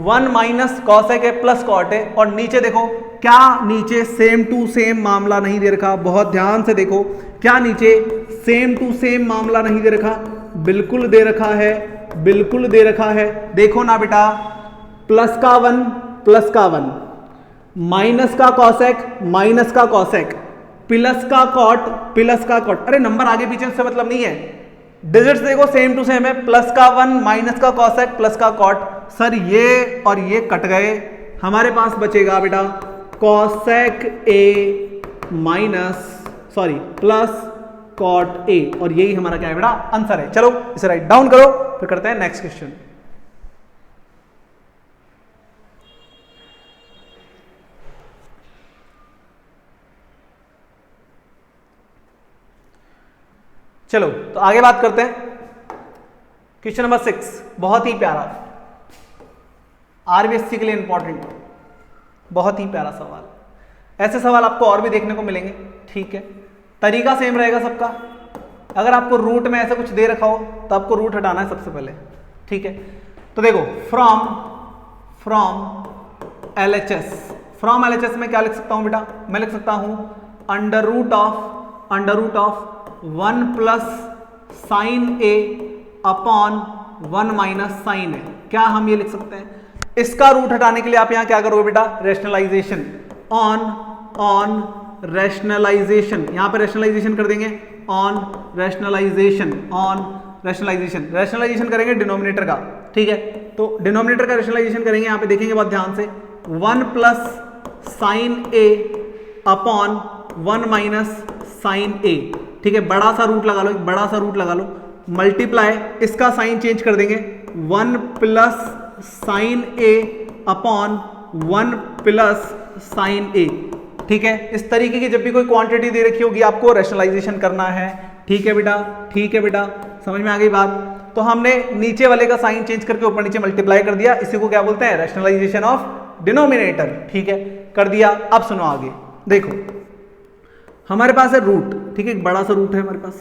1 minus cosec A plus cot A, और नीचे देखो क्या, नीचे सेम टू सेम मामला नहीं दे रखा, बहुत ध्यान से देखो, क्या नीचे सेम टू सेम मामला नहीं दे रखा? बिल्कुल दे रखा है, बिल्कुल दे रखा है। देखो ना बेटा, प्लस का 1, माइनस का कॉसेक, प्लस का कॉट। अरे नंबर आगे पीछे से मतलब नहीं है, डिजिट्स देखो सेम टू सेम है। प्लस का 1, माइनस का कॉसेक, प्लस का कॉट। सर ये और ये कट गए, हमारे पास बचेगा बेटा cosec A plus cot A, और यही हमारा क्या है बेटा आंसर है। चलो इसे राइट डाउन करो, फिर करते हैं नेक्स्ट क्वेश्चन। चलो तो आगे बात करते हैं। क्वेश्चन नंबर 6 बहुत ही प्यारा, आरबीएससी के लिए इंपॉर्टेंट, बहुत ही प्यारा सवाल। ऐसे सवाल आपको और भी देखने को मिलेंगे। ठीक है, तरीका सेम रहेगा सबका। अगर आपको रूट में ऐसा कुछ दे रखा हो तो आपको रूट हटाना है सबसे पहले। ठीक है, तो देखो फ्रॉम LHS में क्या लिख सकता हूं बेटा? मैं लिख सकता हूं under root of 1 plus sine A upon 1 minus sine A. क्या हम ये लिख सकते हैं? इसका रूट हटाने के लिए आप यहां क्या करोगे बेटा? रैशनलाइजेशन, ऑन रैशनलाइजेशन, यहां पे रैशनलाइजेशन कर देंगे, रैशनलाइजेशन करेंगे डिनोमिनेटर का। ठीक है, तो डिनोमिनेटर का रैशनलाइजेशन करेंगे, यहां पे देखेंगे बहुत ध्यान से, 1 plus sine A upon 1 minus sine ए। ठीक है, बड़ा सा रूट लगा लो, मल्टीप्लाई, इसका साइन चेंज कर देंगे, 1 plus sine A upon 1 plus sine ए। ठीक है, इस तरीके की जब भी कोई क्वांटिटी दे रखी होगी आपको रैशनलाइजेशन करना है। ठीक है बेटा, समझ में आ गई बात? तो हमने नीचे वाले का साइन चेंज करके ऊपर नीचे मल्टीप्लाई कर दिया, इसी को क्या बोलते हैं? Rationalisation of denominator. ठीक है, कर दिया। अब सुनो आगे, देखो हमारे पास है रूट। ठीक है, एक बड़ा सा रूट है हमारे पास,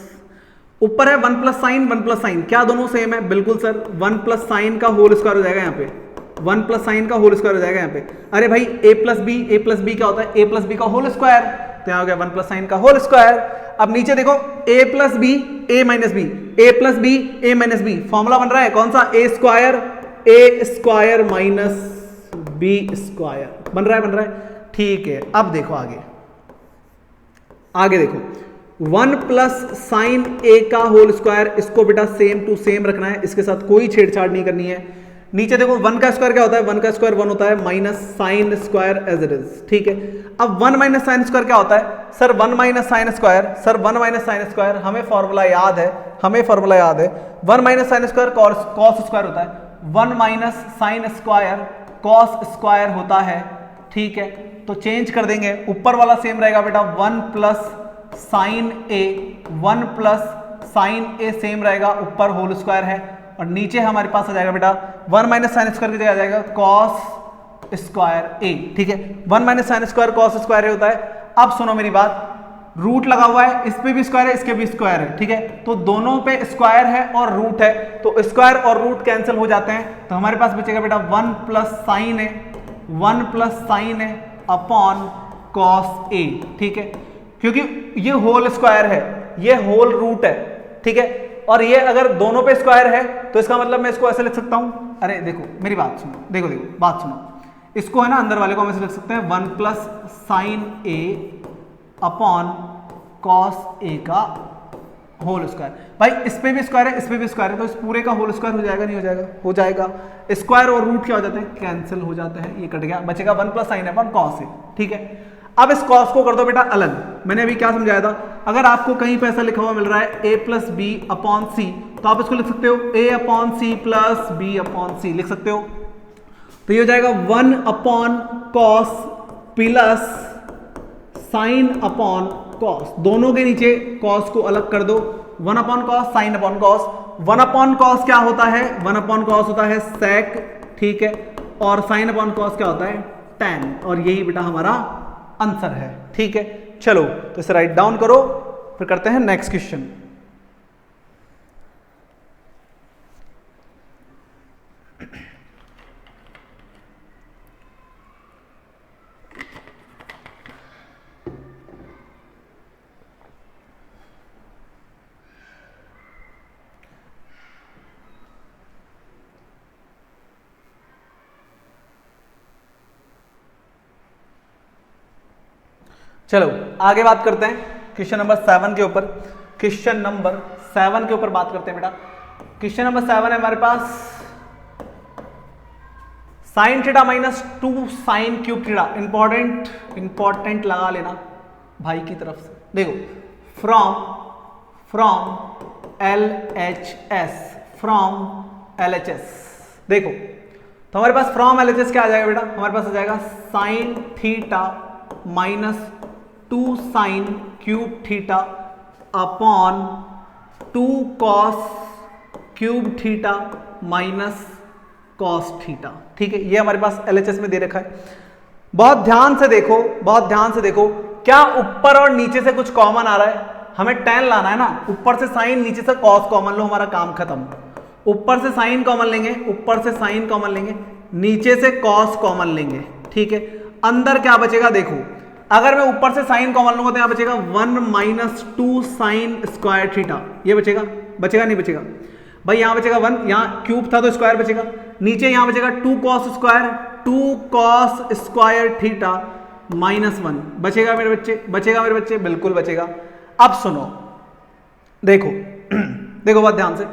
ऊपर है 1 प्लस साइन, क्या दोनों सेम है? बिल्कुल सर, 1 प्लस साइन का होल स्क्वायर हो जाएगा यहाँ पे, 1 प्लस साइन का होल स्क्वायर हो जाएगा यहाँ पे। अरे भाई ए प्लस बी क्या होता है? ए प्लस बी का होल स्क्वायर, तो यहाँ हो गया 1 प्लस साइन का होल स्क्वायर। अब नीचे देखो ए plus B A minus B, A plus B A minus B, formula बन रहा है कौन सा? ए स्क्वायर माइनस बी स्क्वायर बन रहा है। ठीक है, अब देखो आगे देखो 1 प्लस साइन ए का होल स्क्वायर, इसको बेटा सेम टू सेम रखना है, इसके साथ कोई छेड़छाड़ नहीं करनी है। नीचे देखो 1 का स्क्वायर क्या होता है? 1 का स्क्वायर 1 होता है, minus sine square as it is. ठीक है, अब 1 माइनस साइन स्क्वायर क्या होता है? सर 1 माइनस साइन स्क्वायर, हमें फॉर्मूला याद है, 1 minus sine square cos square होता है, 1 minus sine square cos square होता है। ठीक है, तो चेंज कर देंगे, ऊपर वाला सेम रहेगा बेटा, 1 प्लस साइन ए सेम रहेगा, ऊपर होल स्क्वायर है, और नीचे हमारे पास आ जाएगा बेटा 1 माइनस साइन स्क्वायर की जगह आ जाएगा कॉस स्क्वायर ए। ठीक है, 1 minus sine square cos square A होता है। अब सुनो मेरी बात, रूट लगा हुआ है, इस पे भी स्क्वायर है, इसके भी स्क्वायर है। ठीक है, तो दोनों पे स्क्वायर है और रूट है, तो स्क्वायर और रूट कैंसिल हो जाते हैं, तो हमारे पास बचेगा बेटा 1 plus sine A upon cos ए। ठीक है, क्योंकि ये होल स्क्वायर है, ये होल रूट है। ठीक है, और ये अगर दोनों पे स्क्वायर है तो इसका मतलब मैं इसको ऐसे लिख सकता हूं, अरे देखो मेरी बात सुनो, देखो बात सुनो, इसको है ना अंदर वाले को हम ऐसे लिख सकते हैं 1 plus sine A upon cos ए का होल स्क्वायर। भाई इस पे भी स्क्वायर है, इस पे भी स्क्वायर है, तो इस पूरे का होल स्क्वायर हो जाएगा नहीं हो जाएगा? हो जाएगा। स्क्वायर और रूट क्या हो जाते हैं? कैंसिल हो जाते हैं, ये कट गया, बचेगा 1 प्लस साइन अपॉन कॉस ए। ठीक है, अब इस कॉस को कर दो बेटा अलग। मैंने अभी क्या समझाया था, अगर आपको कहीं पे ऐसा लिखा हुआ मिल रहा है a plus B upon C, तो आप इसको लिख सकते हो a upon C plus B upon C, लिख सकते हो। तो ये हो जाएगा 1 upon cos plus sine upon cos, दोनों के नीचे कॉस को अलग कर दो, 1 upon cos sine upon cos. 1 upon cos क्या होता है? 1 अपॉन कॉस होता है सेक, ठीक है, और साइन अपॉन कॉस क्या होता है? टैन, और यही बेटा हमारा आंसर है। ठीक है, चलो तो इसे राइट डाउन करो, फिर करते हैं नेक्स्ट क्वेश्चन। चलो आगे बात करते हैं क्वेश्चन नंबर 7 के ऊपर। क्वेश्चन नंबर 7 के ऊपर बात करते हैं बेटा। क्वेश्चन नंबर 7 है हमारे पास sine theta minus 2 sine cube theta. Important लगा लेना भाई की तरफ से। देखो फ्रॉम LHS, देखो तो हमारे पास फ्रॉम LHS क्या आ जाएगा बेटा? हमारे पास आ जाएगा sine theta minus 2 sine cube theta upon 2 cos cube theta minus cos theta. ठीक है, ये हमारे पास LHS में दे रखा है। बहुत ध्यान से देखो, क्या ऊपर और नीचे से कुछ कॉमन आ रहा है? हमें tan लाना है ना, ऊपर से साइन नीचे से कॉस कॉमन लो, हमारा काम खत्म। ऊपर से साइन कॉमन लेंगे, नीचे से कॉस कॉमन लेंगे। ठीक है, अंदर क्या बचेगा? देखो अगर मैं ऊपर से साइन कॉमन लूंगा तो यहां बचेगा 1 माइनस 2 साइन स्क्वायर थीटा। ये बचेगा नहीं बचेगा? भाई यहां बचेगा 1, यहां क्यूब था तो स्क्वायर बचेगा, नीचे यहां बचेगा 2 कॉस स्क्वायर थीटा माइनस 1। बचेगा मेरे बच्चे? बिल्कुल बचेगा। अब सुनो, देखो बहुत ध्यान से,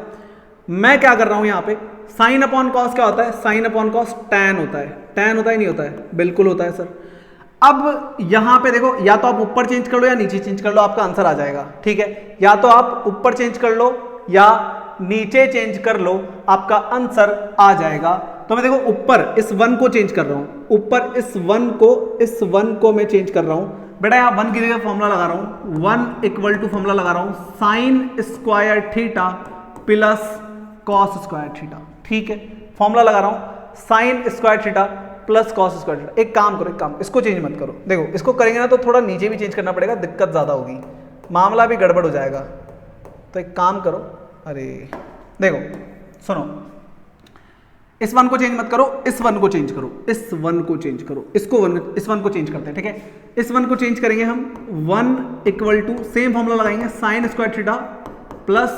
मैं क्या कर रहा हूं यहां पे, साइन अपॉन कॉस क्या होता है? साइन अपॉन कॉस टैन होता है। टैन होता है नहीं होता है? बिल्कुल होता है सर। अब यहां पे देखो, या तो आप ऊपर चेंज कर लो या नीचे चेंज कर लो, आपका आंसर आ जाएगा। ठीक है, या तो आप ऊपर चेंज कर लो या नीचे चेंज कर लो, आपका आंसर आ जाएगा। तो मैं देखो ऊपर इस 1 को चेंज कर रहा हूं, ऊपर इस 1 को मैं चेंज कर रहा हूं बेटा। यहां 1 की जगह फॉर्मूला लगा रहा हूं, 1 इक्वल टू फॉर्मूला लगा रहा हूं sign square theta plus cos square theta. ठीक है, फॉर्मूला लगा रहा हूं sign square theta plus cos square theta. एक काम, इसको चेंज मत करो। देखो इसको करेंगे ना तो थोड़ा नीचे भी चेंज करना पड़ेगा, दिक्कत ज्यादा होगी, मामला भी गड़बड़ हो जाएगा। तो एक काम करो, अरे देखो सुनो, इस 1 को चेंज मत करो, इस 1 को चेंज करो, इस 1 को चेंज करो, इस 1 को चेंज करते हैं। ठीक है, इस 1 को चेंज करेंगे हम, 1 इक्वल टू सेम फॉर्मूला लगाएंगे sign square theta plus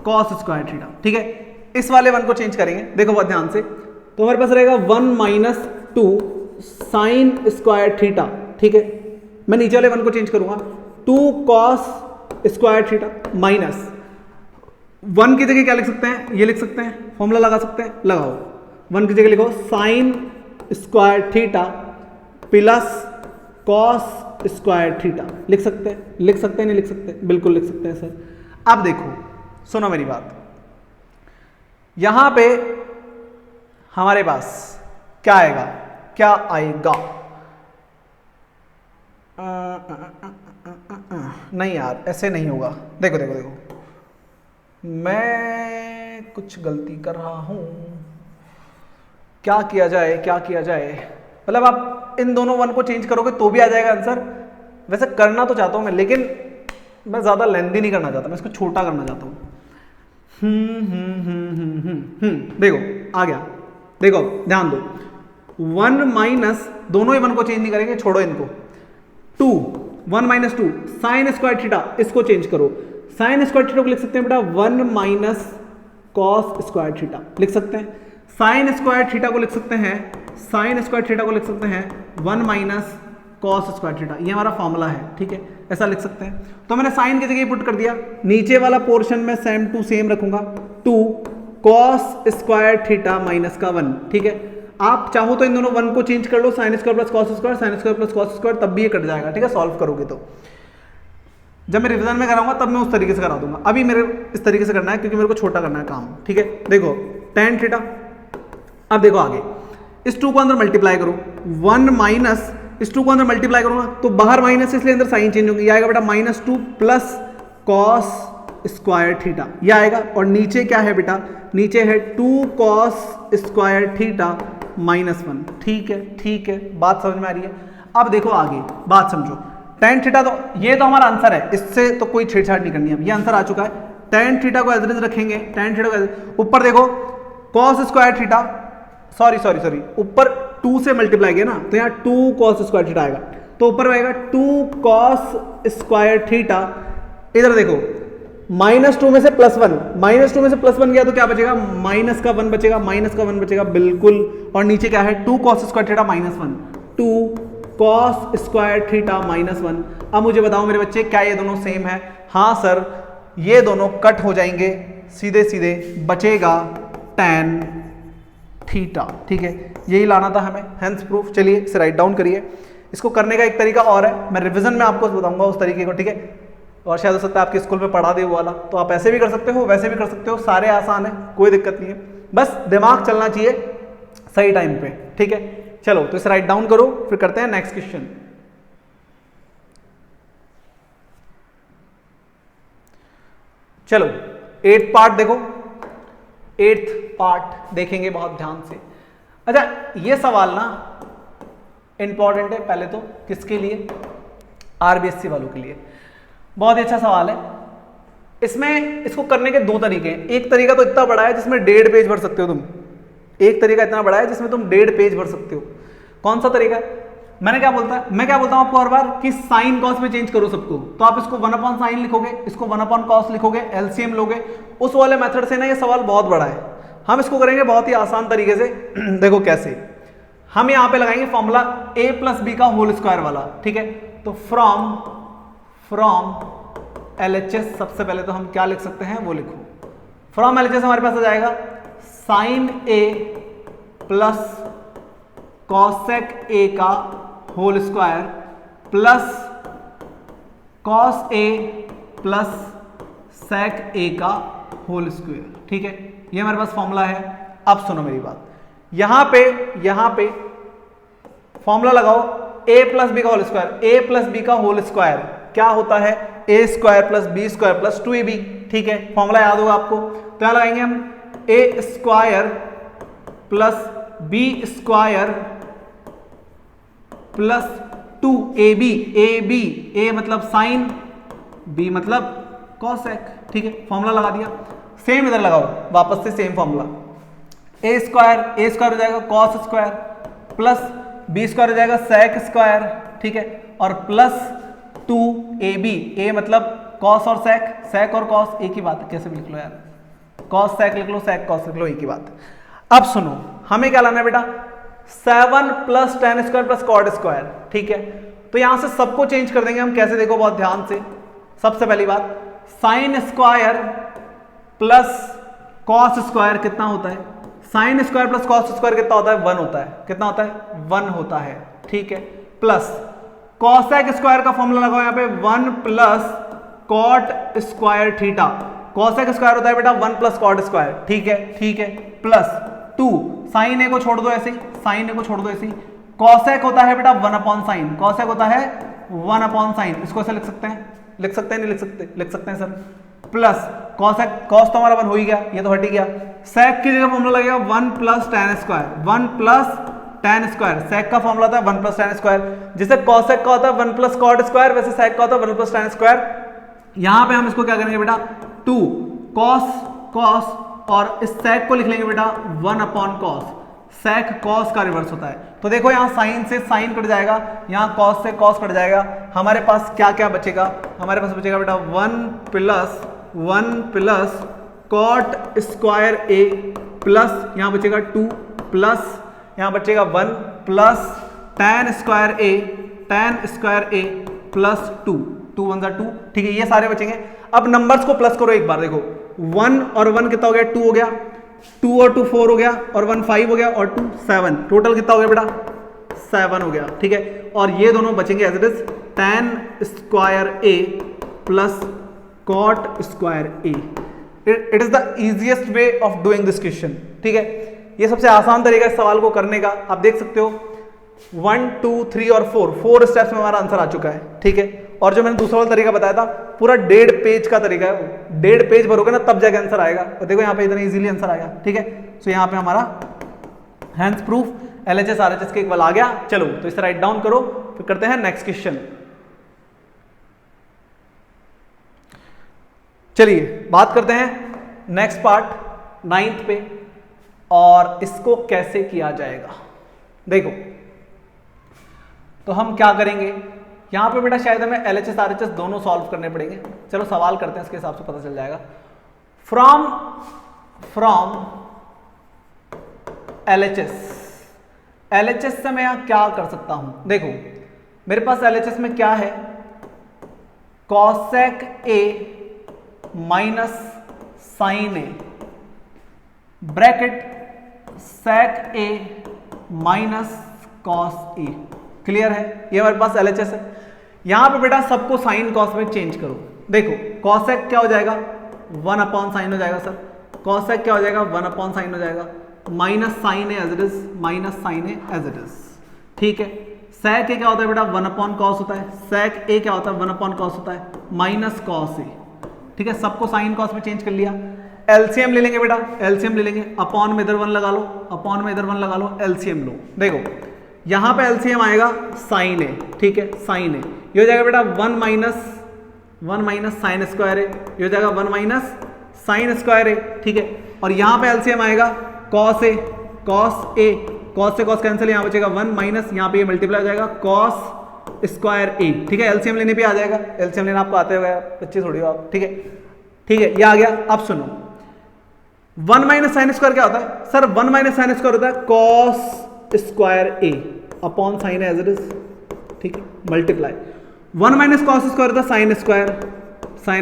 cos square theta. ठीक है, इस वाले 1 को चेंज करेंगे, देखो बहुत ध्यान से, तो हमारे पास रहेगा 1 माइनस 2 साइन स्क्वायर थीटा। ठीक है, मैं नीचे वाले 1 को चेंज करूंगा, 2 कॉस स्क्वायर थीटा माइनस 1 की जगह क्या लिख सकते हैं? ये लिख सकते हैं, फॉर्मूला लगा सकते हैं, लगाओ। 1 की जगह लिखो sign square theta plus cos square theta. लिख सकते हैं नहीं लिख सकते? बिल्कुल लिख सकते हैं सर। अब देखो सुनो मेरी बात, यहां पे हमारे पास क्या आएगा? नहीं यार, ऐसे नहीं होगा। देखो मैं कुछ गलती कर रहा हूं, क्या किया जाए? मतलब आप इन दोनों 1 को चेंज करोगे तो भी आ जाएगा आंसर। वैसे करना तो चाहता हूं मैं, लेकिन मैं ज्यादा लेंदी नहीं करना चाहता, मैं इसको छोटा करना चाहता हूं। देखो आ गया, देखो ध्यान दो, 1 माइनस, दोनों ही 1 को चेंज नहीं करेंगे, छोड़ो इनको, 1 माइनस 2 साइन स्क्वायर थीटा, इसको चेंज करो, साइन स्क्वायर थीटा को लिख सकते हैं बेटा 1 माइनस कॉस स्क्वायर थीटा। लिख सकते हैं साइन स्क्वायर थीटा को लिख सकते हैं 1 माइनस कॉस स्क्वायर थीटा, ये हमारा फॉर्मूला है, ठीक है, ऐसा लिख सकते हैं। तो मैंने साइन की जगह पुट कर दिया, नीचे वाला पोर्शन में सेम टू सेम रखूंगा, 2 कॉस स्क्वायर थीटा माइनस का 1, ठीक है। आप चाहो तो इन दोनों 1 को चेंज कर लो, sine square plus cos square, sine square plus cos square, तब भी ये कट जाएगा, ठीक है, सॉल्व करोगे तो। जब मैं रिवीजन में कराऊंगा तब मैं उस तरीके से करा दूंगा, अभी मेरे इस तरीके से करना है क्योंकि मेरे को छोटा करना है काम, ठीक है। देखो tan थीटा, अब देखो आगे इस 2 को अंदर मल्टीप्लाई करो, 1 माइनस इस 2 को अंदर मल्टीप्लाई करूंगा तो बाहर माइनस, इसलिए अंदर साइन चेंज होंगे, ये आएगा बेटा -2 प्लस कॉस स्क्वायर थीटा, ये आएगा। और नीचे क्या है बेटा, नीचे है 2 कॉस स्क्वायर थीटा -1, ठीक है, ठीक है, बात समझ में आ रही है। अब देखो आगे बात समझो, tan थीटा, तो ये तो हमारा आंसर है, इससे तो कोई छेड़छाड़ नहीं करनी है, ये आंसर आ चुका है। tan थीटा को एज इट इज रखेंगे, tan थीटा को ऊपर देखो cos स्क्वायर थीटा, सॉरी ऊपर 2 से मल्टीप्लाई किया ना, तो यहाँ 2 cos स्क्वायर थीटा आएगा, तो ऊपर आएगा 2 cos स्क्वायर थीटा। इधर देखो -2 में से +1, -2 में से +1 गया तो क्या बचेगा, माइनस का 1 बचेगा, माइनस का 1 बचेगा बिल्कुल। और नीचे क्या है 2 cos square theta -1, 2 cos square theta -1। अब मुझे बताओ मेरे बच्चे, क्या ये दोनों सेम है? हाँ सर, ये दोनों कट हो जाएंगे, सीधे सीधे बचेगा tan थीटा, ठीक है, यही लाना था हमें, हेंस प्रूफ। चलिए इसे राइट डाउन करिए। इसको करने का एक तरीका और है, मैं रिवीजन में आपको बताऊंगा उस तरीके को, ठीक है। और शायद हो सकता है आपके स्कूल में पढ़ा दे वो वाला, तो आप ऐसे भी कर सकते हो, वैसे भी कर सकते हो, सारे आसान है, कोई दिक्कत नहीं है, बस दिमाग चलना चाहिए सही टाइम पे, ठीक है। चलो तो इसे राइट डाउन करो, फिर करते हैं नेक्स्ट क्वेश्चन। चलो 8th पार्ट देखो, 8th पार्ट देखेंगे बहुत ध्यान से। अच्छा, ये सवाल ना इंपॉर्टेंट है पहले तो किसके लिए, आरबीएससी वालों के लिए, बहुत ही अच्छा सवाल है। इसमें इसको करने के 2 तरीके हैं। एक तरीका तो इतना बड़ा है जिसमें 1.5 पेज भर सकते हो तुम, एक तरीका इतना बड़ा है जिसमें तुम 1.5 पेज भर सकते हो। कौन सा तरीका है? मैं क्या बोलता हूं आपको हर बार कि साइन कॉस में चेंज करो सबको, तो आप इसको 1/sin लिखोगे, इसको 1/cos लिखोगे, एलसीएम लोगे। उस वाले मेथड से ना ये सवाल बहुत बड़ा है, हम इसको करेंगे बहुत ही आसान तरीके से। देखो कैसे, हम यहां पे लगाएंगे फॉर्मूला a + b का होल स्क्वायर वाला, ठीक है। तो फ्रॉम LHS सबसे पहले तो हम क्या लिख सकते हैं वो लिखो, फ्रॉम LHS हमारे पास आ जाएगा sin a plus cosec a का whole square plus cos a plus sec a का होल स्क्वायर, ठीक है, ये हमारे पास फॉर्मूला है। अब सुनो मेरी बात, यहां पे फॉर्मूला लगाओ a + b का होल स्क्वायर, a + b का होल स्क्वायर क्या होता है, a² + b² + 2ab, ठीक है, फॉर्मूला याद होगा आपको। तो यहां लगाएंगे हम a² + b² + 2ab, a मतलब साइन, b मतलब कॉसेक, ठीक है, फॉर्मूला लगा दिया। सेम इधर लगाओ, वापस से सेम फॉर्मूला, a² हो जाएगा cos स्क्वायर प्लस b² हो जाएगा sec स्क्वायर, ठीक है, और प्लस 2ab, a मतलब cos और sec और cos एक ही बात है, कैसे भी लिख लो यार, cos sec लिख लो, sec cos लिख लो, एक ही बात है। अब सुनो, हमें क्या लाना है बेटा, 7 + tan स्क्वायर + cot स्क्वायर, ठीक है। तो यहां से सबको चेंज कर देंगे हम, कैसे देखो बहुत ध्यान से। सबसे पहली बात, sign square plus cos square कितना होता है, sine square plus cos square कितना होता है, 1 होता है, कितना होता है, 1 होता है, ठीक है, प्लस कॉसेक स्क्वायर का फॉर्मूला लगाओ यहाँ पे 1 + cot square theta, cosec square होता है बेटा 1 + cot स्क्वायर, ठीक है, प्लस 2 साइन ए को छोड़ दो ऐसे ही, कॉसेक होता है बेटा 1/sin, कॉसेक होता है 1/sin, इसको ऐसे लिख सकते हैं नहीं लिख सकते हैं सर, प्लस कॉसेक, कॉस तो हमारा 1 हो ही गया, ये तो हट ही गया। सेक की जगह फॉर्मूला लगेगा 1 + tan स्क्वायर, 1 + tan स्क्वायर, सेक का फॉर्मूला होता है 1 + tan स्क्वायर, जैसे कॉसेक का होता है 1 + cot स्क्वायर, वैसे सेक का होता है 1 + tan स्क्वायर। यहां पे हम इसको क्या करेंगे बेटा, 2 cos और इस सेक को लिख लेंगे बेटा 1/cos, सेक कॉस का रिवर्स होता है। तो देखो यहाँ साइन से साइन कट जाएगा, यहाँ कॉस से कॉस कट जाएगा, हमारे पास क्या क्या बचेगा, हमारे पास बचेगा बेटा 1 + cot स्क्वायर a प्लस यहाँ बचेगा 2 प्लस यहाँ बचेगा 1 + tan square a tan square A plus 2, 2 1 2, ठीक है, ये सारे बचेंगे। अब नंबर्स को प्लस करो एक बार, देखो 1 और 1 कितना हो गया, 2 हो गया, 2 और 2 4 हो गया, और 1 5 हो गया, और 2 7, टोटल कितना हो गया बेटा, 7 हो गया, ठीक है। और ये दोनों बचेंगे as it is tan square A plus cot square A. It is the easiest way of doing this question, ठीक है। ये सबसे आसान तरीका इस सवाल को करने का। आप देख सकते हो 1 2 3 और 4 स्टेप्स में हमारा आंसर आ चुका है, ठीक है। और जो मैंने दूसरा वाला तरीका बताया था पूरा 1.5 पेज का तरीका है, 1.5 पेज भरोगे ना तब जाके आंसर आएगा। और देखो यहाँ पे इतना इजीली आंसर आएगा, ठीक है। सो यहाँ पे हमारा हैंड्स प्रूफ LHS RHS के इक्वल आ गया। चलो तो इसे राइट डाउन करो, फिर करते हैं नेक्स्ट क्वेश्चन। चलिए बात करते हैं नेक्स्ट पार्ट 9th पे, और इसको कैसे किया जाएगा। देखो तो हम क्या करेंगे यहां पे बेटा, शायद हमें LHS RHS दोनों सॉल्व करने पड़ेंगे। चलो सवाल करते हैं, इसके हिसाब से पता चल जाएगा। फ्रॉम LHS से मैं यहां क्या कर सकता हूं, देखो मेरे पास LHS में क्या है, cosec A minus sine A bracket sec A minus cos A. Clear है, ये हमारे पास LHS है। यहां पे बेटा सबको साइन कॉस में चेंज करो। देखो कॉसेक क्या हो जाएगा, 1 अपॉन साइन हो जाएगा सर, कॉसेक क्या हो जाएगा, 1 अपॉन साइन हो जाएगा, minus sine A as it is, minus sine A as it is, ठीक है। सेक ए क्या होता है बेटा, 1 अपॉन कॉस होता है, सेक ए क्या होता है, 1 अपॉन कॉस होता है, माइनस कॉस ए, ठीक है। सबको साइन कॉस में चेंज कर लिया। एलसीएम ले लेंगे बेटा, एलसीएम ले लेंगे, अपॉन में इधर 1 लगा लो, अपॉन में इधर 1 लगा लो, एलसीएम लो। देखो यहां पे एलसीएम आएगा साइन ए, ठीक है, साइन ए ये हो जाएगा बेटा 1 माइनस साइन स्क्वायर ए, ये हो जाएगा 1 माइनस साइन स्क्वायर ए, ठीक है। और यहां पे एलसीएम आएगा कॉस ए, कॉस से कॉस कैंसिल, यहां बचेगा 1 माइनस, यहां पे ये मल्टीप्लाई हो जाएगा कॉस स्क्वायर ए, ठीक है। एलसीएम लेने पे आ जाएगा, एलसीएम लेना आपको आते हुए बच्चे थोड़ी हो आप, ठीक है, ठीक है, ये आ गया। अब सुनो 1 माइनस साइन स्क्वायर क्या होता है सर, 1 माइनस साइन स्क्वायर होता है cos square A upon sine as it is, ठीक है, मल्टीप्लाई 1 माइनस कॉस स्क्वायर होता है sine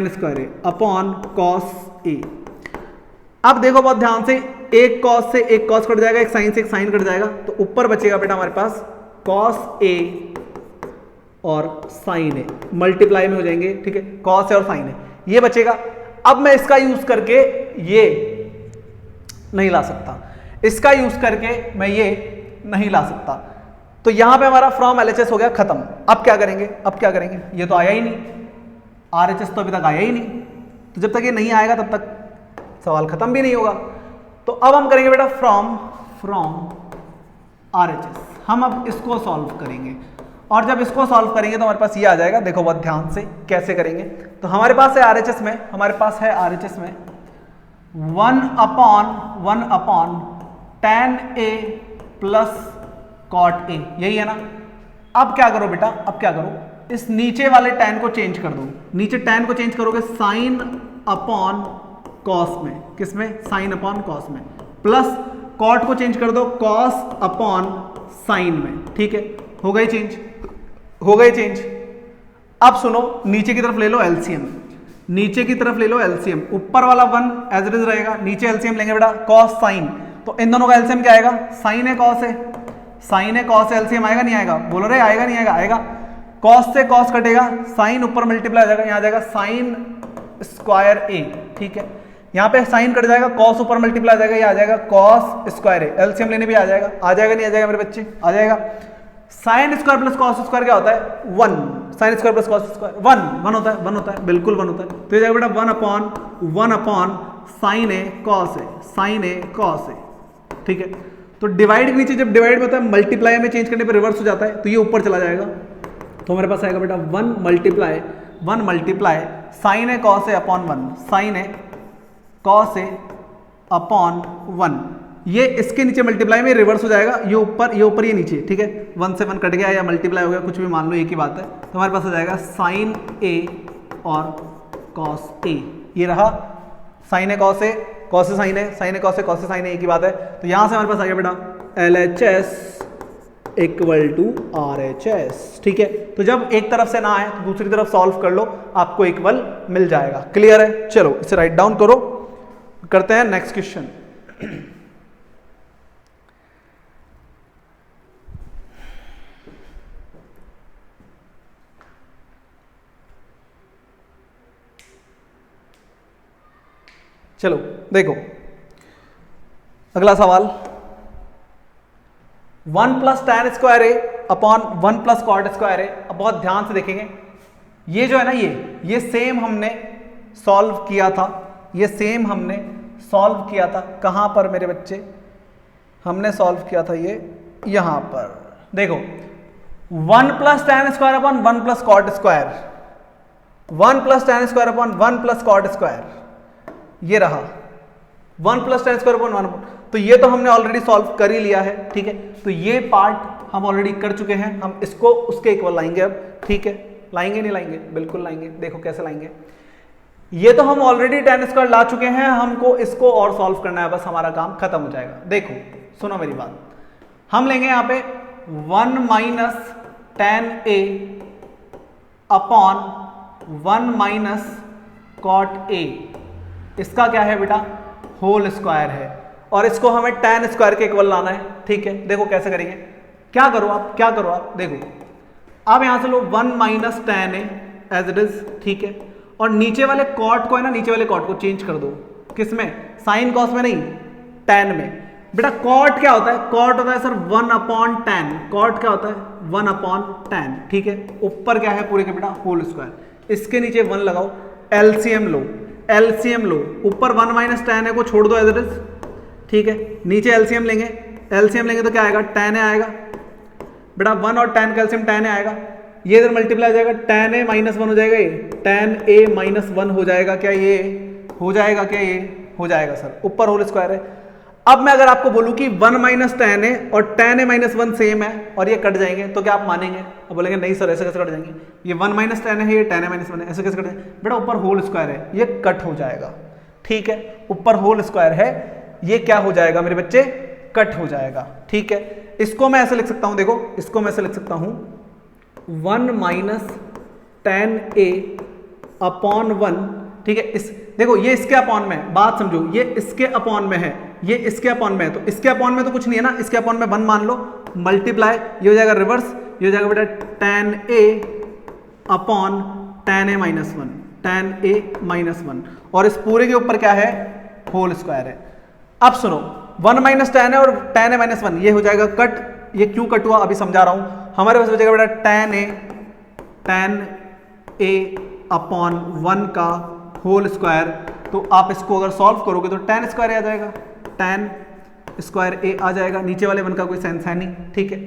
square A upon cos A. अब देखो बहुत ध्यान से, एक कॉस से एक कॉस कट जाएगा, एक साइन से एक साइन कट जाएगा, तो ऊपर बचेगा बेटा हमारे पास कॉस ए और साइन ए, मल्टीप्लाई में हो जाएंगे, ठीक है, कॉस ए और साइन ए ये बचेगा। अब मैं इसका यूज करके ये नहीं ला सकता, इसका यूज करके मैं ये नहीं ला सकता, तो यहां पे हमारा फ्रॉम LHS हो गया खत्म। अब क्या करेंगे, अब क्या करेंगे, ये तो आया ही नहीं, RHS तो अभी तक आया ही नहीं, तो जब तक ये नहीं आएगा तब तक सवाल खत्म भी नहीं होगा। तो अब हम करेंगे बेटा फ्रॉम RHS, हम अब इसको सॉल्व करेंगे, और जब इसको सॉल्व करेंगे तो हमारे पास ये आ जाएगा। देखो बहुत ध्यान से कैसे करेंगे, तो हमारे पास है RHS में, हमारे पास है RHS में 1 upon tan A plus cot A, यही है ना। अब क्या करो बेटा, अब क्या करो, इस नीचे वाले tan को चेंज कर दो, नीचे tan को चेंज करोगे साइन अपॉन कॉस में, किसमें, साइन अपॉन कॉस में, प्लस cot को चेंज कर दो कॉस अपॉन साइन में, ठीक है, हो गई चेंज, हो गई चेंज। अब सुनो नीचे की तरफ ले लो एलसीएम, नीचे की तरफ ले लो एलसीएम, ऊपर वाला 1 एज इट इज रहेगा, नीचे एलसीएम लेंगे बेटा कॉस साइन, तो इन दोनों का एलसीएम क्या आएगा, साइन है कॉस है, साइन है कॉस है, एलसीएम आएगा नहीं आएगा, बोलो रे आएगा नहीं आएगा, आएगा। कॉस से कॉस कटेगा, साइन ऊपर मल्टीप्लाई हो जाएगा, यहाँ आ जाएगा साइन स्क्वायर ए, ठीक है, यहाँ पे साइन कट जाएगा, कॉस ऊपर मल्टीप्लाई हो जाएगा, ये आ जाएगा कॉस स्क्वायर ए, एलसीएम लेने भी आ जाएगा नहीं आ जाएगा मेरे बच्चे, आ जाएगा। Sine square plus cos square क्या होता है, 1, sign square plus cos square 1 होता है, 1 होता है, बिल्कुल 1 होता है। तो ये जाएगा बेटा 1 upon sign A cos A, sign A cos A, ठीक है। तो डिवाइड के नीचे जब डिवाइड में होता है मल्टीप्लाई में चेंज करने पर रिवर्स हो जाता है, तो ये ऊपर चला जाएगा, तो हमारे पास आएगा बेटा 1 multiply sign A cos A upon 1, sign A cos A upon 1, ये इसके नीचे मल्टीप्लाई में रिवर्स हो जाएगा, ये ऊपर ये नीचे, ठीक है, 1 से 1 कट गया या मल्टीप्लाई हो गया, कुछ भी मान लो एक ही बात है, तो हमारे पास आ जाएगा साइन ए और कॉस ए, ये रहा sign A cos A, cos A sign A, sign A cos A, cos A sign ए, एक ही बात है। तो यहां से हमारे पास आ गया बेटा LHS इक्वल टू RHS। ठीक है, तो जब एक तरफ से ना आए तो दूसरी तरफ सॉल्व कर लो, आपको इक्वल मिल जाएगा। क्लियर है? चलो इसे राइट डाउन करो, करते हैं नेक्स्ट क्वेश्चन। चलो देखो अगला सवाल, 1 plus tan square A upon 1 plus cot square ए। अब बहुत ध्यान से देखेंगे, ये जो है ना ये सेम हमने सॉल्व किया था, ये सेम हमने सॉल्व किया था। कहां पर मेरे बच्चे? हमने सॉल्व किया था ये यहां पर। देखो 1 plus tan square upon 1 plus cot square, 1 plus tan square upon 1 plus cot square, ये रहा 1 प्लस tan स्क्वायर अपॉन 1। तो ये तो हमने ऑलरेडी सॉल्व कर ही लिया है। ठीक है, तो ये पार्ट हम ऑलरेडी कर चुके हैं, हम इसको उसके इक्वल लाएंगे अब। ठीक है, लाएंगे नहीं लाएंगे? बिल्कुल लाएंगे। देखो कैसे लाएंगे, ये तो हम ऑलरेडी tan स्क्वायर ला चुके हैं, हमको इसको और सॉल्व करना है, बस हमारा काम खत्म हो जाएगा। देखो सुनो मेरी बात, हम लेंगे यहां पे 1 minus tan a upon 1 minus cot a, इसका क्या है बेटा? होल स्क्वायर है, और इसको हमें tan स्क्वायर के इक्वल लाना है। ठीक है, देखो कैसे करेंगे, क्या करो आप देखो, आप यहां से लो 1 minus tan a as it is. ठीक है, और नीचे वाले कॉट को है ना, नीचे वाले कॉट को चेंज कर दो, किसमें? साइन कॉस में नहीं, tan में। बेटा कॉट क्या होता है? कॉट होता है सर 1 अपॉन tan। कॉट क्या होता है? 1 अपॉन tan। ठीक है, ऊपर क्या है पूरे के बेटा? Whole square. इसके नीचे 1 लगाओ, एलसीएम लो, एलसीएम लो, ऊपर 1 माइनस tan है को छोड़ दो एज इट इज। ठीक है, नीचे एलसीएम लेंगे, एलसीएम लेंगे तो क्या आएगा? tan a आएगा बेटा, 1 और tan का एलसीएम tan a आएगा, ये इधर मल्टीप्लाई हो जाएगा, tan a माइनस 1 हो जाएगा, ये tan a माइनस 1 हो जाएगा। क्या ये हो जाएगा? क्या ये हो जाएगा सर? ऊपर होल स्क्वायर है। अब मैं अगर आपको बोलूं कि 1 माइनस tan a और tan a माइनस 1 सेम है और ये कट जाएंगे, तो क्या आप मानेंगे? अब बोलेंगे नहीं सर ऐसे कैसे कट जाएंगे, ये 1 माइनस tan है, ये tan a माइनस 1 है, ऐसे कैसे कट जाएंगे? बेटा ऊपर होल स्क्वायर है, ये कट हो जाएगा। ठीक है, ऊपर होल स्क्वायर है, ये क्या हो जाएगा मेरे बच्चे? कट हो जाएगा। ठीक है, इसको मैं ऐसे लिख सकता हूं, देखो इसको मैं ऐसे लिख सकता हूं 1 माइनस tan a अपॉन 1। ठीक है, इस देखो ये इसके अपॉन में, बात समझो, ये इसके अपॉन में है, ये इसके अपॉन में है, तो इसके अपॉन में तो कुछ नहीं है ना, इसके अपॉन में 1 मान लो, मल्टीप्लाई, ये हो जाएगा रिवर्स, ये हो जाएगा बेटा tan a upon tan a minus 1, tan a minus 1, और इस पूरे के ऊपर क्या है? होल स्क्वायर है। अब सुनो, 1 माइनस tan है और tan a माइनस 1, ये हो जाएगा कट। ये क्यों कट हुआ अभी समझा रहा हूं। हमारे पास बचेगा बेटा tan a अपॉन 1 का होल स्क्वायर। तो आप इसको अगर सॉल्व करोगे तो tan स्क्वायर आ जाएगा, tan स्क्वायर a आ जाएगा, नीचे वाले 1 का कोई सेंस है नहीं। ठीक है,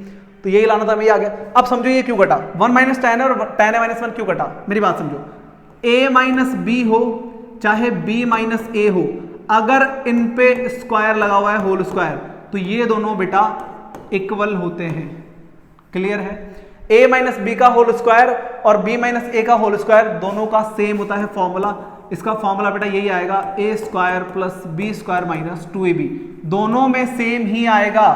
तो यही लाना था, मैं ये आ गया। अब समझो ये क्यों कटा, 1 माइनस tan है और tan a माइनस 1 क्यों कटा? मेरी बात समझो, a माइनस b हो चाहे b माइनस a हो, अगर इन पे स्क्वायर लगा हुआ है, होल स्क्वायर, तो ये दोनों बेटा इक्वल होते हैं। क्लियर है? a माइनस बी का होल स्क्वायर और b माइनस a का होल स्क्वायर दोनों का सेम होता है फॉर्मूला। इसका फॉर्मूला बेटा यही आएगा, a square plus B square minus 2ab, दोनों में सेम ही आएगा।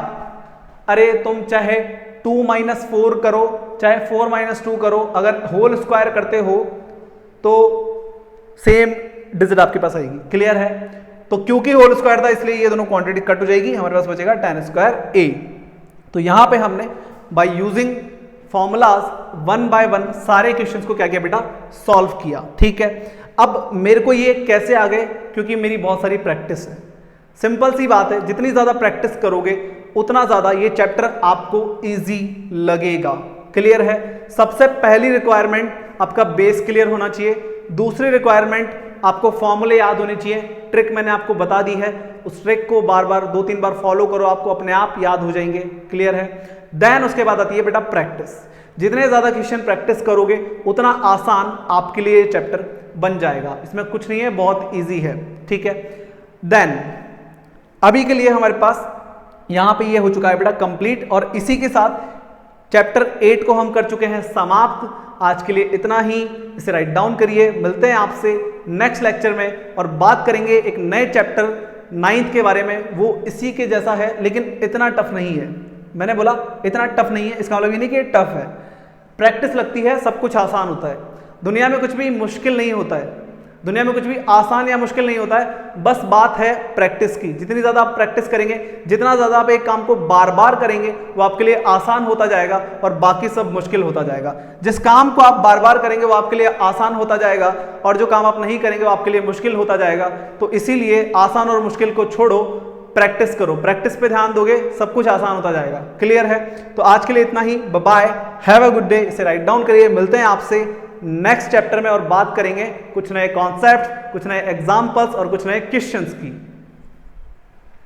अरे तुम चाहे 2 माइनस 4 करो, चाहे 4 माइनस 2 करो, अगर होल स्क्वायर करते हो तो सेम डिजिट आपके पास आएगी। क्लियर है? तो क्योंकि होल स्क्वायर था इसलिए ये दोनों क्वांटिटी कट हो जाएगी, हमारे पास बचेगा tan स्क्वायर a। तो यहां पे हमने बाय यूजिंग फॉर्मूलाज 1 बाय 1 सारे क्वेश्चंस को क्या किया बेटा? सॉल्व किया। ठीक है, अब मेरे को ये कैसे आ गए? क्योंकि मेरी बहुत सारी प्रैक्टिस है। सिंपल सी बात है, जितनी ज्यादा प्रैक्टिस करोगे उतना ज्यादा ये चैप्टर आपको इजी लगेगा। क्लियर है? सबसे पहली रिक्वायरमेंट आपका बेस क्लियर होना चाहिए, दूसरी रिक्वायरमेंट आपको फॉर्मूले याद होने चाहिए। ट्रिक मैंने आपको बता दी है, उस ट्रिक को बार बार 2-3 बार फॉलो करो, आपको अपने आप याद हो जाएंगे। क्लियर है? देन उसके बाद आती है बेटा प्रैक्टिस। जितने ज्यादा क्वेश्चन प्रैक्टिस करोगे उतना आसान आपके लिए चैप्टर बन जाएगा। इसमें कुछ नहीं है, बहुत इजी है। ठीक है, देन अभी के लिए हमारे पास यहां पे ये हो चुका है बेटा कंप्लीट, और इसी के साथ चैप्टर 8 को हम कर चुके हैं समाप्त। आज के लिए इतना ही, इसे राइट डाउन करिए। मिलते हैं आपसे नेक्स्ट लेक्चर में और बात करेंगे एक नए चैप्टर 9th के बारे में। वो इसी के जैसा है लेकिन इतना टफ नहीं है। मैंने बोला इतना टफ नहीं है, इसका मतलब ये नहीं कि ये टफ है। प्रैक्टिस लगती है, सब कुछ आसान होता है। दुनिया में कुछ भी मुश्किल नहीं होता है, दुनिया में कुछ भी आसान या मुश्किल नहीं होता है, बस बात है प्रैक्टिस की। जितनी ज़्यादा आप प्रैक्टिस करेंगे, जितना ज़्यादा आप एक काम को बार बार करेंगे, वो आपके लिए आसान होता जाएगा और बाकी सब मुश्किल होता जाएगा। जिस काम को आप बार बार करेंगे वो आपके लिए आसान होता जाएगा और जो काम आप नहीं करेंगे वो आपके लिए मुश्किल होता जाएगा। तो इसीलिए आसान और मुश्किल को छोड़ो, प्रैक्टिस करो। प्रैक्टिस पे ध्यान दोगे, सब कुछ आसान होता जाएगा। क्लियर है? तो आज के लिए इतना ही। Bye, have a good day. इसे राइट डाउन करिए। मिलते हैं आपसे नेक्स्ट चैप्टर में और बात करेंगे कुछ नए कॉन्सेप्ट, कुछ नए एग्जाम्पल्स और कुछ नए क्वेश्चंस की।